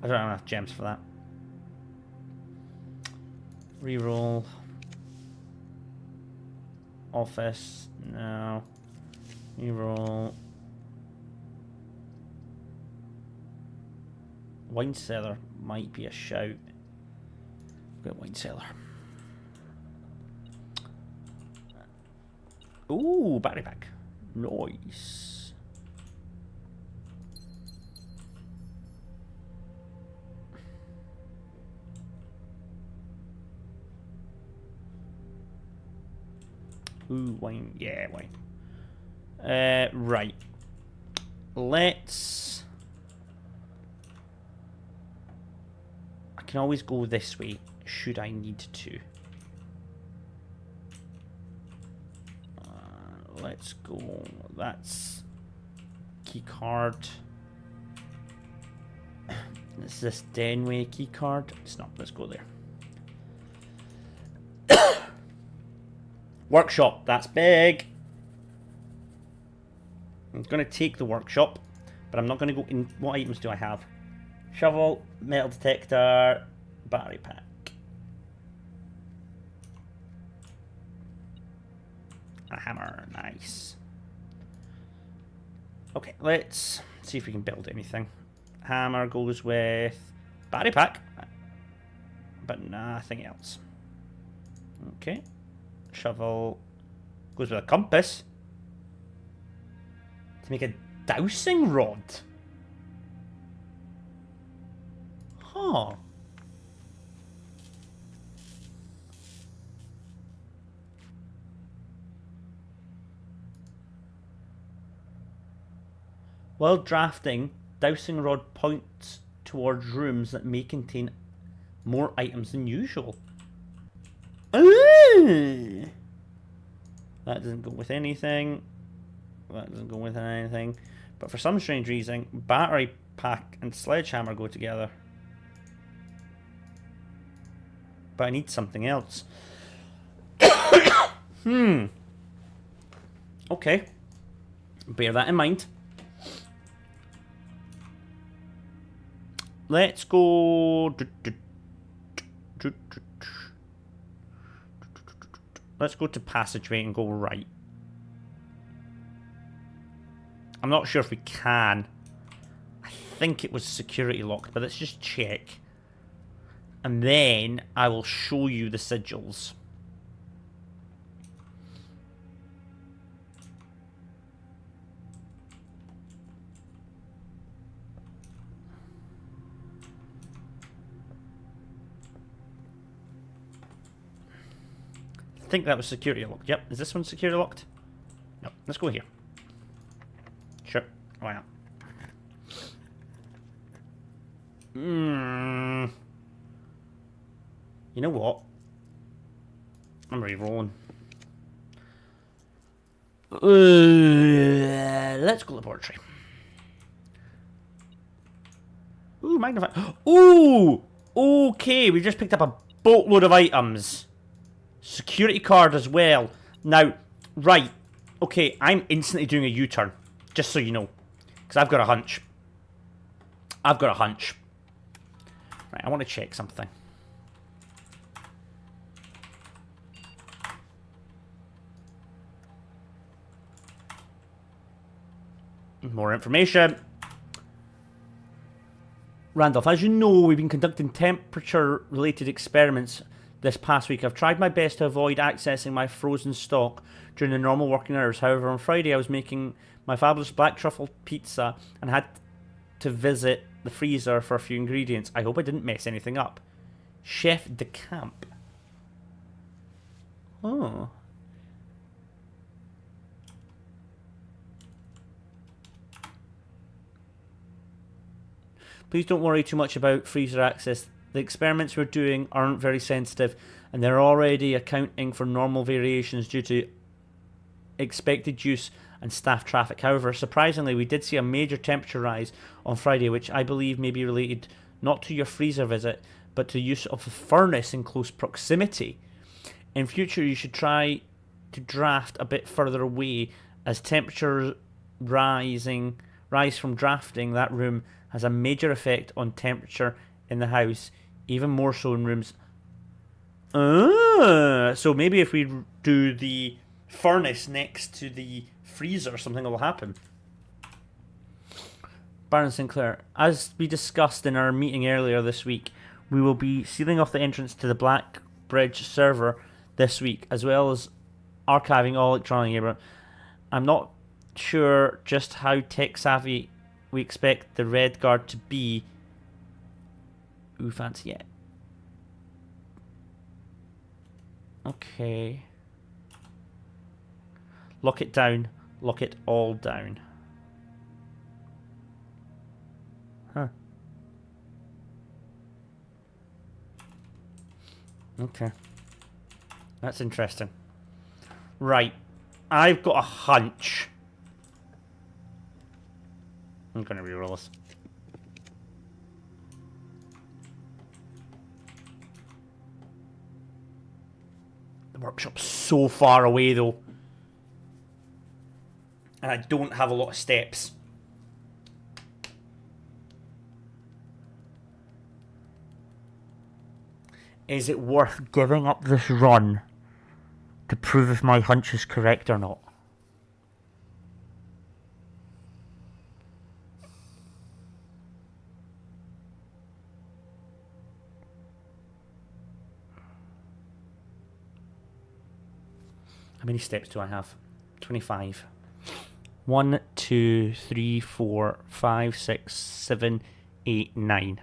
I don't have enough gems for that. Reroll. Office, no. Reroll. Wine cellar might be a shout. Got wine cellar. Ooh, battery pack. Nice. Ooh, wine. Yeah, wine. Right. Let's... I can always go this way, should I need to. Let's go... That's... Key card. Is this Denway key card? It's not. Let's go there. Workshop, that's big. I'm going to take the workshop, but I'm not going to go in. What items do I have? Shovel, metal detector, battery pack. A hammer, nice. Okay, let's see if we can build anything. Hammer goes with battery pack, but nothing else. Okay. Shovel goes with a compass to make a dowsing rod. Huh. While drafting, dowsing rod points towards rooms that may contain more items than usual. Ooh. That doesn't go with anything. That doesn't go with anything. But for some strange reason, battery pack and sledgehammer go together. But I need something else. Okay. Bear that in mind. Let's go... Let's go to passageway and go right. I'm not sure if we can. I think it was security locked, but let's just check. And then I will show you the sigils. I think that was security locked. Yep. Is this one security locked? No. Let's go here. Sure. Why not? You know what? I'm re-rolling. Let's go laboratory. Ooh, magnify. Ooh! Okay, we just picked up a boatload of items. Security card as well. Now, right. Okay, I'm instantly doing a U-turn. Just so you know. Because I've got a hunch. I've got a hunch. Right, I want to check something. More information. Randolph, as you know, we've been conducting temperature-related experiments this past week. I've tried my best to avoid accessing my frozen stock during the normal working hours. However, on Friday I was making my fabulous black truffle pizza and had to visit the freezer for a few ingredients. I hope I didn't mess anything up. Chef de Camp. Oh. Please don't worry too much about freezer access. The experiments we're doing aren't very sensitive, and they're already accounting for normal variations due to expected use and staff traffic. However, surprisingly, we did see a major temperature rise on Friday, which I believe may be related not to your freezer visit, but to use of the furnace in close proximity. In future, you should try to draft a bit further away, as temperature rise from drafting that room has a major effect on temperature in the house, even more so in rooms. So maybe if we do the furnace next to the freezer, something will happen. Baron Sinclair, as we discussed in our meeting earlier this week, we will be sealing off the entrance to the Black Bridge server this week, as well as archiving all electronic data. I'm not sure just how tech savvy we expect the Red Guard to be. Ooh, fancy it. Okay. Lock it down. Lock it all down. Huh. Okay. That's interesting. Right. I've got a hunch. I'm going to reroll this. The workshop's so far away, though. And I don't have a lot of steps. Is it worth giving up this run to prove if my hunch is correct or not? How many steps do I have? 25. 1, 2, 3, 4, 5, 6, 7, 8, 9.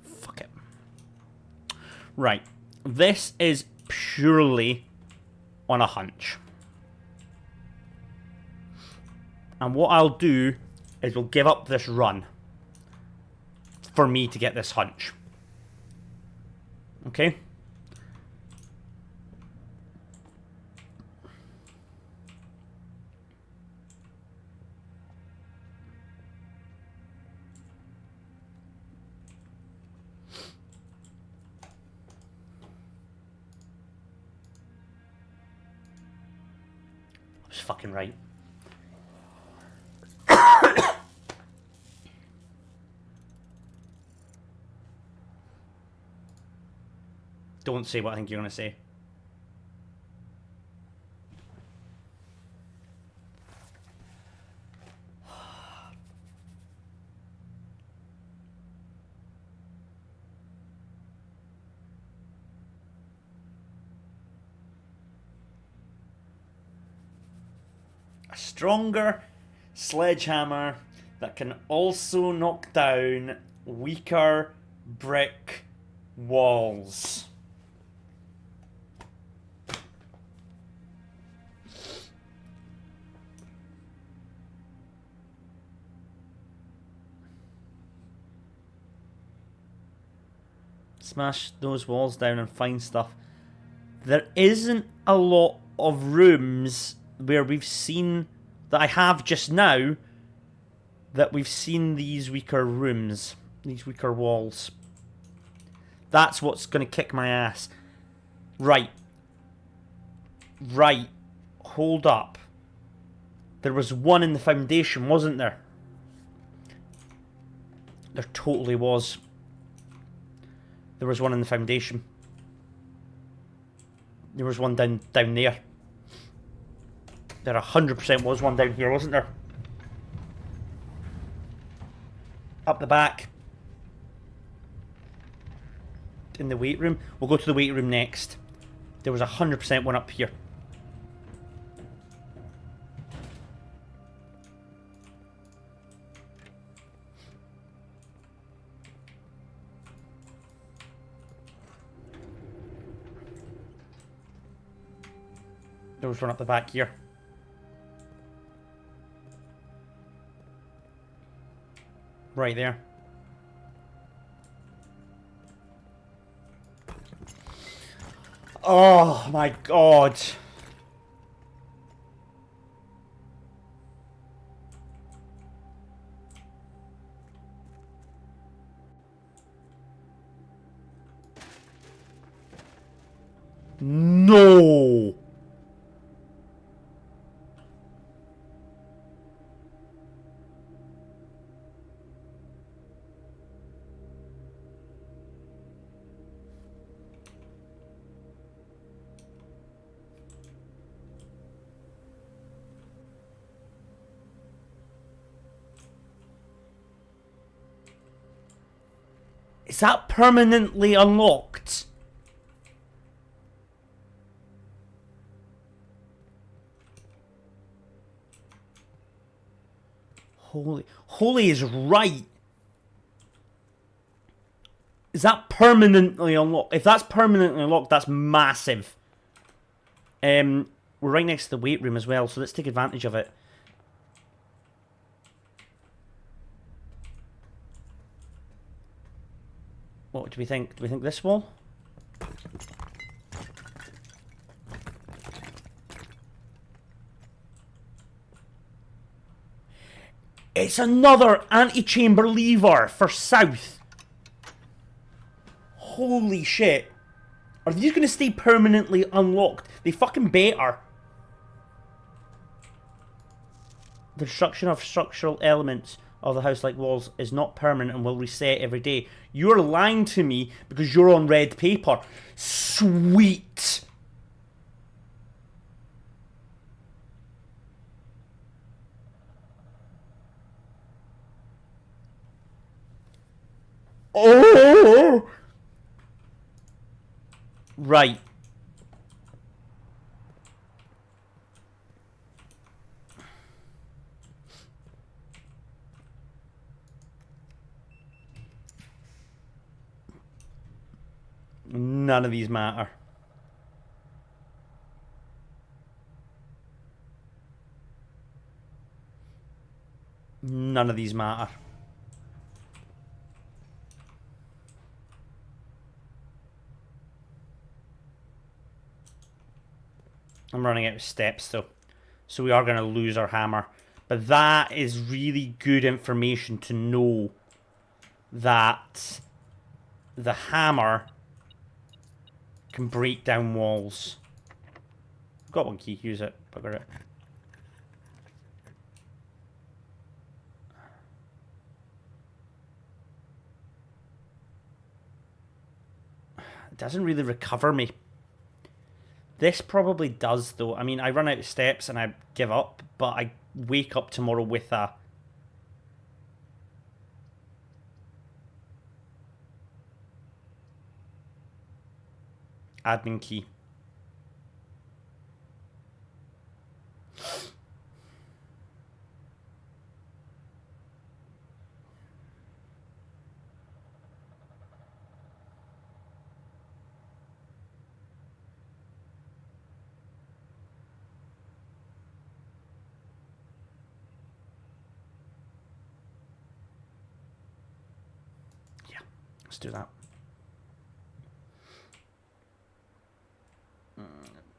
Fuck it. Right. This is purely on a hunch. And what I'll do is we'll give up this run for me to get this hunch. Okay? Fucking right. Don't say what I think you're going to say. A stronger sledgehammer that can also knock down weaker brick walls. Smash those walls down and find stuff. There isn't a lot of rooms where we've seen, that I have just now, that we've seen these weaker rooms, these weaker walls. That's what's going to kick my ass. Right. Right. Hold up. There was one in the foundation, wasn't there? There totally was. There was one in the foundation. There was one down there. There 100% was one down here, wasn't there? Up the back. In the weight room. We'll go to the weight room next. There was 100% one up here. There was one up the back here. Right there. Oh my god. No. Is that permanently unlocked? Holy is right. Is that permanently unlocked? If that's permanently unlocked, that's massive. We're right next to the weight room as well, so let's take advantage of it. What do we think? Do we think this wall? It's another antechamber lever for south. Holy shit. Are these going to stay permanently unlocked? They fucking better. The destruction of structural elements of the house-like walls is not permanent and will reset every day. You're lying to me because you're on red paper. Sweet. Oh! Right. None of these matter. None of these matter. I'm running out of steps though, so we are going to lose our hammer. But that is really good information to know that the hammer can break down walls. I've got one key, use it, bugger it. It doesn't really recover me. This probably does though. I mean, I run out of steps and I give up, but I wake up tomorrow with a admin key. Let's do that.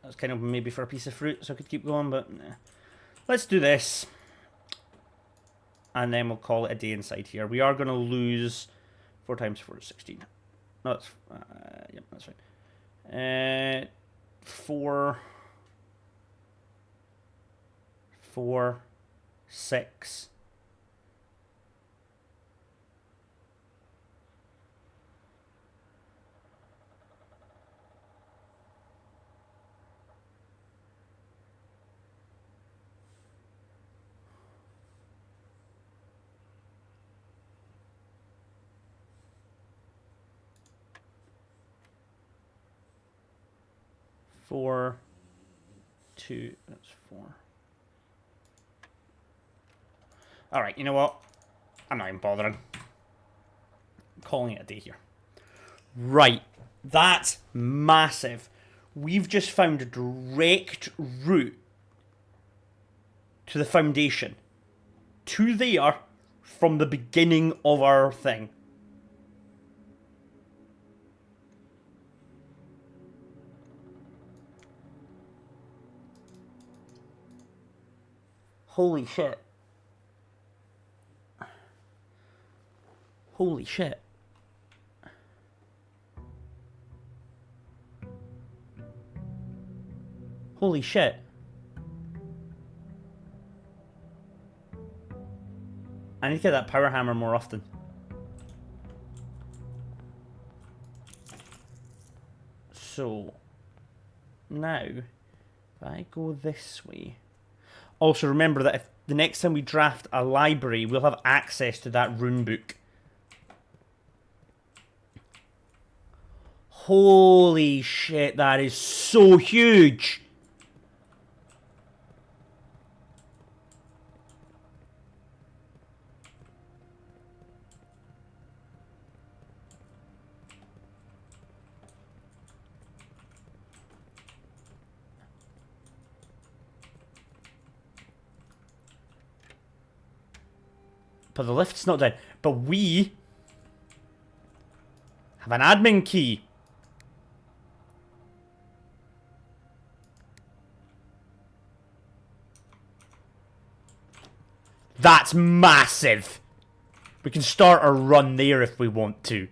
That's kind of maybe for a piece of fruit, so I could keep going, but nah. Let's do this. And then we'll call it a day inside here. We are going to lose 4 times 4 is 16. No, that's... yep, that's fine. 4... 4... 6... 4, 2, that's 4. Alright, you know what? I'm not even bothering. I'm calling it a day here. Right, that's massive. We've just found a direct route to the foundation. To there from the beginning of our thing. Holy shit. Holy shit. Holy shit. I need to get that power hammer more often. So, now, if I go this way... Also, remember that if the next time we draft a library, we'll have access to that rune book. Holy shit, that is so huge! But the lift's not down. But we have an admin key. That's massive. We can start our run there if we want to.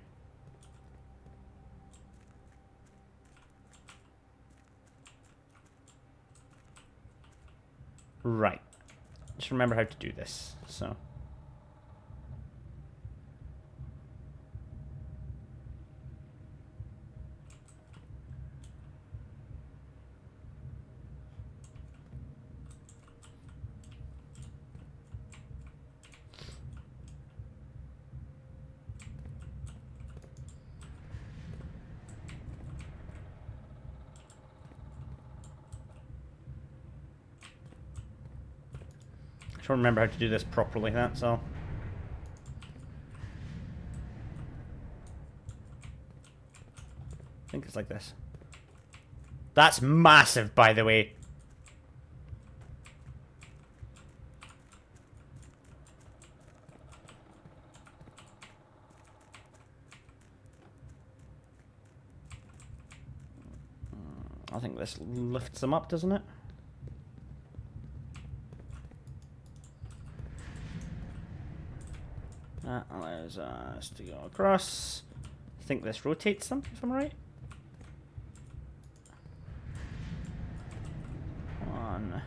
Right. Just remember how to do this. So... Just remember how to do this properly, that's all. I think it's like this. That's massive, by the way. I think this lifts them up, doesn't it? That allows us to go across. I think this rotates them, if I'm right. 1,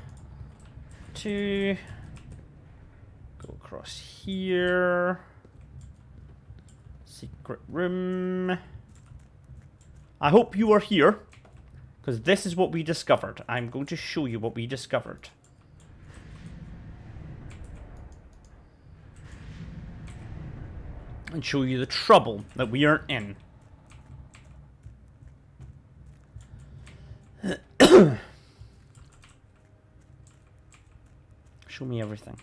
2. Go across here. Secret room. I hope you are here, because this is what we discovered. I'm going to show you what we discovered. And show you the trouble that we are in. Show me everything.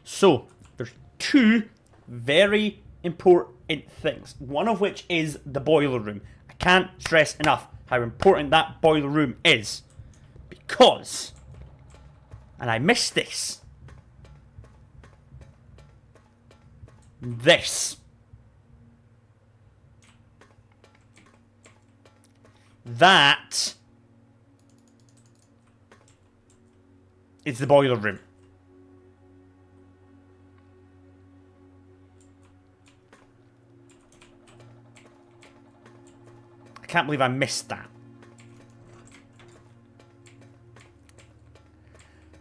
So, there's 2 very important things. One of which is the boiler room. I can't stress enough how important that boiler room is. Because, and I missed this, that is the boiler room. I can't believe I missed that.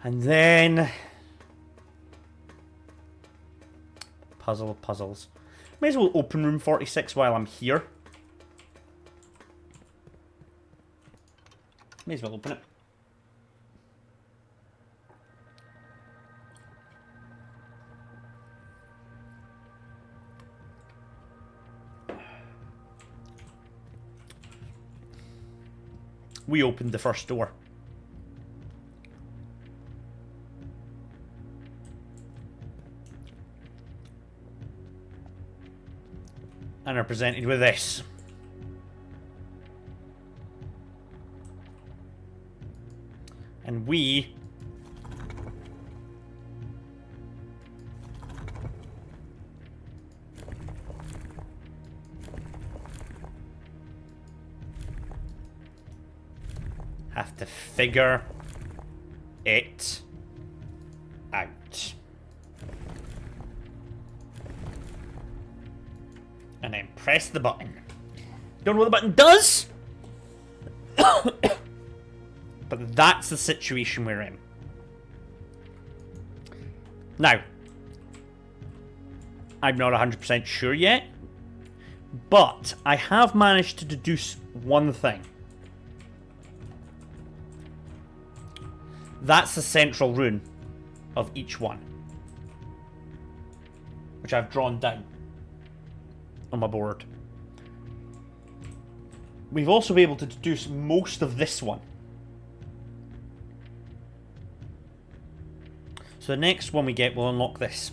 And then... puzzle of puzzles. May as well open room 46 while I'm here. May as well open it. we opened the first door. And are presented with this. And we have to figure it out. And then press the button. Don't know what the button does? But that's the situation we're in. Now, I'm not 100% sure yet, but I have managed to deduce one thing. That's the central rune of each one, which I've drawn down on my board. We've also been able to deduce most of this one. So the next one we get will unlock this.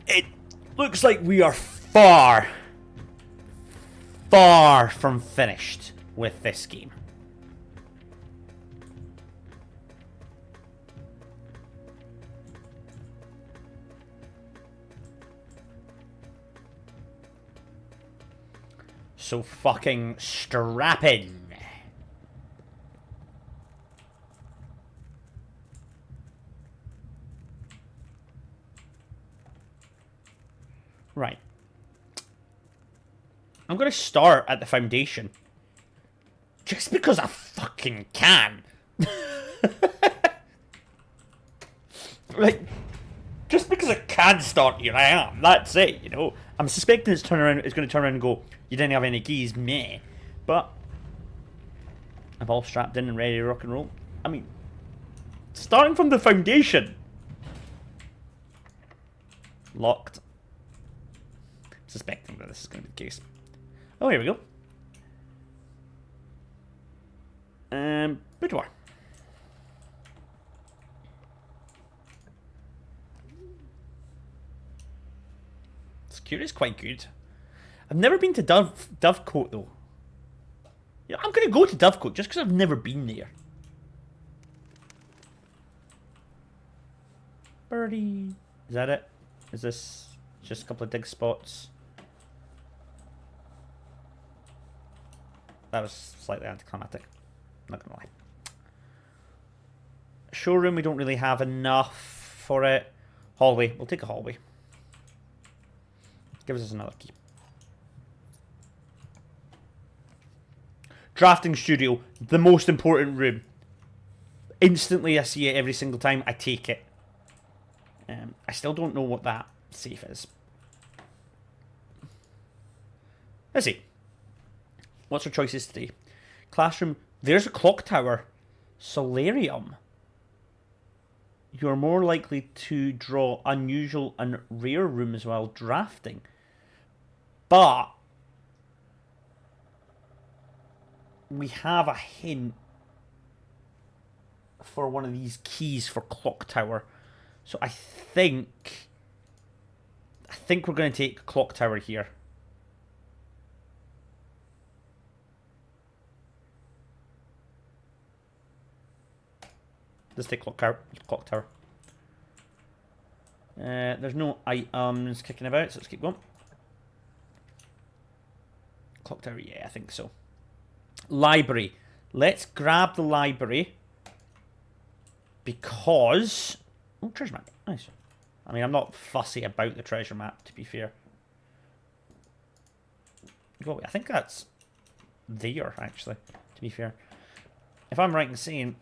It looks like we are far from finished with this game. So fucking strap in. Right. I'm gonna start at the foundation. Just because I fucking can. Like, just because I can start here, I am. That's it, you know. I'm suspecting it's gonna turn around and go, you didn't have any keys, meh. But I'm all strapped in and ready to rock and roll. I mean, starting from the foundation. Locked. Suspecting that this is going to be the case. Oh, here we go. Boudoir. Security's quite good. I've never been to Dovecote though. Yeah, I'm going to go to Dovecote just because I've never been there. Birdie. Is that it? Is this just a couple of dig spots? That was slightly anticlimactic. Not gonna lie. Showroom, we don't really have enough for it. Hallway, we'll take a hallway. Give us another key. Drafting studio, the most important room. Instantly, I see it every single time. I take it. I still don't know what that safe is. Let's see. What's our choices today? Classroom. There's a clock tower. Solarium. You're more likely to draw unusual and rare rooms while drafting. But we have a hint for one of these keys for clock tower. So I think we're going to take clock tower here. Let's take clock tower. There's no items kicking about, so let's keep going. Clock tower, yeah, I think so. Library. Let's grab the library. Because... Oh, treasure map. Nice. I mean, I'm not fussy about the treasure map, to be fair. Oh, I think that's there, actually, to be fair. If I'm right in saying...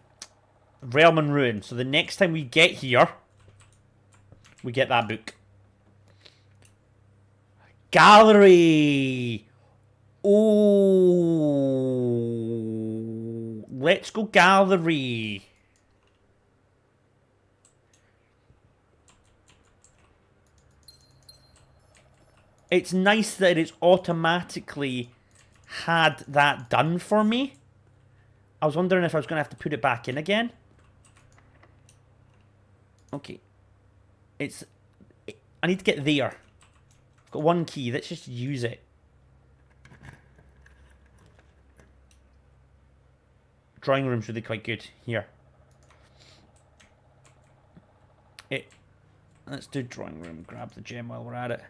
Realm and Ruin. So the next time we get here, we get that book. Gallery! Oh, let's go gallery. It's nice that it's automatically had that done for me. I was wondering if I was going to have to put it back in again. Okay. I need to get there. I've got one key. Let's just use it. Drawing room's really quite good here. Let's do drawing room. Grab the gem while we're at it.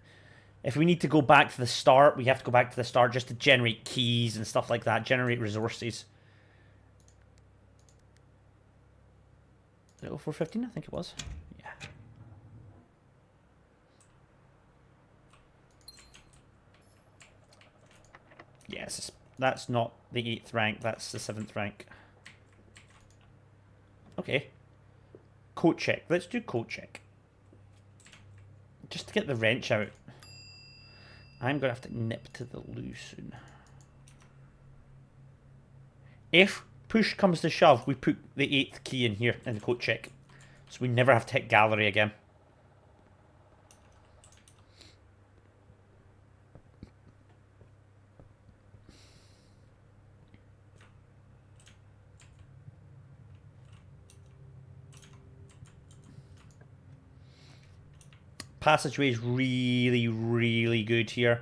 If we need to go back to the start, we have to go back to the start just to generate keys and stuff like that. Generate resources. Is it 0415? I think it was. Yeah. Yes, that's not the 8th rank. That's the 7th rank. Okay. Coat check. Let's do coat check. Just to get the wrench out. I'm going to have to nip to the loo soon. If push comes to shove, we put the 8th key in here in the coat check. So we never have to hit gallery again. Passageway is really, really good here.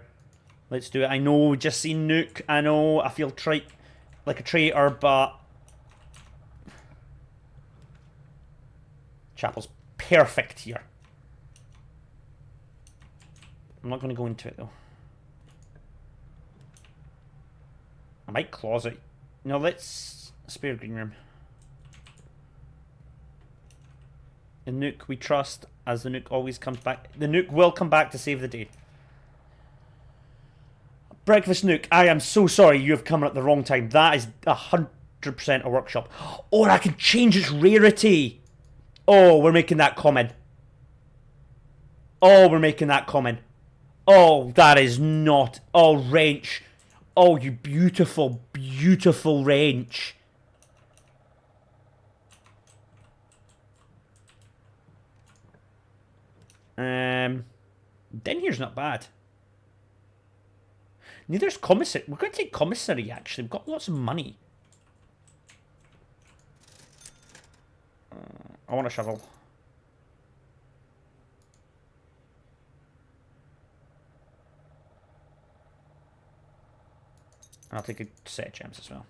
Let's do it. I know we just seen Nook. I know I feel like a traitor, but Chapel's perfect here. I'm not going to go into it though. I might closet. No, let's spare green room. The Nook we trust, as the Nook always comes back. The Nook will come back to save the day. Breakfast Nook, I am so sorry you have come at the wrong time. That is 100% a workshop. Or I can change its rarity. Oh, we're making that common. Oh, we're making that common. Oh, that is not. Oh, wrench. Oh, you beautiful, beautiful wrench. Den here's not bad. Neither's commissary. We're going to take commissary, actually. We've got lots of money. I want a shovel. And I'll take a set of gems as well.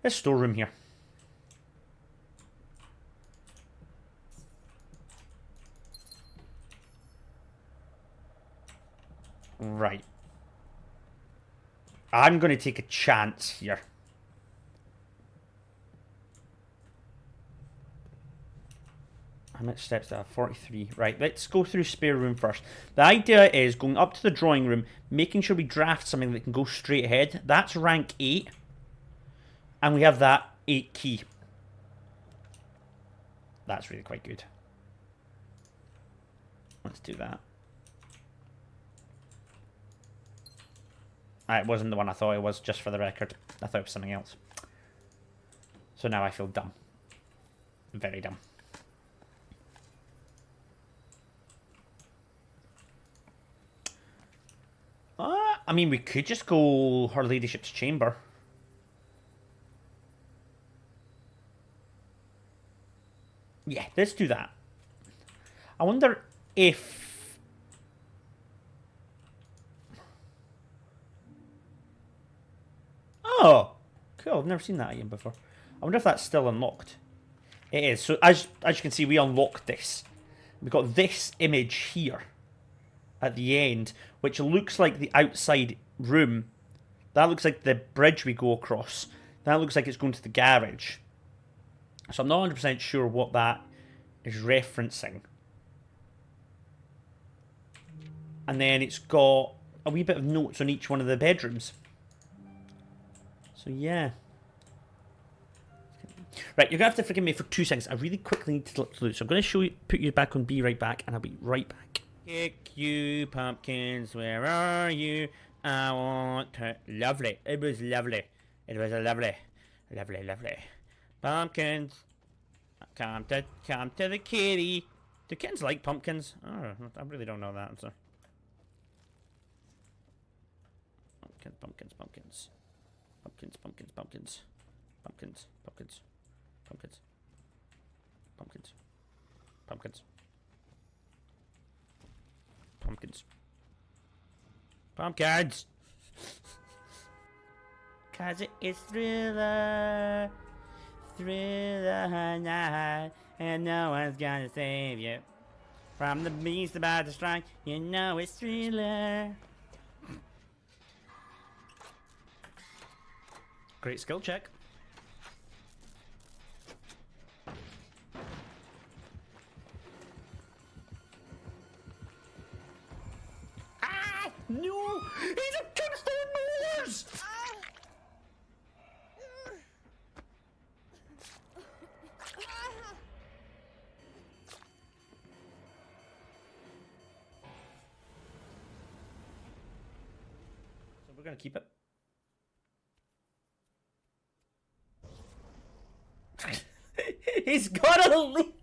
There's storeroom here. Right. I'm going to take a chance here. How much steps do I have? 43. Right, let's go through spare room first. The idea is going up to the drawing room, making sure we draft something that can go straight ahead. That's rank 8. And we have that 8 key. That's really quite good. Let's do that. It wasn't the one I thought it was, just for the record. I thought it was something else. So now I feel dumb. Very dumb. I mean, we could just go Her Ladyship's chamber. Yeah, let's do that. I wonder if... Oh! Cool, I've never seen that item before. I wonder if that's still unlocked. It is. So as you can see, we unlocked this. We've got this image here at the end, which looks like the outside room. That looks like the bridge we go across. That looks like it's going to the garage. So I'm not 100% sure what that is referencing. And then it's got a wee bit of notes on each one of the bedrooms. So yeah. Right, you're going to have to forgive me for 2 seconds. I really quickly need to look through. So I'm going to show you, put you back on Be Right Back, and I'll be right back. Kick you pumpkins, where are you? I want to... Lovely. It was lovely. It was a lovely, lovely, lovely. Pumpkins. Come to the kitty. Do kittens like pumpkins? Oh, I really don't know that answer. Pumpkins. Pumpkins. Pumpkins. Pumpkins. Pumpkins. Pumpkins. Pumpkins. Pumpkins. Pumpkins. Pumpkins. Pumpkins. Pumpkins! 'Cause it is Thriller. Thriller night. And no one's gonna save you. From the beast about to strike. You know it's Thriller. Great skill check. Ah! No! He's a tombstone nose! So we're gonna keep it. He's gotta leave.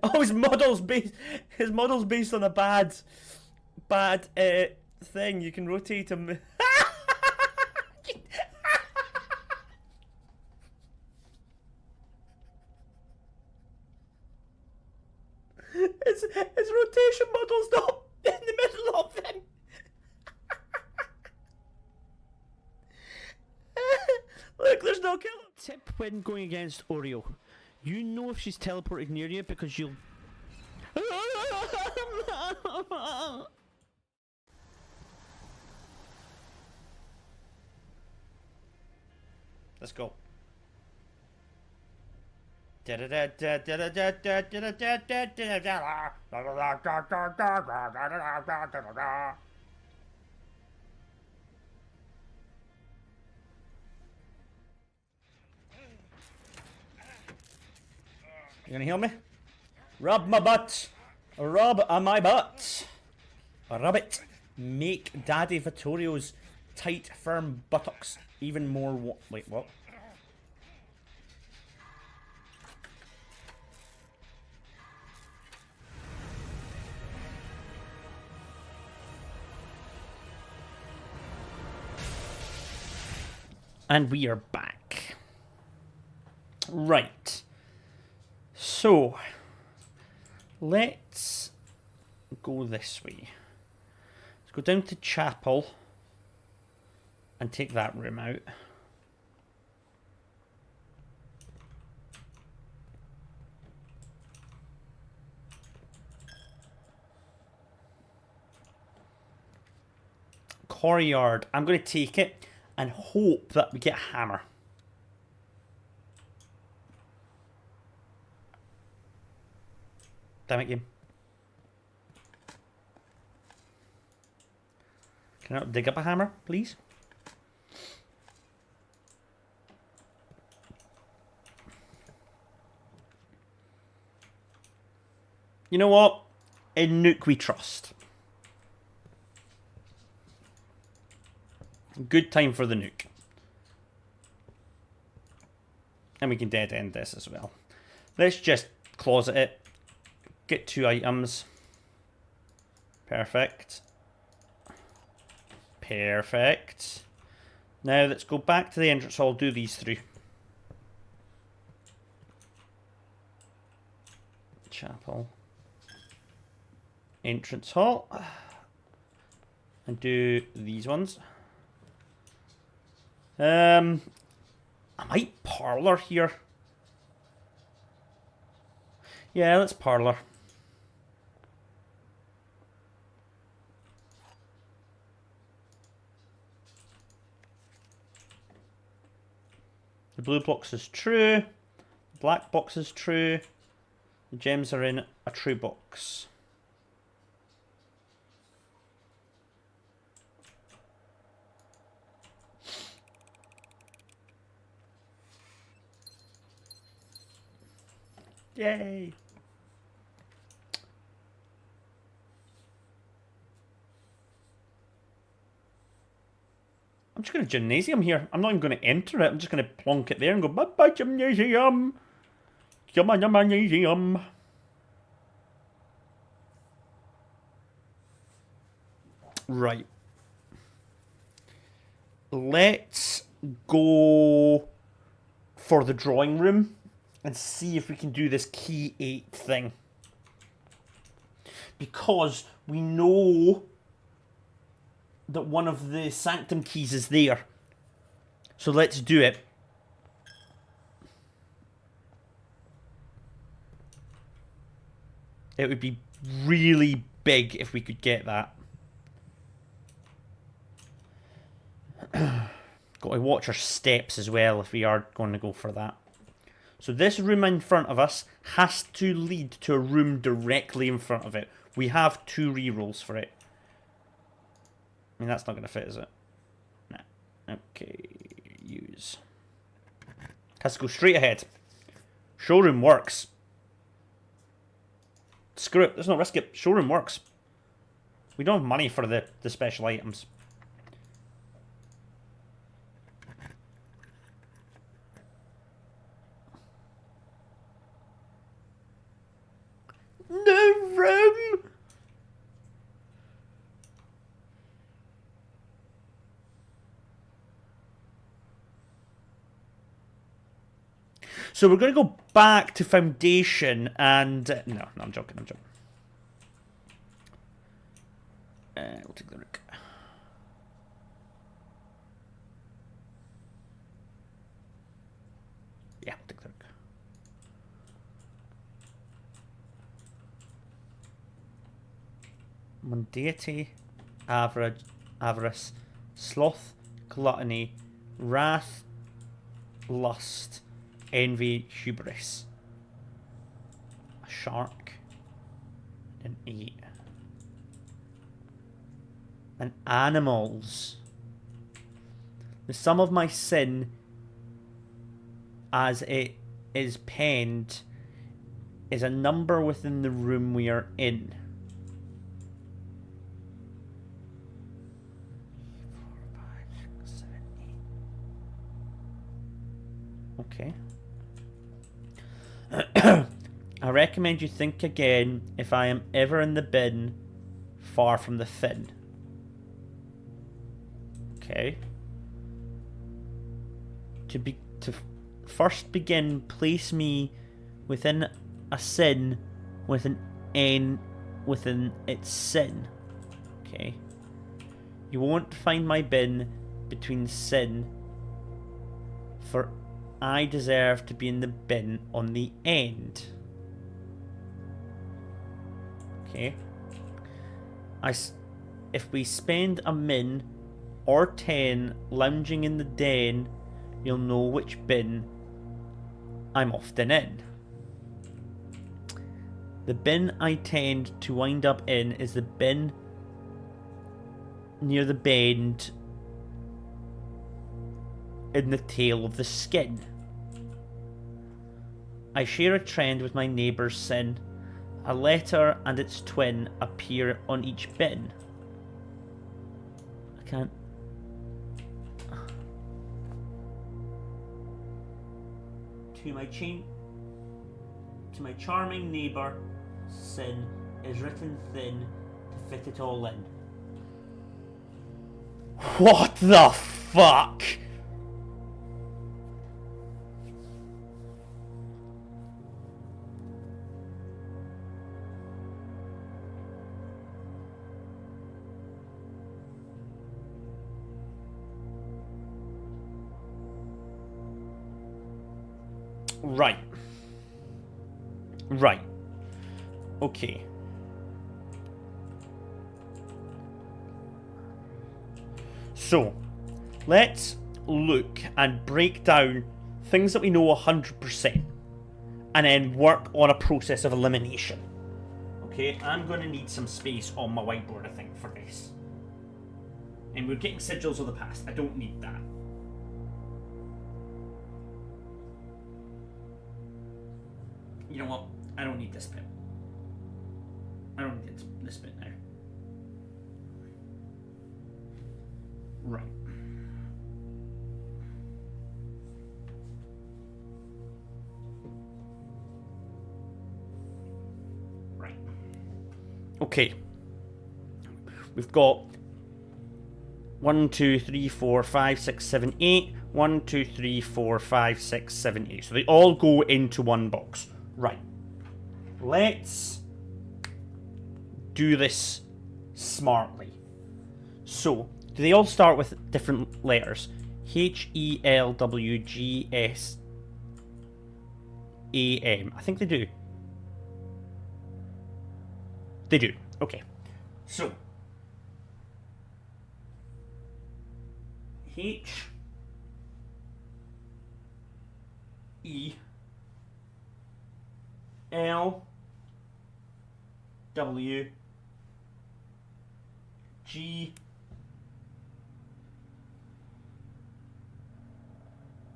Oh, his model's based on a bad thing. You can rotate him. His rotation model's not in the middle of him. Look, there's no killer. Tip when going against Oreo. You know if she's teleported near you because you'll... Let's go. You gonna heal me? Rub my butt. Rub my butt. Rub it. Make Daddy Vittorio's tight, firm buttocks even more. Wait, what? And we are back. Right. So, let's go this way. Let's go down to Chapel and take that room out. Courtyard. I'm going to take it and hope that we get a hammer. Damn it, game. Can I dig up a hammer, please? You know what? In Nuke we trust. Good time for the nuke. And we can dead end this as well. Let's just closet it. Get 2 items. Perfect. Perfect. Now let's go back to the entrance hall, do these 3. Chapel. Entrance hall. And do these ones. I might parlor here. Yeah, let's parlor. The blue box is true. The black box is true. The gems are in a true box. Yay! I'm just going to gymnasium here. I'm not even going to enter it. I'm just going to plonk it there and go, bye-bye, gymnasium. Gymnasium. Right. Let's go for the drawing room and see if we can do this key 8 thing. Because we know that one of the sanctum keys is there. So let's do it. It would be really big if we could get that. Got to watch our steps as well if we are going to go for that. So this room in front of us has to lead to a room directly in front of it. We have 2 rerolls for it. I mean, that's not going to fit, is it? Nah. Okay. Use. Has to go straight ahead. Showroom works. Screw it. Let's not risk it. Showroom works. We don't have money for the special items. No room! So we're going to go back to Foundation and... no, I'm joking, I'm joking. We'll take the rook. Yeah, we'll take the rook. Mundanity, avarice, sloth, gluttony, wrath, lust, envy, hubris. A shark. An 8. And animals. The sum of my sin, as it is penned, is a number within the room we are in. 4, 5, 6, 7, 8. Okay. I recommend you think again if I am ever in the bin, far from the fin. Okay. To first begin, place me within a sin with an N within its sin. Okay. You won't find my bin between sin, for I deserve to be in the bin on the end. Okay. If we spend a min or 10 lounging in the den, you'll know which bin I'm often in. The bin I tend to wind up in is the bin near the bend in the tail of the skin. I share a trend with my neighbour's sin. A letter and its twin appear on each bin. I can't... To my charming neighbour, sin is written thin to fit it all in. What the fuck? Right. Right. Okay. So, let's look and break down things that we know 100% and then work on a process of elimination. Okay, I'm going to need some space on my whiteboard, I think, for this. And we're getting sigils of the past. I don't need that. You know what? I don't need this bit. I don't need this bit now. Right. Okay. We've got 1, 2, 3, 4, 5, 6, 7, 8. 1, 2, 3, 4, 5, 6, 7, 8. So they all go into one box. Right. Let's do this smartly. So, do they all start with different letters? H, E, L, W, G, S, A, M. I think they do. They do. Okay. So, H, E, L, W, G,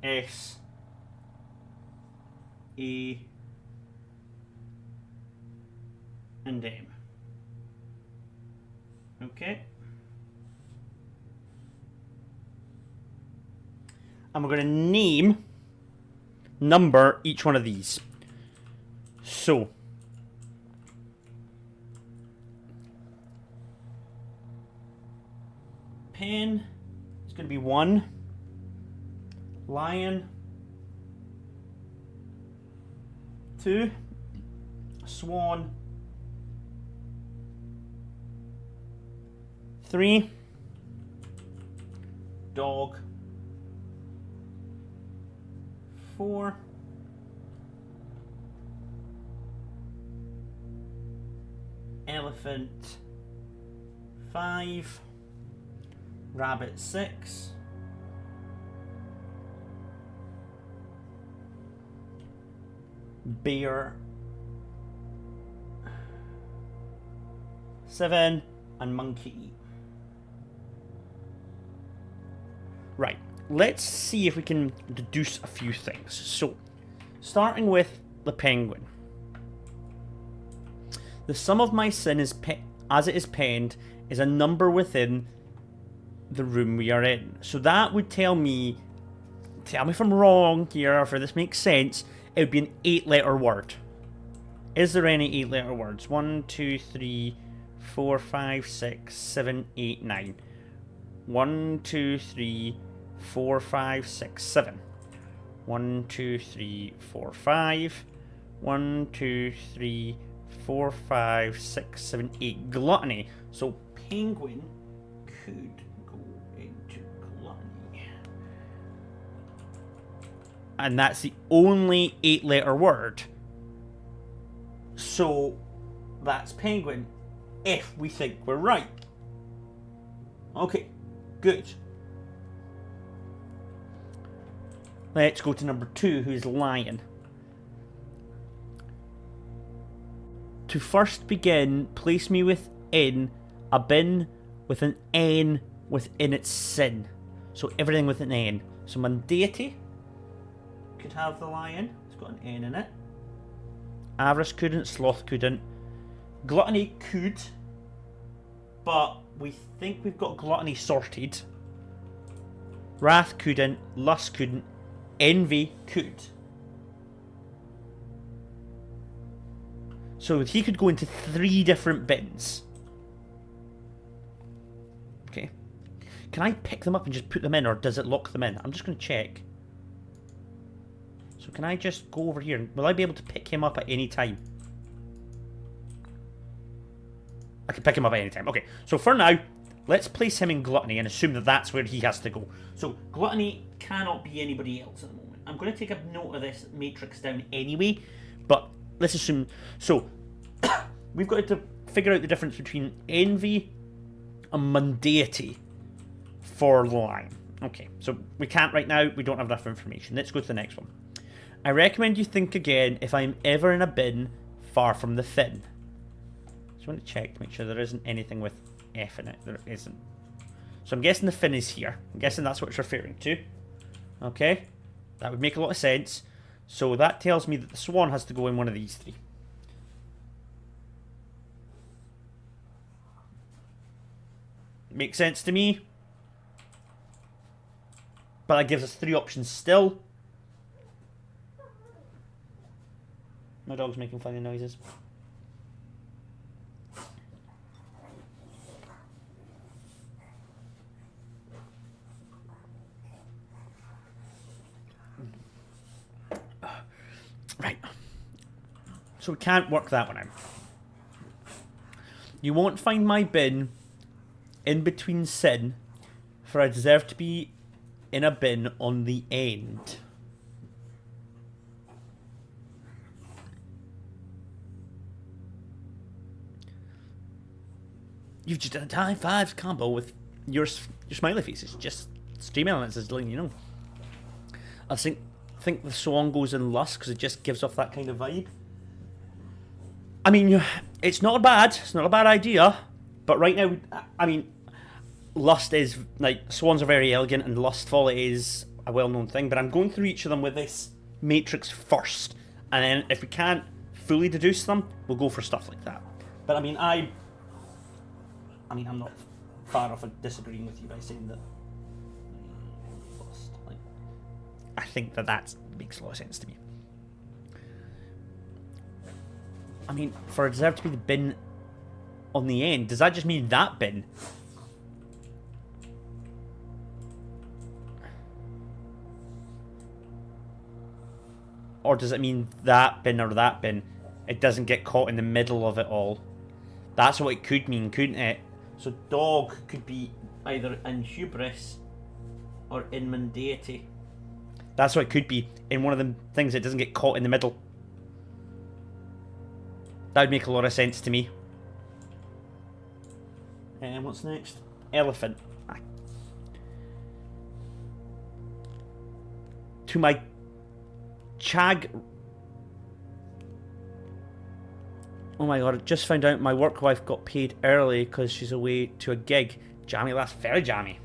S, A, and M. Okay. And we're going to name, number each one of these. So, pen is going to be 1. Lion, 2. Swan, 3. Dog, 4. Elephant, 5. Rabbit, 6. Bear, 7. And monkey. Right, let's see if we can deduce a few things. So, starting with the penguin. The sum of my sin is as it is penned is a number within the room we are in. So that would tell me if I'm wrong here, or if this makes sense, it would be an 8-letter word. Is there any 8-letter words? 1, 2, 3, 4, 5, 6, 7, 8, 9. 1, 2, 3, 4, 5, 6, 7. 1, 2, 3, 4, 5. 1, 2, 3, 4, 5, 6, 7, 8. Gluttony. So penguin could go into gluttony. And that's the only 8-letter word. So that's penguin, if we think we're right. Okay, good. Let's go to number 2, who's lion. To first begin, place me within a bin with an N within its sin. So everything with an N. So mundity could have the lion. It's got an N in it. Avarice couldn't. Sloth couldn't. Gluttony could. But we think we've got gluttony sorted. Wrath couldn't. Lust couldn't. Envy could. So he could go into 3 different bins. Okay. Can I pick them up and just put them in, or does it lock them in? I'm just going to check. So can I just go over here? Will I be able to pick him up at any time? I can pick him up at any time. Okay, so for now, let's place him in gluttony and assume that that's where he has to go. So gluttony cannot be anybody else at the moment. I'm going to take a note of this matrix down anyway, but let's assume... So, we've got to figure out the difference between envy and mundity for the lion. Okay, so we can't right now. We don't have enough information. Let's go to the next one. I recommend you think again if I'm ever in a bin far from the fin. Just want to check to make sure there isn't anything with F in it. There isn't. So I'm guessing the fin is here. I'm guessing that's what it's referring to. Okay, that would make a lot of sense. So that tells me that the swan has to go in one of these 3. Makes sense to me. But that gives us 3 options still. My dog's making funny noises. So we can't work that one out. You won't find my bin in between sin, for I deserve to be in a bin on the end. You've just done a high fives combo with your smiley faces. Just Stream Elements is letting you know. I think the song goes in Lust because it just gives off that kind of vibe. I mean, it's not bad. It's not a bad idea. But right now, I mean, Lust is, like, swans are very elegant and Lustful is a well-known thing. But I'm going through each of them with this matrix first. And then if we can't fully deduce them, we'll go for stuff like that. But I mean, I'm not far off of disagreeing with you by saying that Lust, like, I think that makes a lot of sense to me. I mean, for it deserve to be the bin on the end, does that just mean that bin? Or does it mean that bin or that bin? It doesn't get caught in the middle of it all. That's what it could mean, couldn't it? So dog could be either in hubris or in mundanity. That's what it could be. In one of the things that doesn't get caught in the middle. That would make a lot of sense to me. And what's next? Elephant. To my Chag. Oh my god, I just found out my work wife got paid early because she's away to a gig. Jammy, that's very jammy.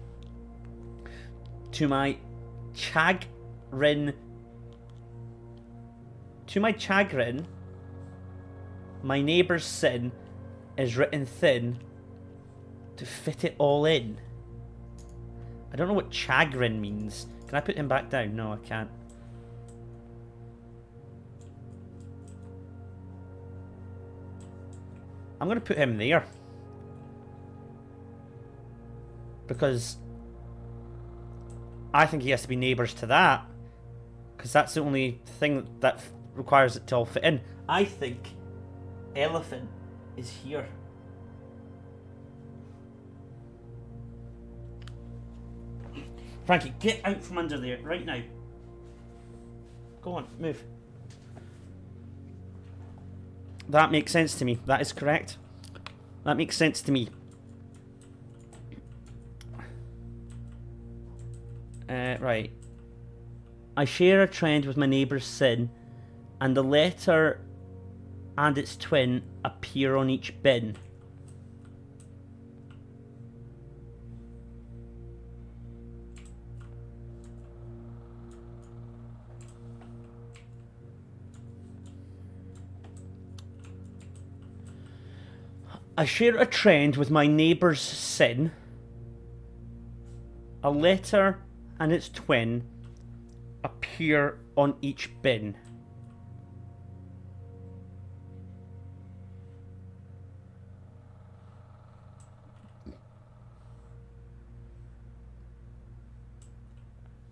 To my chagrin. To my chagrin, my neighbour's sin is written thin to fit it all in. I don't know what chagrin means. Can I put him back down? No, I can't. I'm going to put him there. Because I think he has to be neighbours to that. Because that's the only thing that requires it to all fit in. I think elephant is here. Frankie, get out from under there right now. Go on, move. That makes sense to me. That is correct. That makes sense to me. Right. I share a trend with my neighbour's sin, and the letter and its twin appear on each bin. I share a trend with my neighbour's sin. A letter and its twin appear on each bin.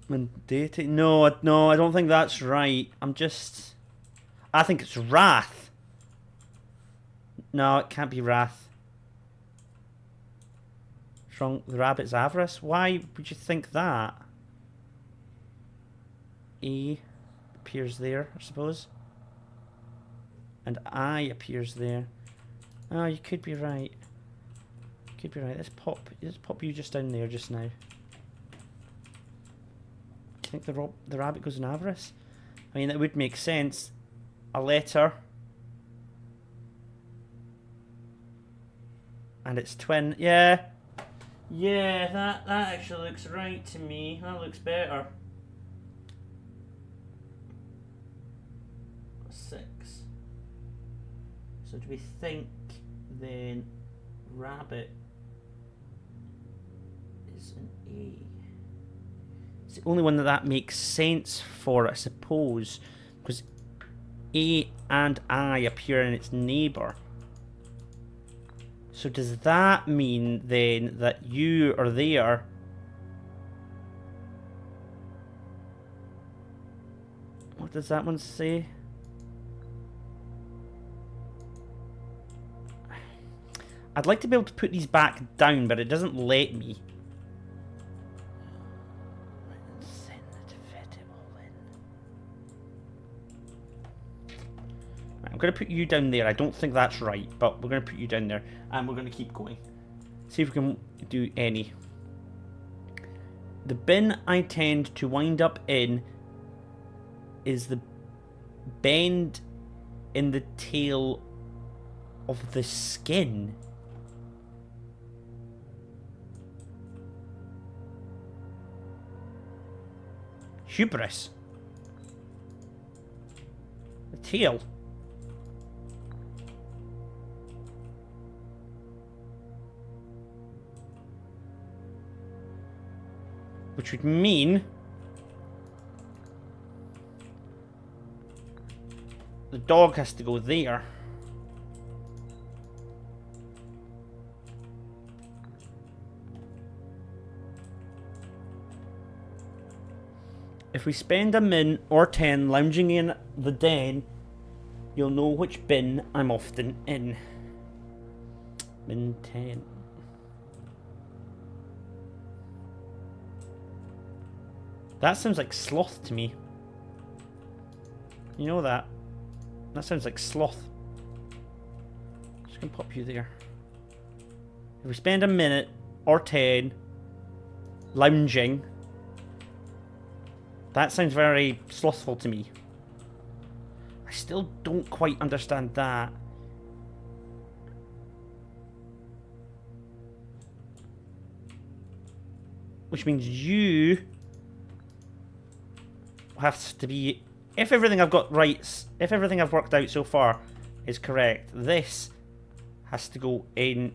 Mundati? No, I don't think that's right. I think it's wrath. No, it can't be wrath. Strong the rabbit's avarice? Why would you think that? E appears there, I suppose. And I appears there. Oh, you could be right. You could be right. Let's pop you just down there just now. Do you think the rabbit goes in avarice? I mean, that would make sense. A letter. And its twin. Yeah. Yeah, that actually looks right to me. That looks better. 6. So do we think then rabbit is an A? It's the only one that makes sense for, I suppose, because A and I appear in its neighbour. So does that mean then that you are there? What does that one say? I'd like to be able to put these back down, but it doesn't let me. Right, I'm going to put you down there. I don't think that's right, but we're going to put you down there. And we're going to keep going. See if we can do any. The bin I tend to wind up in is the bend in the tail of the skin. Hubris. The tail. Which would mean the dog has to go there. If we spend a min or 10 lounging in the den, you'll know which bin I'm often in. Min 10. That sounds like sloth to me. You know that? That sounds like sloth. Just gonna pop you there. If we spend a minute or 10 lounging, that sounds very slothful to me. I still don't quite understand that. Which means you have to be... If everything I've got right, if everything I've worked out so far is correct, this has to go in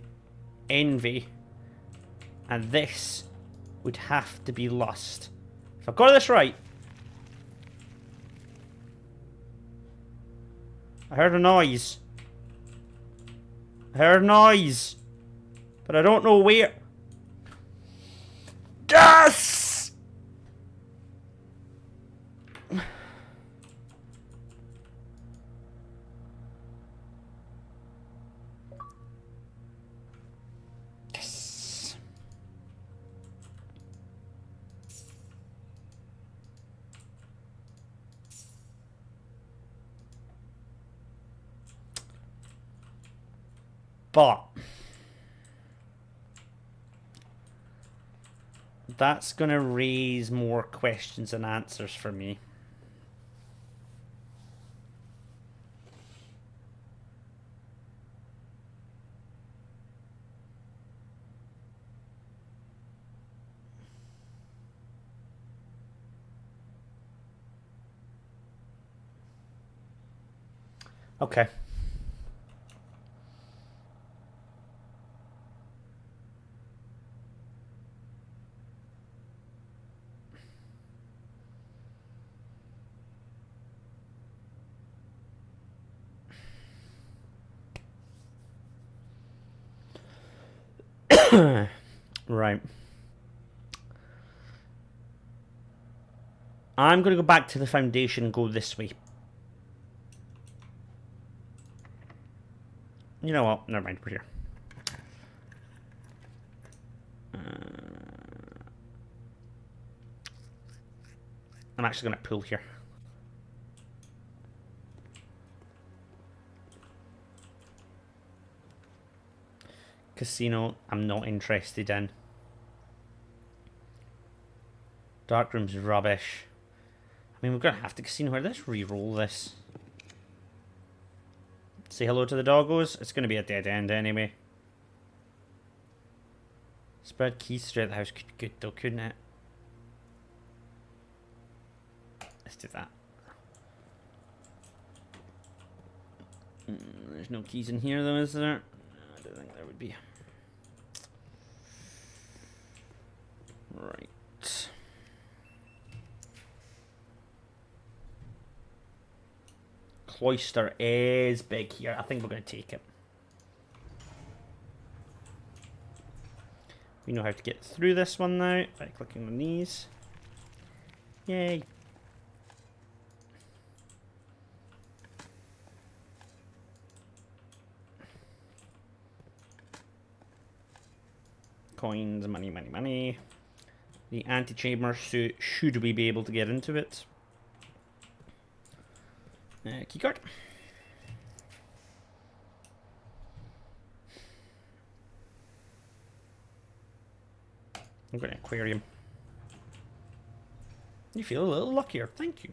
envy. And this would have to be lust. If I've got this right... I heard a noise. I heard a noise. But I don't know where. Yes! Yes. But that's going to raise more questions and answers for me. Okay. Right. I'm going to go back to the foundation and go this way. You know what? Never mind. We're here. I'm actually going to pull here. Casino, I'm not interested in. Darkroom's rubbish. I mean, we're going to have to casino here. Let's re-roll this. Say hello to the doggos. It's going to be a dead end anyway. Spread keys throughout the house could be good though, couldn't it? Let's do that. There's no keys in here though, is there? I don't think there would be. Right. Cloister is big here. I think we're going to take it. We know how to get through this one now by clicking on these. Yay. Coins, money, money, money. The antechamber suit, should we be able to get into it? Keycard. I'm going to aquarium. You feel a little luckier, thank you.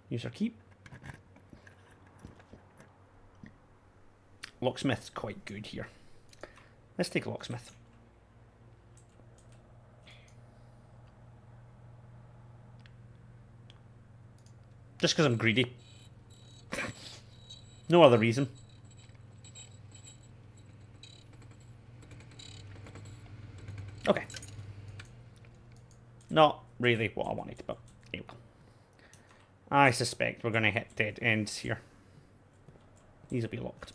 Use our keep. Locksmith's quite good here. Let's take Locksmith. Just because I'm greedy. No other reason. Okay. Not really what I wanted, but anyway. I suspect we're going to hit dead ends here. These will be locked.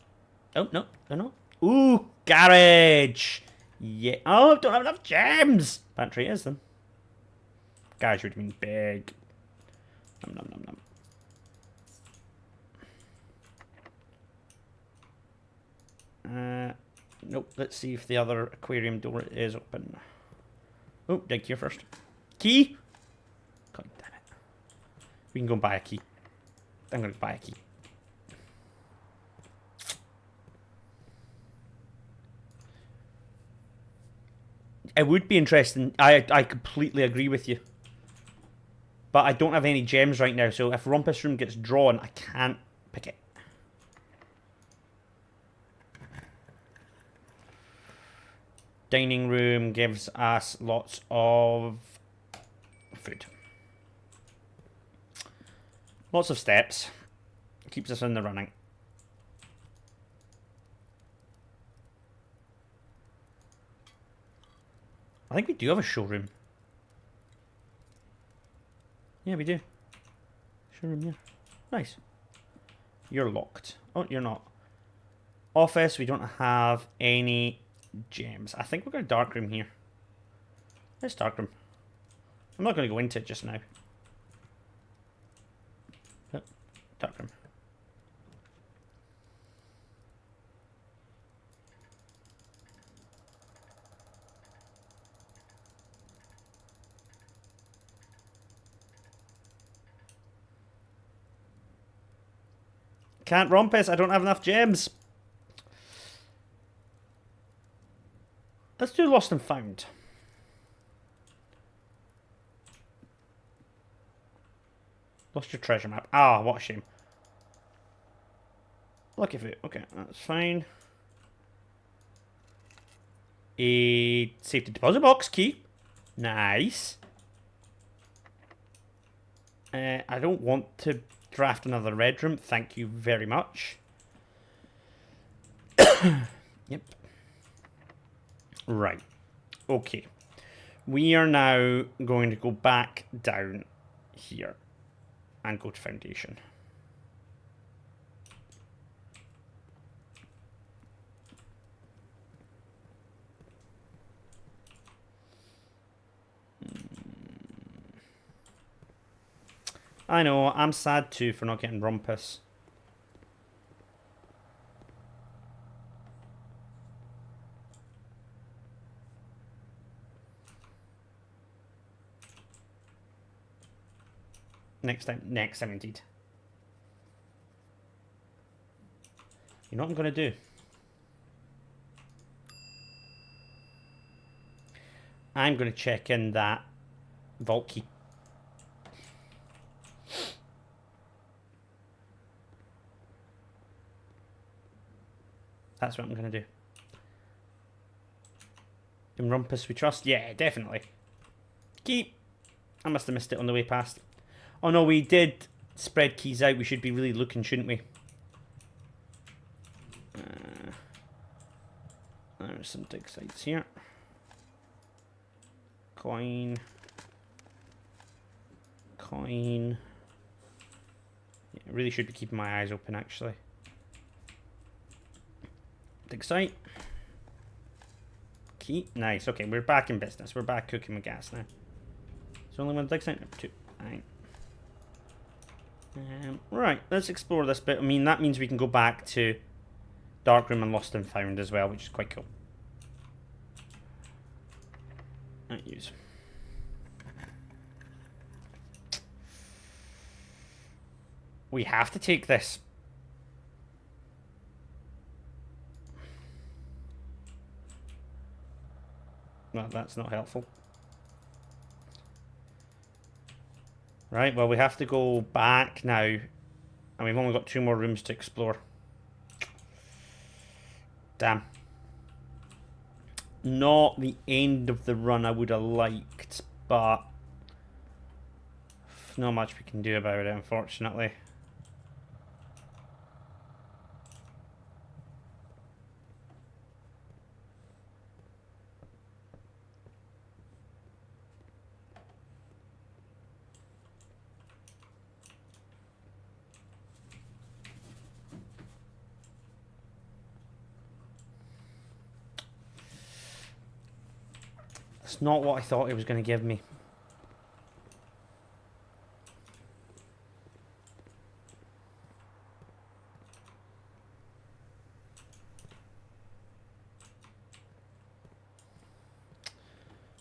Oh, no, they're not. Ooh, garage! Yeah. Oh, don't have enough gems! Pantry is them. Garage would mean big. Nom nom nom nom. Nope, let's see if the other aquarium door is open. Oh, dig here first. Key? God damn it. We can go and buy a key. I'm going to buy a key. It would be interesting. I completely agree with you. But I don't have any gems right now, so if Rumpus Room gets drawn, I can't pick it. Dining room gives us lots of food. Lots of steps. Keeps us in the running. I think we do have a showroom. Yeah, we do. Showroom, yeah. Nice. You're locked. Oh, you're not. Office, we don't have any gems. I think we've got a dark room here. Let's dark room. I'm not going to go into it just now. Yep, dark room. Can't Rompus, I don't have enough gems. Let's do Lost and Found. Lost your treasure map. Ah, what a shame. Lucky for it. Okay, that's fine. A safety deposit box key. Nice. I don't want to draft another red room. Thank you very much. Yep. Right. Okay. We are now going to go back down here and go to Foundation. I know, I'm sad too for not getting Rumpus. Next time indeed. You know what I'm going to do? I'm going to check in that vault key. That's what I'm going to do. In Rumpus we trust? Yeah, definitely. Key. I must have missed it on the way past. Oh no, we did spread keys out. We should be really looking, shouldn't we? There's some dig sites here. Coin. Coin. Yeah, I really should be keeping my eyes open, actually. Dig site. Key. Nice. Okay, we're back in business. We're back cooking with gas now. There's only one dig site? No, two. Fine. Right, let's explore this bit. I mean, that means we can go back to Darkroom and Lost and Found as well, which is quite cool. Not use. We have to take this. Well, that's not helpful. Right, well, we have to go back now. And we've only got 2 more rooms to explore. Damn. Not the end of the run I would have liked, but not much we can do about it, unfortunately. It's not what I thought it was going to give me.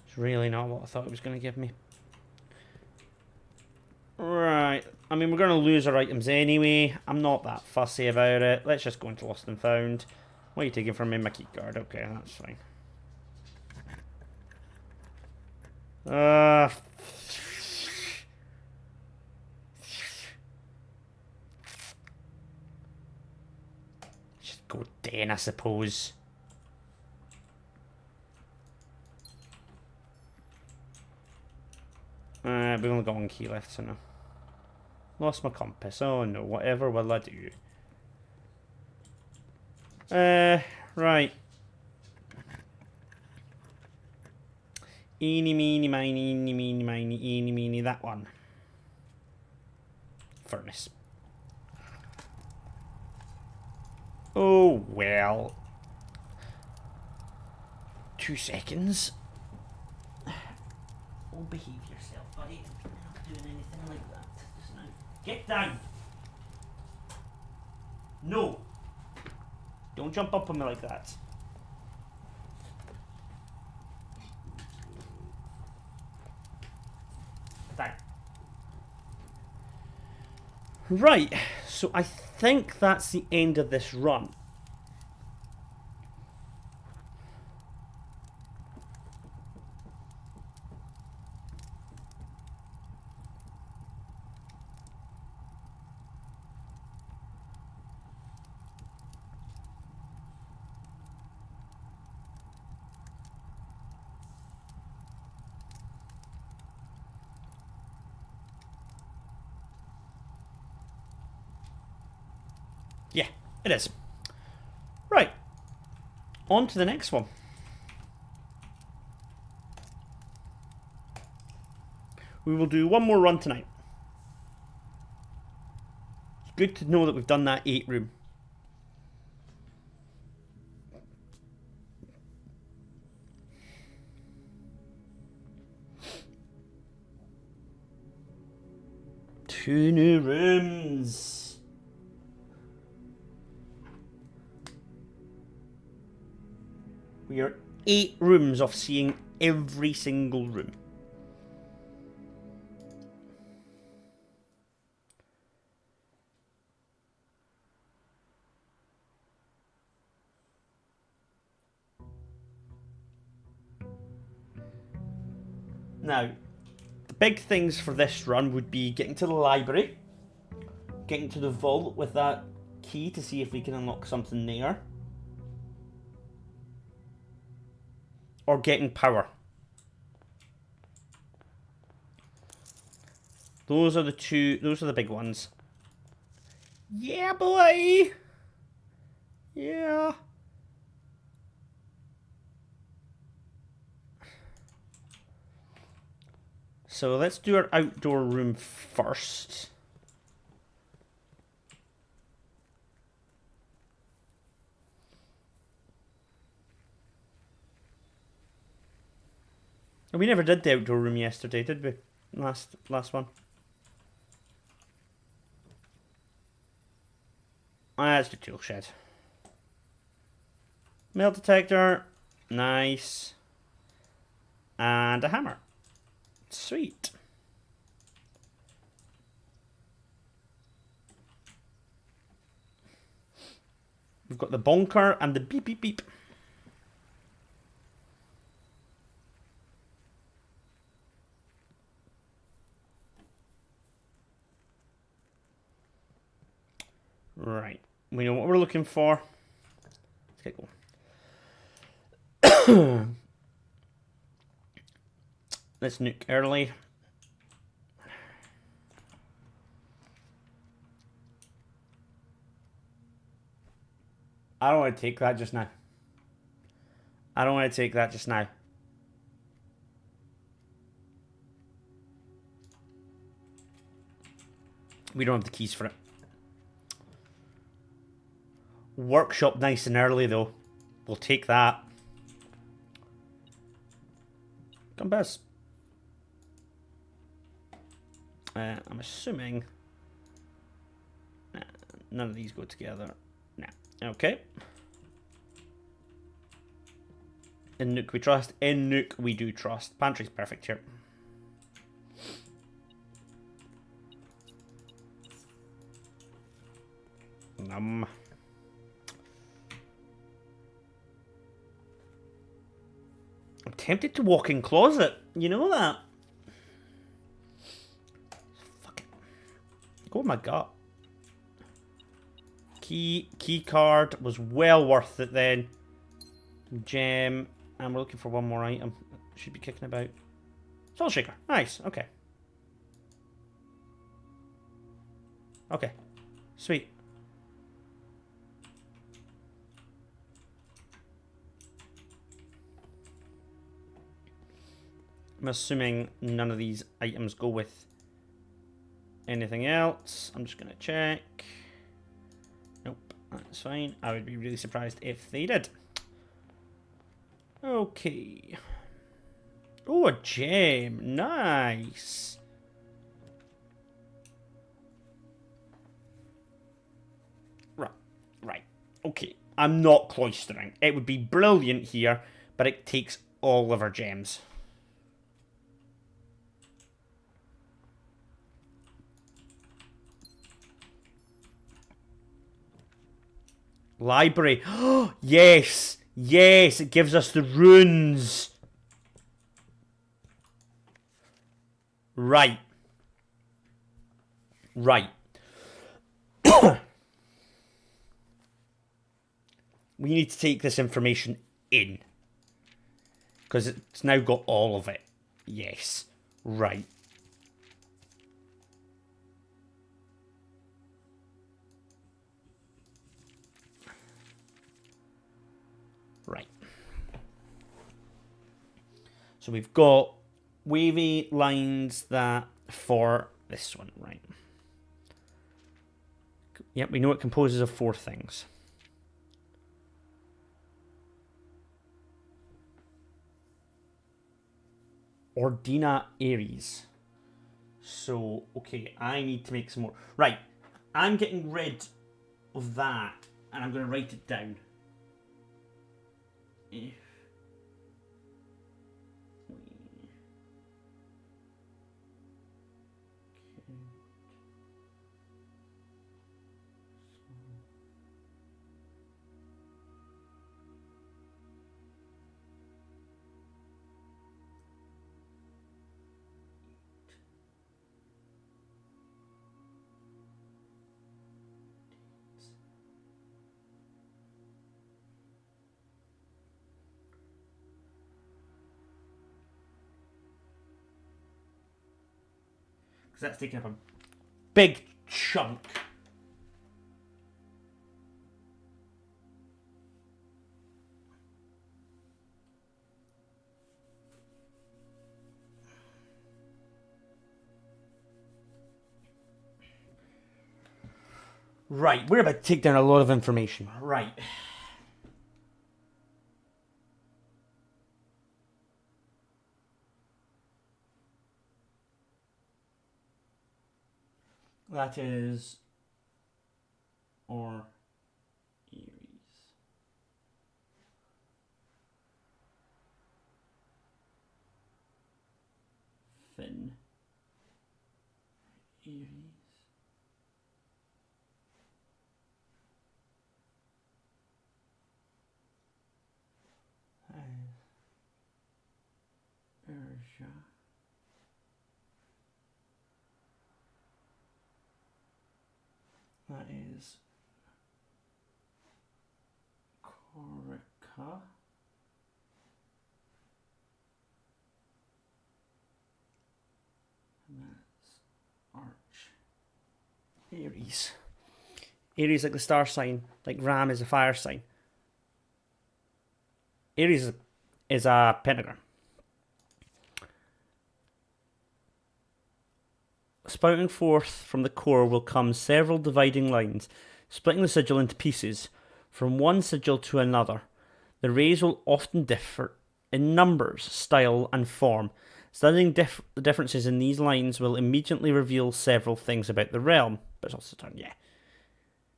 It's really not what I thought it was going to give me. Right. I mean, we're going to lose our items anyway. I'm not that fussy about it. Let's just go into Lost and Found. What are you taking from me? My key card. Okay, that's fine. Just go Den, I suppose. We've only got 1 key left, so no. Lost my compass. Oh no, whatever will I do? Right. Eeny, meeny, miny, eeny, meeny, miny, eeny, meeny, that one. Furnace. Oh, well. 2 seconds. Oh, behave yourself, buddy. You're not doing anything like that just now. Get down! No! Don't jump up on me like that. Down. Right, so I think that's the end of this run. Yeah, it is. Right. On to the next one. We will do 1 more run tonight. It's good to know that we've done that 8 room. Two new rooms. We are 8 rooms off seeing every single room. Now, the big things for this run would be getting to the library, getting to the vault with that key to see if we can unlock something there, or getting power. Those are the big ones. Yeah, boy! Yeah. So let's do our outdoor room first. We never did the outdoor room yesterday, did we? Last one. That's the tool shed. Metal detector. Nice. and a hammer. Sweet. We've got the bonker and the beep beep beep. Right. We know what we're looking for. Let's get going. Let's nuke early. I don't want to take that just now. I don't want to take that just now. We don't have the keys for it. Workshop nice and early, though. We'll take that. Compass. I'm assuming... none of these go together. Nah. Okay. In Nuke we trust. In Nuke we do trust. Pantry's perfect here. I'm tempted to walk in closet. You know that. Fuck it. Go with my gut. Key card was well worth it then. Gem. And we're looking for one more item. Should be kicking about. Soul Shaker. Nice. Okay. Okay. Sweet. I'm assuming none of these items go with anything else. I'm just going to check. Nope, that's fine. I would be really surprised if they did. Okay. Oh, a gem. Nice. Right. Okay. I'm not cloistering. It would be brilliant here, but it takes all of our gems. Library. Yes. Yes, it gives us the runes. Right. Right. We need to take this information in. Because it's now got all of it. Yes. Right. Right. So we've got wavy lines that for this one, right? Yep, we know it composes of 4 things. Ordina Aries. So, okay, I need to make some more. Right, I'm getting rid of that, and I'm going to write it down. If we... Because that's taking up a big chunk. Right, we're about to take down a lot of information. Right. That is... or... Aries. Aries. Ursa. That is Corica. And that's Arch. Aries. Aries like the star sign, like Ram is a fire sign. Aries is a pentagram. Spouting forth from the core will come several dividing lines, splitting the sigil into pieces, from one sigil to another. The rays will often differ in numbers, style, and form. Studying the differences in these lines will immediately reveal several things about the realm, but it's also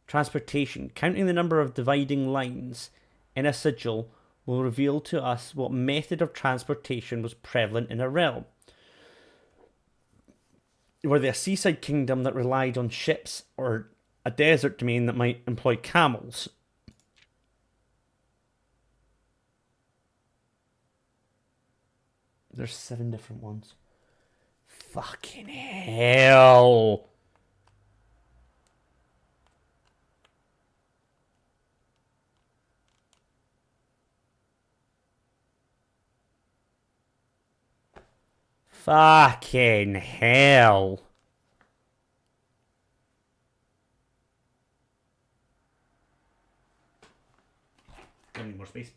transportation. Counting the number of dividing lines in a sigil will reveal to us what method of transportation was prevalent in a realm. Were they a seaside kingdom that relied on ships, or a desert domain that might employ camels? There's 7 different ones. Fucking hell. Fucking hell. I need more space.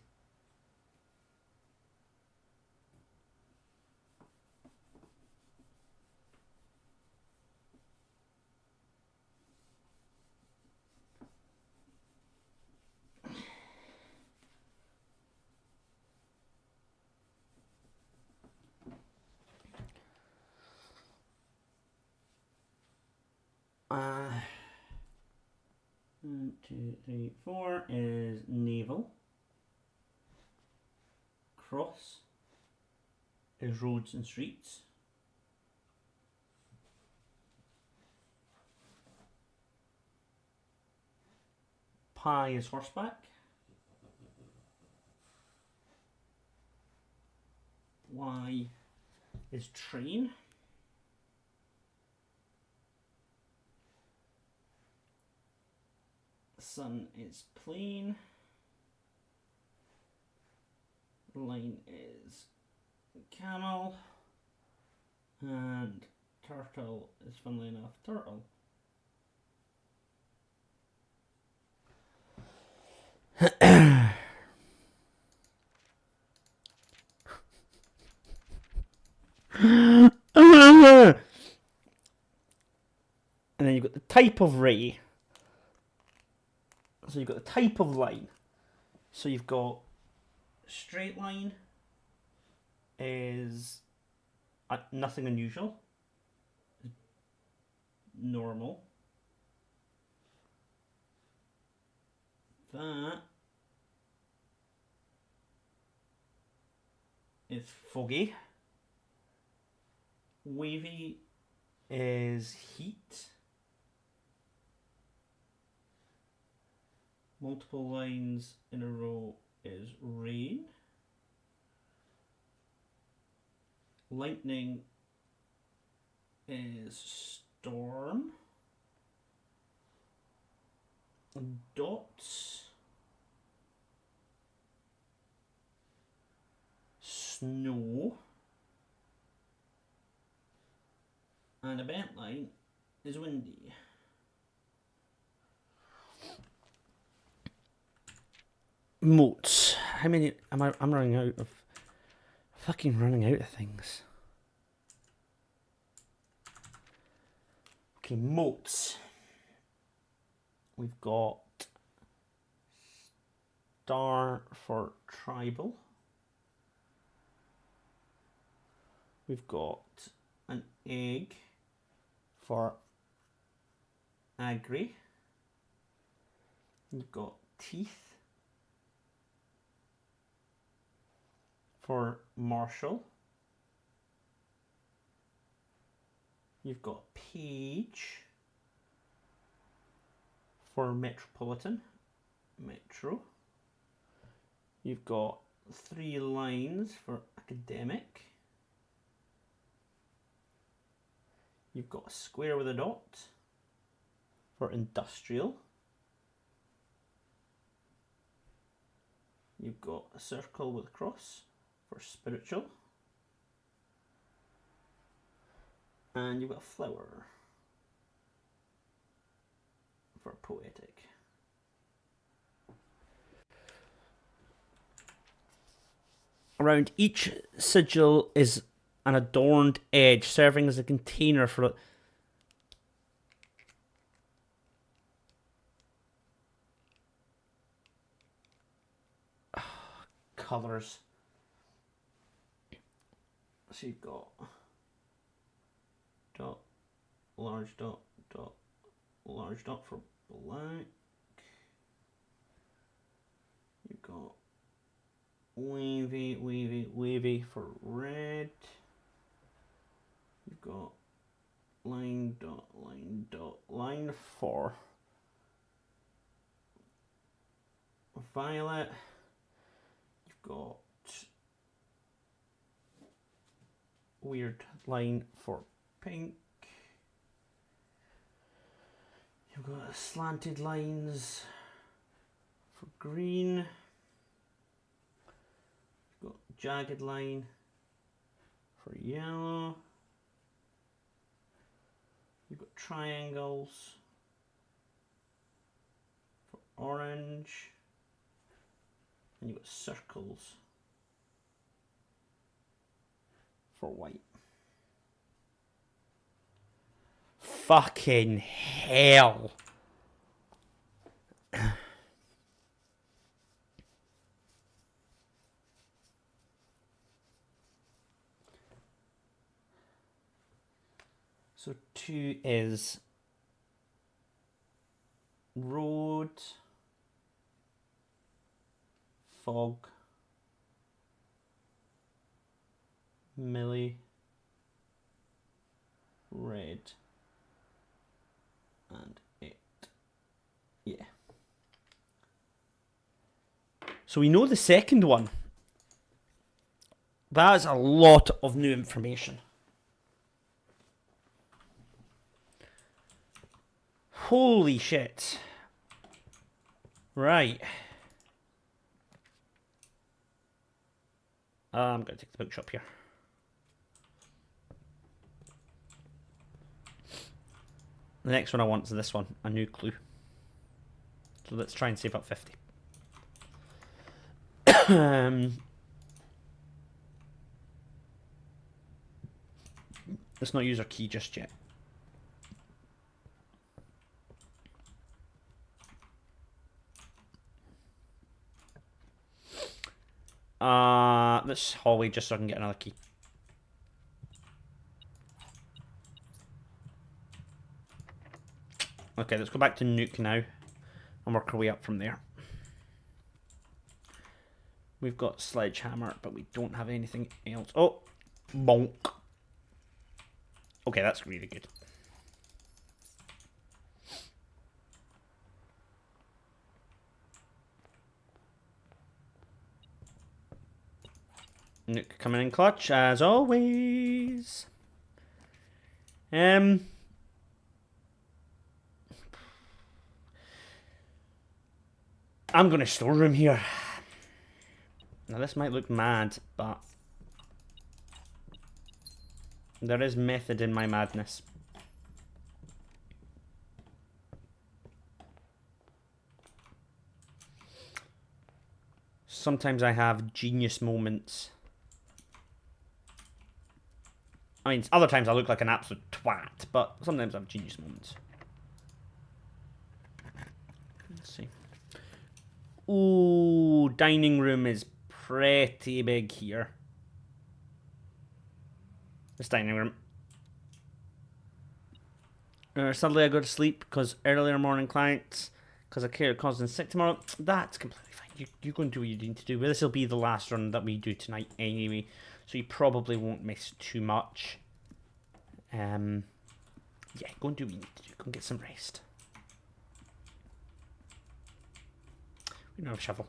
One, 2, 3, 4 is naval. Cross is roads and streets. Pi is horseback. Y is train. Sun is plane. Line is camel. And turtle is, funnily enough, turtle. And then you've got the type of ray. So you've got the type of line. So you've got straight line is nothing unusual. Normal. That is foggy. Wavy is heat. Multiple lines in a row is rain. Lightning is storm. Dots, snow. And a bent line is windy. Moats. How many am I? I'm running out of. Fucking running out of things. Okay, moats. We've got star for tribal. We've got an egg for agri. We've got teeth for martial. You've got page for metropolitan, metro. You've got 3 lines for academic. You've got a square with a dot for industrial. You've got a circle with a cross for spiritual. And you've got a flower for poetic. Around each sigil is an adorned edge, serving as a container for it. Colours. So you've got dot, large dot, dot, large dot for black. You've got wavy, wavy, wavy for red. You've got line dot, line dot, line for violet. You've got weird line for pink. You've got slanted lines for green. You've got jagged line for yellow. You've got triangles for orange. And you've got circles for white. Fucking hell. So 2 is road, fog, Millie, red, and 8. Yeah. So we know the second one. That's a lot of new information. Holy shit. Right. I'm going to take the bookshop here. The next one I want is this one, a new clue. So let's try and save up 50. Let's not use our key just yet. This hallway just so I can get another key. Okay, let's go back to Nook now and work our way up from there. We've got Sledgehammer, but we don't have anything else. Oh, bonk. Okay, that's really good. Nook coming in clutch, as always. I'm going to storeroom here. Now this might look mad, but there is method in my madness. Sometimes I have genius moments. I mean, other times I look like an absolute twat, but sometimes I have genius moments. Let's see. Ooh, dining room is pretty big here. This dining room. Suddenly I go to sleep because earlier morning clients, because I care causing sick tomorrow. That's completely fine. You go and do what you need to do. But this will be the last run that we do tonight anyway, so you probably won't miss too much. Yeah, go and do what you need to do. Go and get some rest. We don't have a shovel.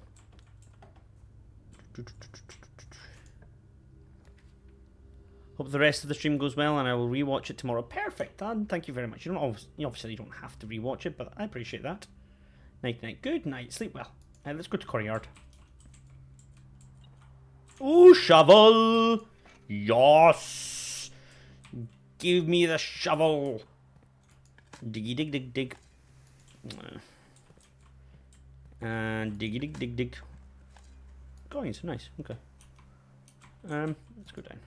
Hope the rest of the stream goes well, and I will rewatch it tomorrow. Perfect, Dan. Thank you very much. Obviously you don't have to rewatch it, but I appreciate that. Night, night. Good night. Sleep well. Let's go to Courtyard. Oh, shovel! Yes! Give me the shovel! Diggy dig dig dig. And diggy dig dig dig. Coins, nice. Okay. Let's go down.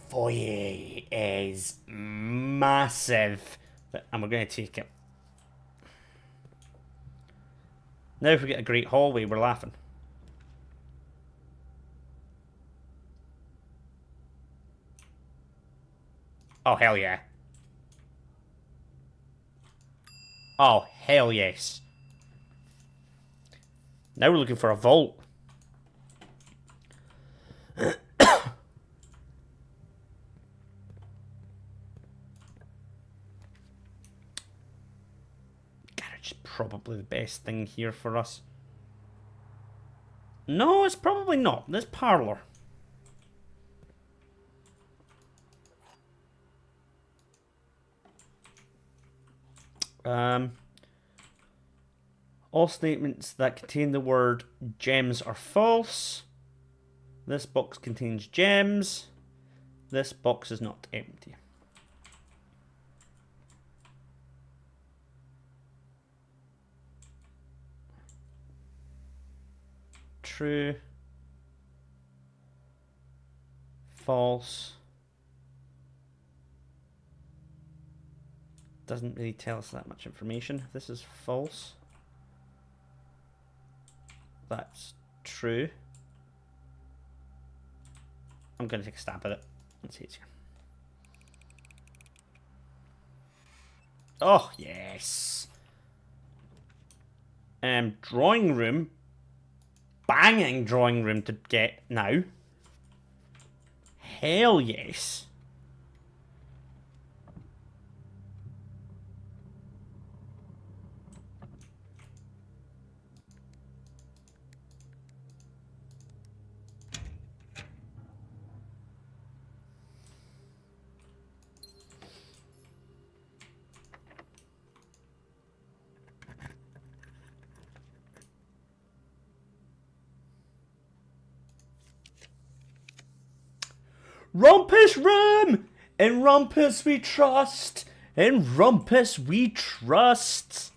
Foyer is massive, and we're going to take it. Now if we get a great hallway, we're laughing. Oh, hell yeah. Oh, hell yes. Now we're looking for a vault. Garage is probably the best thing here for us. No, it's probably not. This parlour. All statements that contain the word gems are false. This box contains gems. This box is not empty. True. False. Doesn't really tell us that much information. This is false. That's true. I'm going to take a stab at it. Let's see. Oh, yes. Drawing room. Banging drawing room to get now. Hell yes. Rumpus room! In Rumpus we trust! In Rumpus we trust!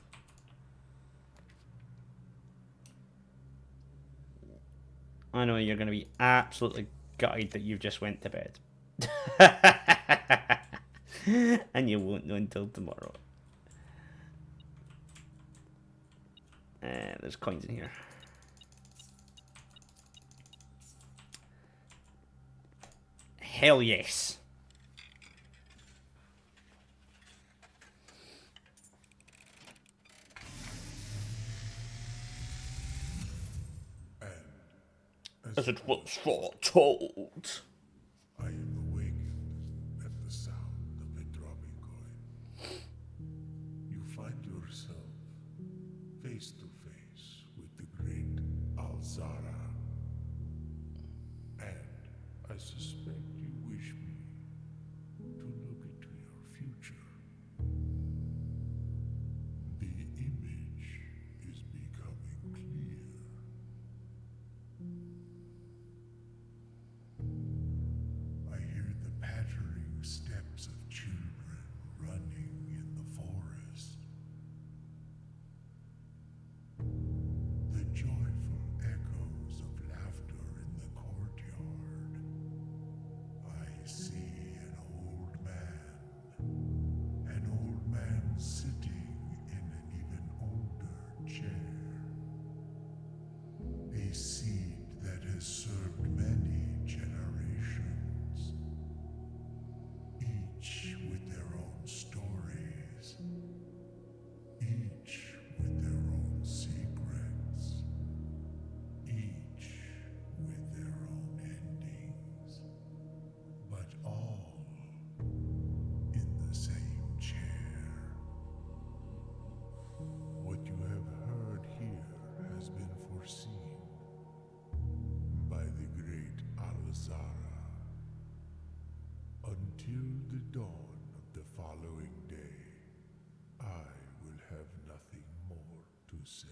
I know you're going to be absolutely gutted that you've just went to bed. And you won't know until tomorrow. There's coins in here. Hell yes. As it was foretold. I am awakened at the sound of a dropping coin. You find yourself face to face with the great Alzara. And I suspect you wish me to look into your future. The image is becoming clear. I hear the pattering steps of children running in the forest. The joyful echoes say.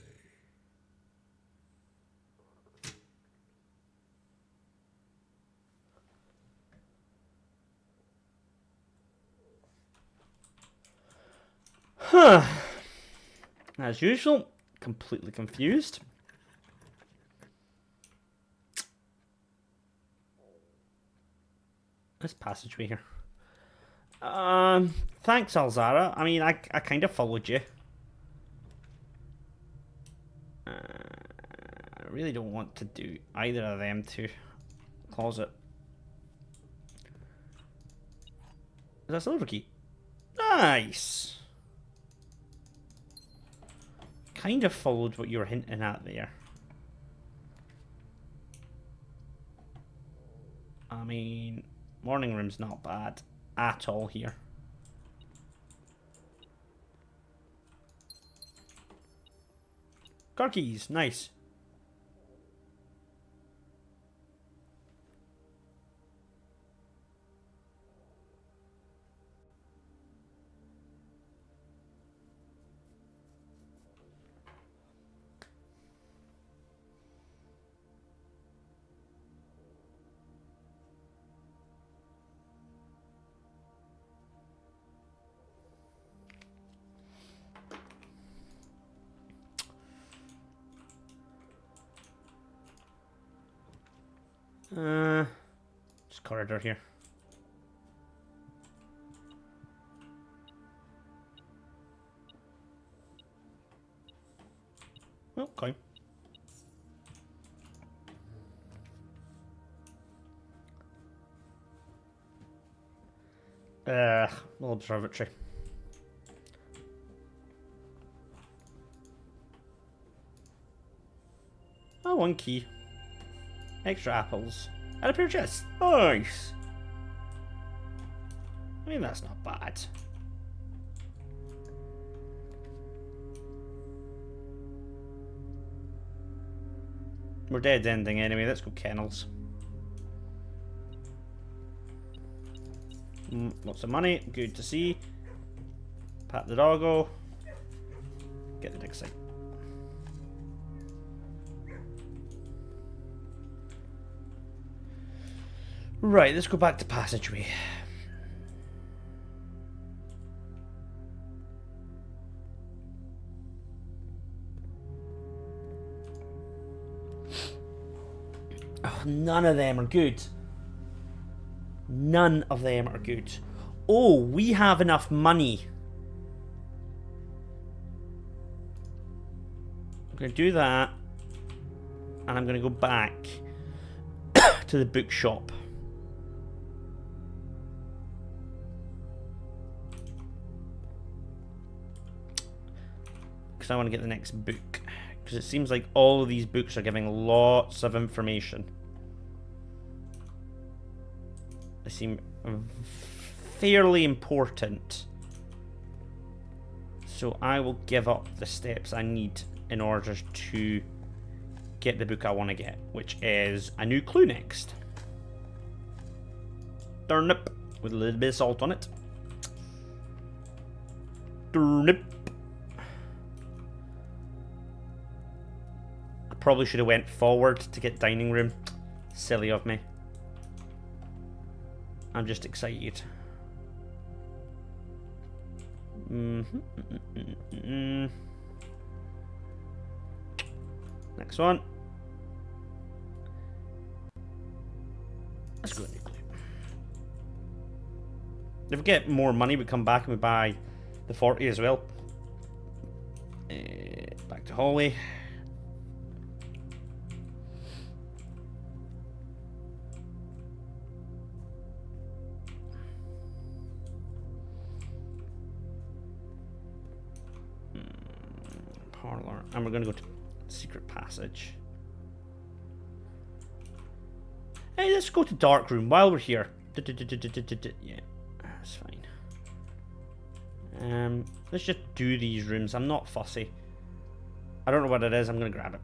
Huh. As usual, completely confused. This passageway here. Thanks, Alzara. I mean, I kind of followed you. I really don't want to do either of them to closet. Is that a silver key? Nice. Kind of followed what you were hinting at there. I mean, morning room's not bad at all here. Car keys, nice. Just corridor here. Okay. Little observatory. Oh, one key. Extra apples. And a pair of chests. Nice. I mean, that's not bad. We're dead ending anyway. Let's go kennels. Lots of money. Good to see. Pat the doggo. Get the next site. Right, let's go back to passageway. Oh, none of them are good. None of them are good. Oh, we have enough money. I'm going to do that. And I'm going to go back to the bookshop. Because I want to get the next book. Because it seems like all of these books are giving lots of information. They seem fairly important. So I will give up the steps I need in order to get the book I want to get, which is a new clue next. Turnip with a little bit of salt on it. Turnip. I probably should have went forward to get dining room. Silly of me. I'm just excited. Next one. Let's go nuclear. If we get more money, we come back and we buy the 40 as well. Back to Holly. Parlor. And we're going to go to secret passage. Hey, let's go to dark room while we're here. Yeah, that's fine. Let's just do these rooms. I'm not fussy. I don't know what it is. I'm going to grab it.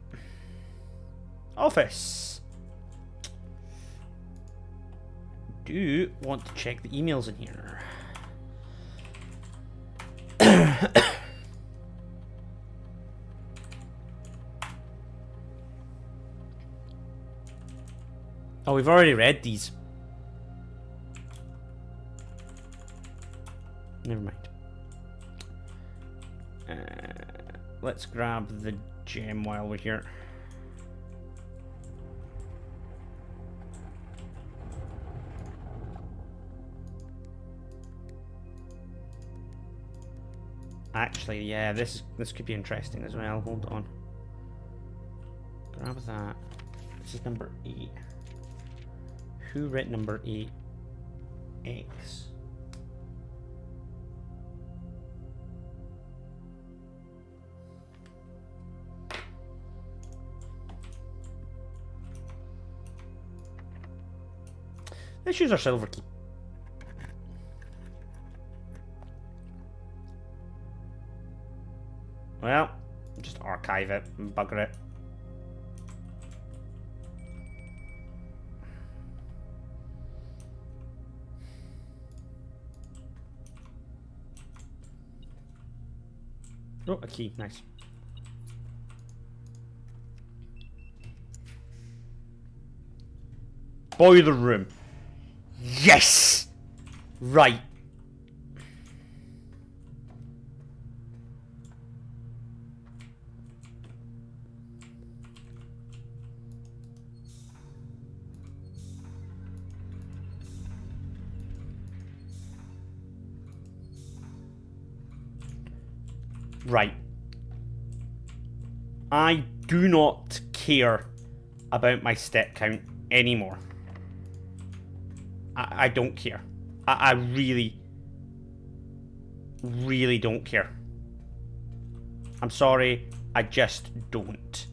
Office. Do want to check the emails in here. Oh, we've already read these. Never mind. Let's grab the gem while we're here. Actually, yeah, this could be interesting as well. Hold on. Grab that. This is number 8. Who wrote number 8? X. Let's use our silver key. Well, just archive it and bugger it. Oh, a key, nice. Boiler room. Yes! Right. Right. I do not care about my step count anymore. I don't care. I really, really don't care. I'm sorry, I just don't.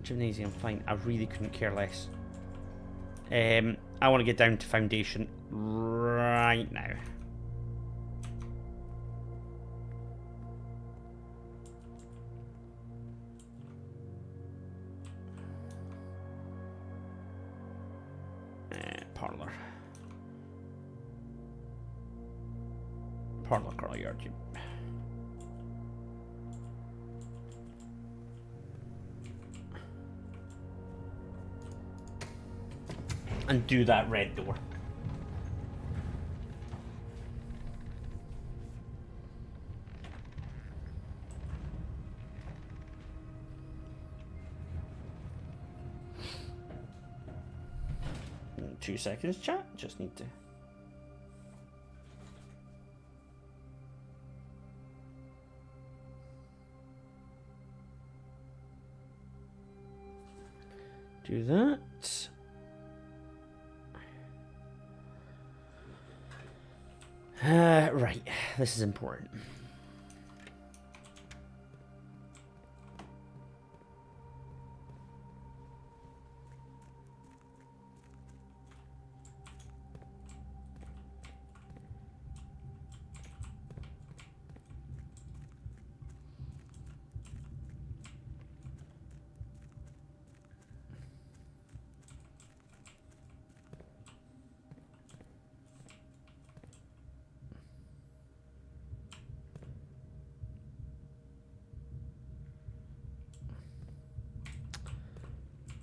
Gymnasium, fine. I really couldn't care less. I want to get down to foundation right now. Parlor. Parlor courtyard. And do that red door. In 2 seconds, chat. Just need to. Do that. Right. This is important.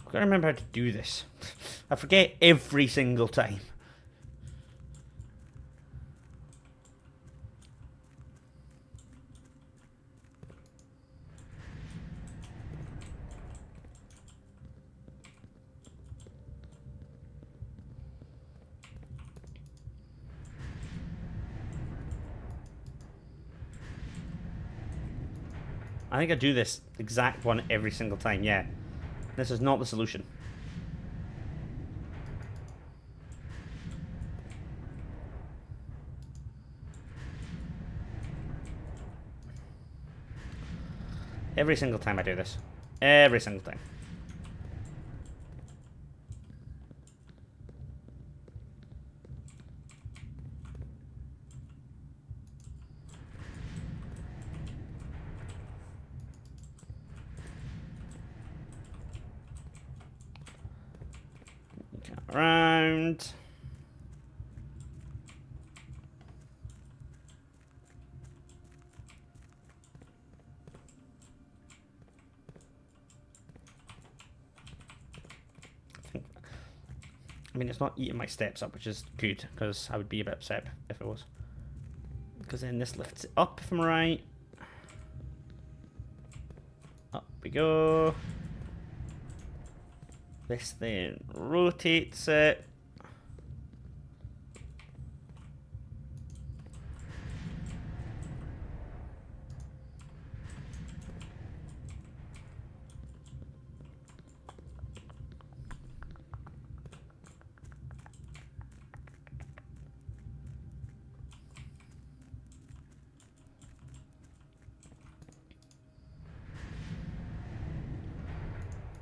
I've got to remember how to do this. I forget every single time. I think I do this exact one every single time, yeah. This is not the solution. Every single time I do this. Every single time. Around. I mean, it's not eating my steps up, which is good, because I would be a bit upset if it was. Because then this lifts it up, if I'm right. Up we go. This then rotates it.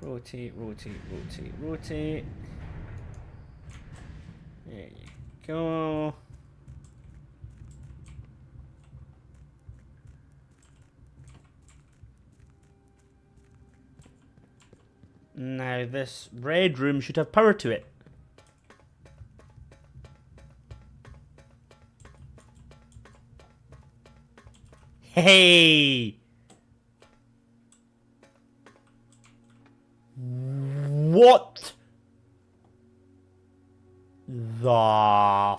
Rotate, rotate, rotate, rotate. There you go. Now this red room should have power to it. Hey! What the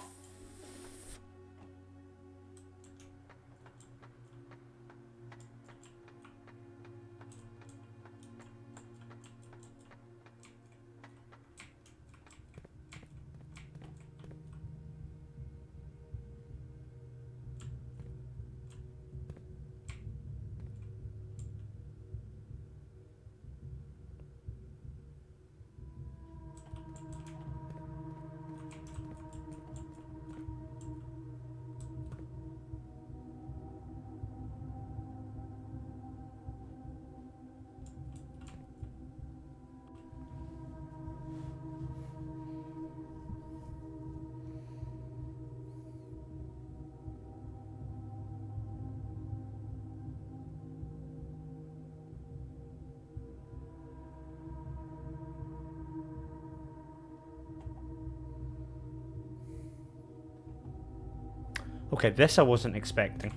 Okay, this I wasn't expecting.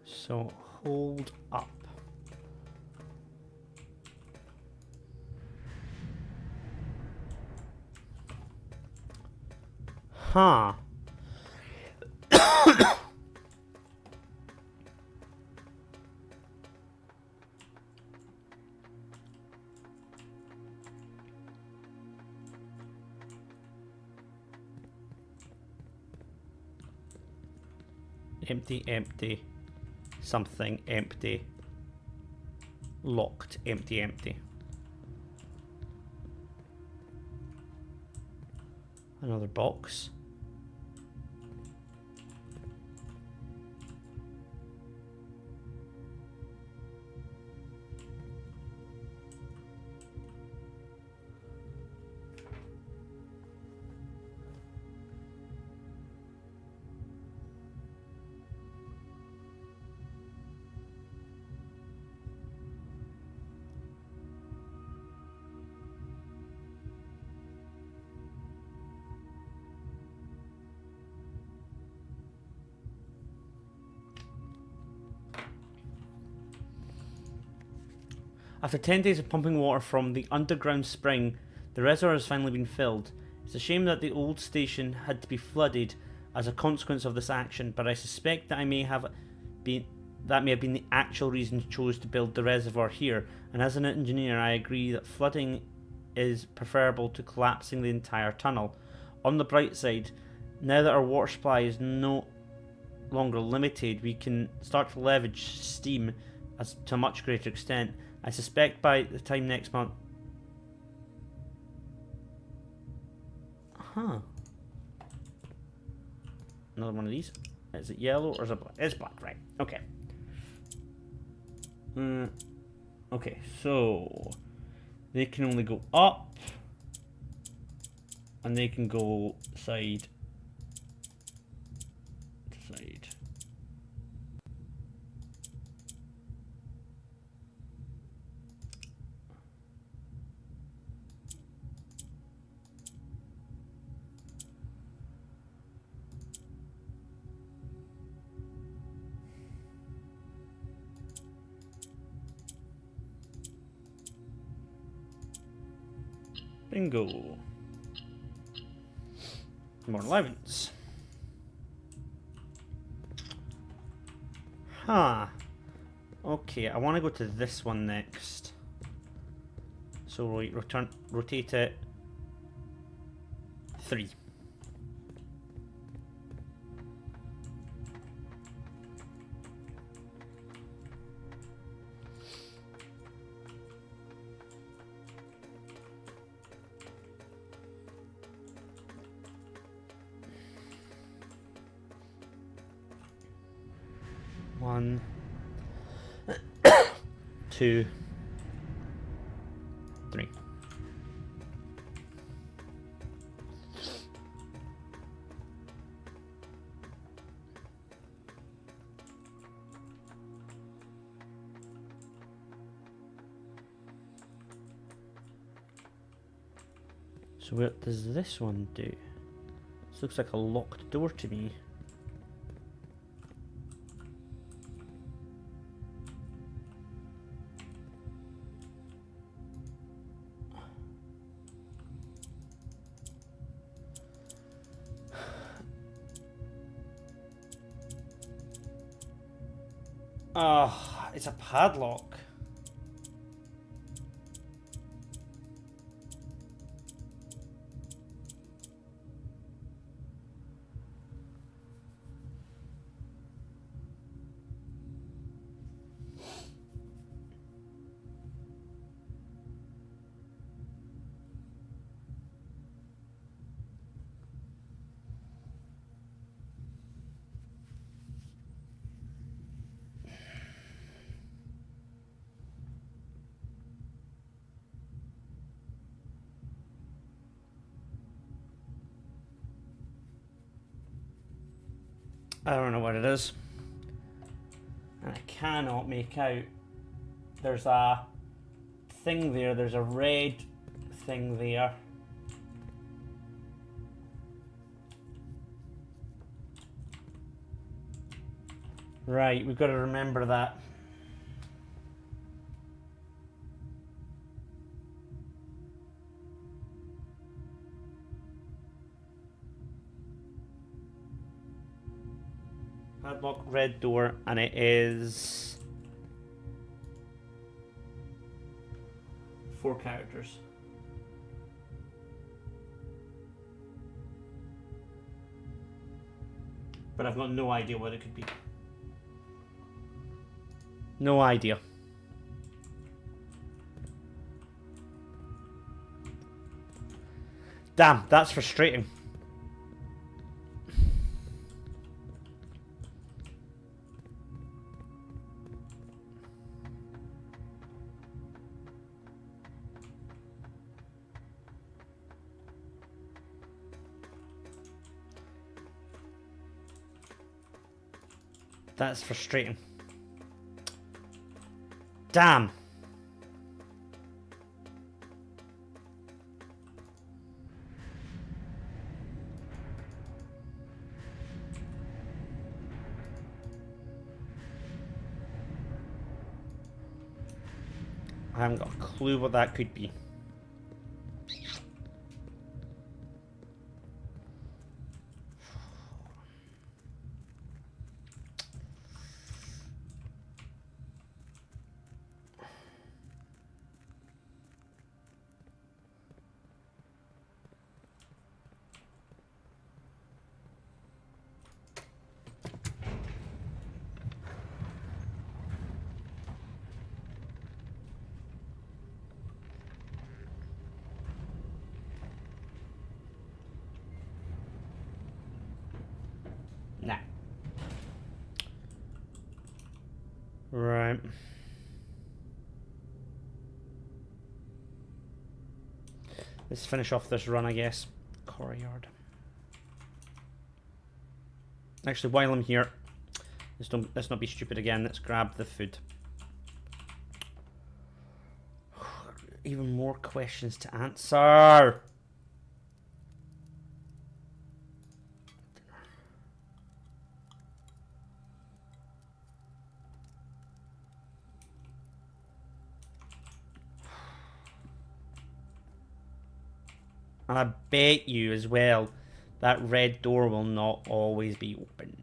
So, hold up. Huh. Empty, empty. Something empty. Locked, empty, empty. Another box. After 10 days of pumping water from the underground spring, the reservoir has finally been filled. It's a shame that the old station had to be flooded as a consequence of this action, but I suspect that may have been the actual reason you chose to build the reservoir here, and as an engineer I agree that flooding is preferable to collapsing the entire tunnel. On the bright side, now that our water supply is no longer limited, we can start to leverage steam to a much greater extent. I suspect by the time next month... Huh. Another one of these. Is it yellow or is it black? It's black, right. Okay. Okay, so... They can only go up. And they can go side to side. Bingo. More allowance. Huh. Okay, I want to go to this one next. So we rotate it 3. One, 2, 3. So what does this one do? This looks like a locked door to me. Ah, it's a padlock. I don't know what it is. And I cannot make out. There's a thing there. There's a red thing there. Right, we've got to remember that. Padlock, red door, and it is 4 characters. But I've got no idea what it could be. No idea. Damn, that's frustrating. That's frustrating. Damn. I haven't got a clue what that could be. Nah. Right. Let's finish off this run, I guess. Courtyard. Actually, while I'm here, let's not be stupid again. Let's grab the food. Even more questions to answer. And I bet you as well that red door will not always be open.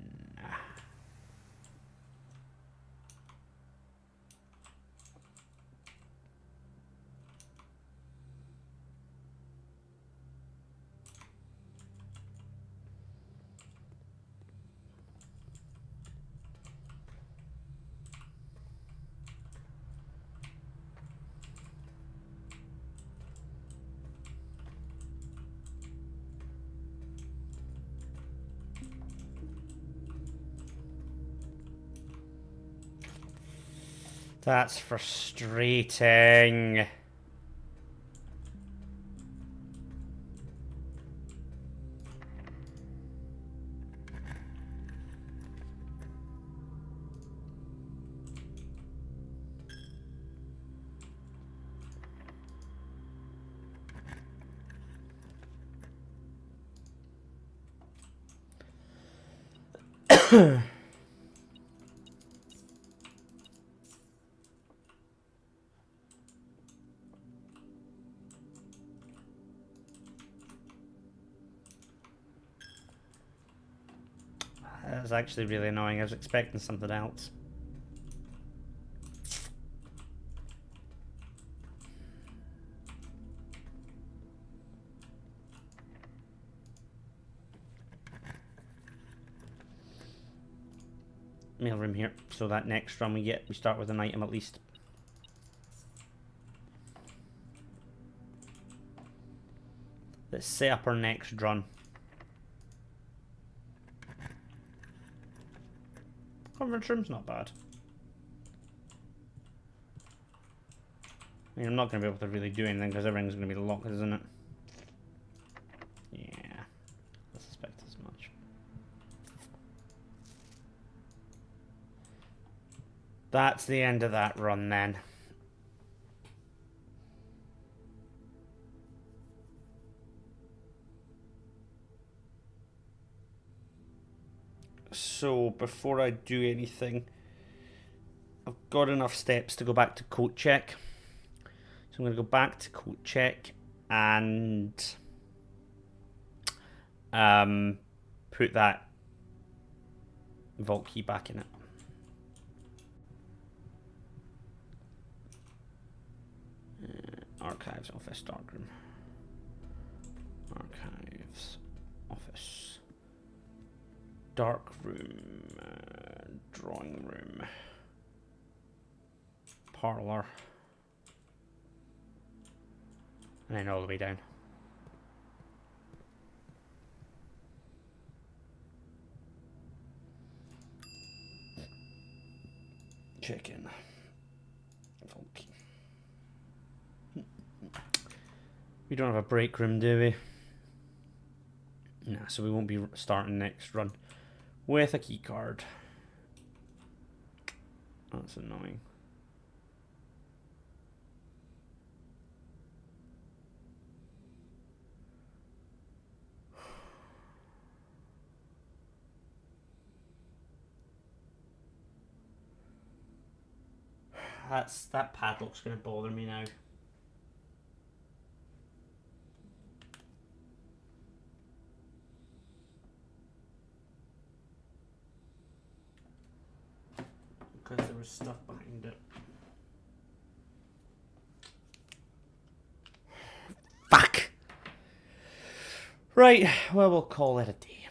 That's frustrating. That's actually really annoying. I was expecting something else. Mailroom here, so that next run we start with an item at least. Let's set up our next run. Conference room's not bad. I mean, I'm not going to be able to really do anything because everything's going to be locked, isn't it? Yeah, I suspect as much. That's the end of that run then. So before I do anything, I've got enough steps to go back to coat check. So I'm going to go back to coat check and put that vault key back in it. Archives, office, darkroom. Archives, office. Dark room, drawing room, parlor, and then all the way down. Check in. We don't have a break room, do we? Nah, so we won't be starting next run with a key card. That's annoying. That padlock's gonna bother me now. Because there was stuff behind it. Fuck! Right, well, we'll call it a day.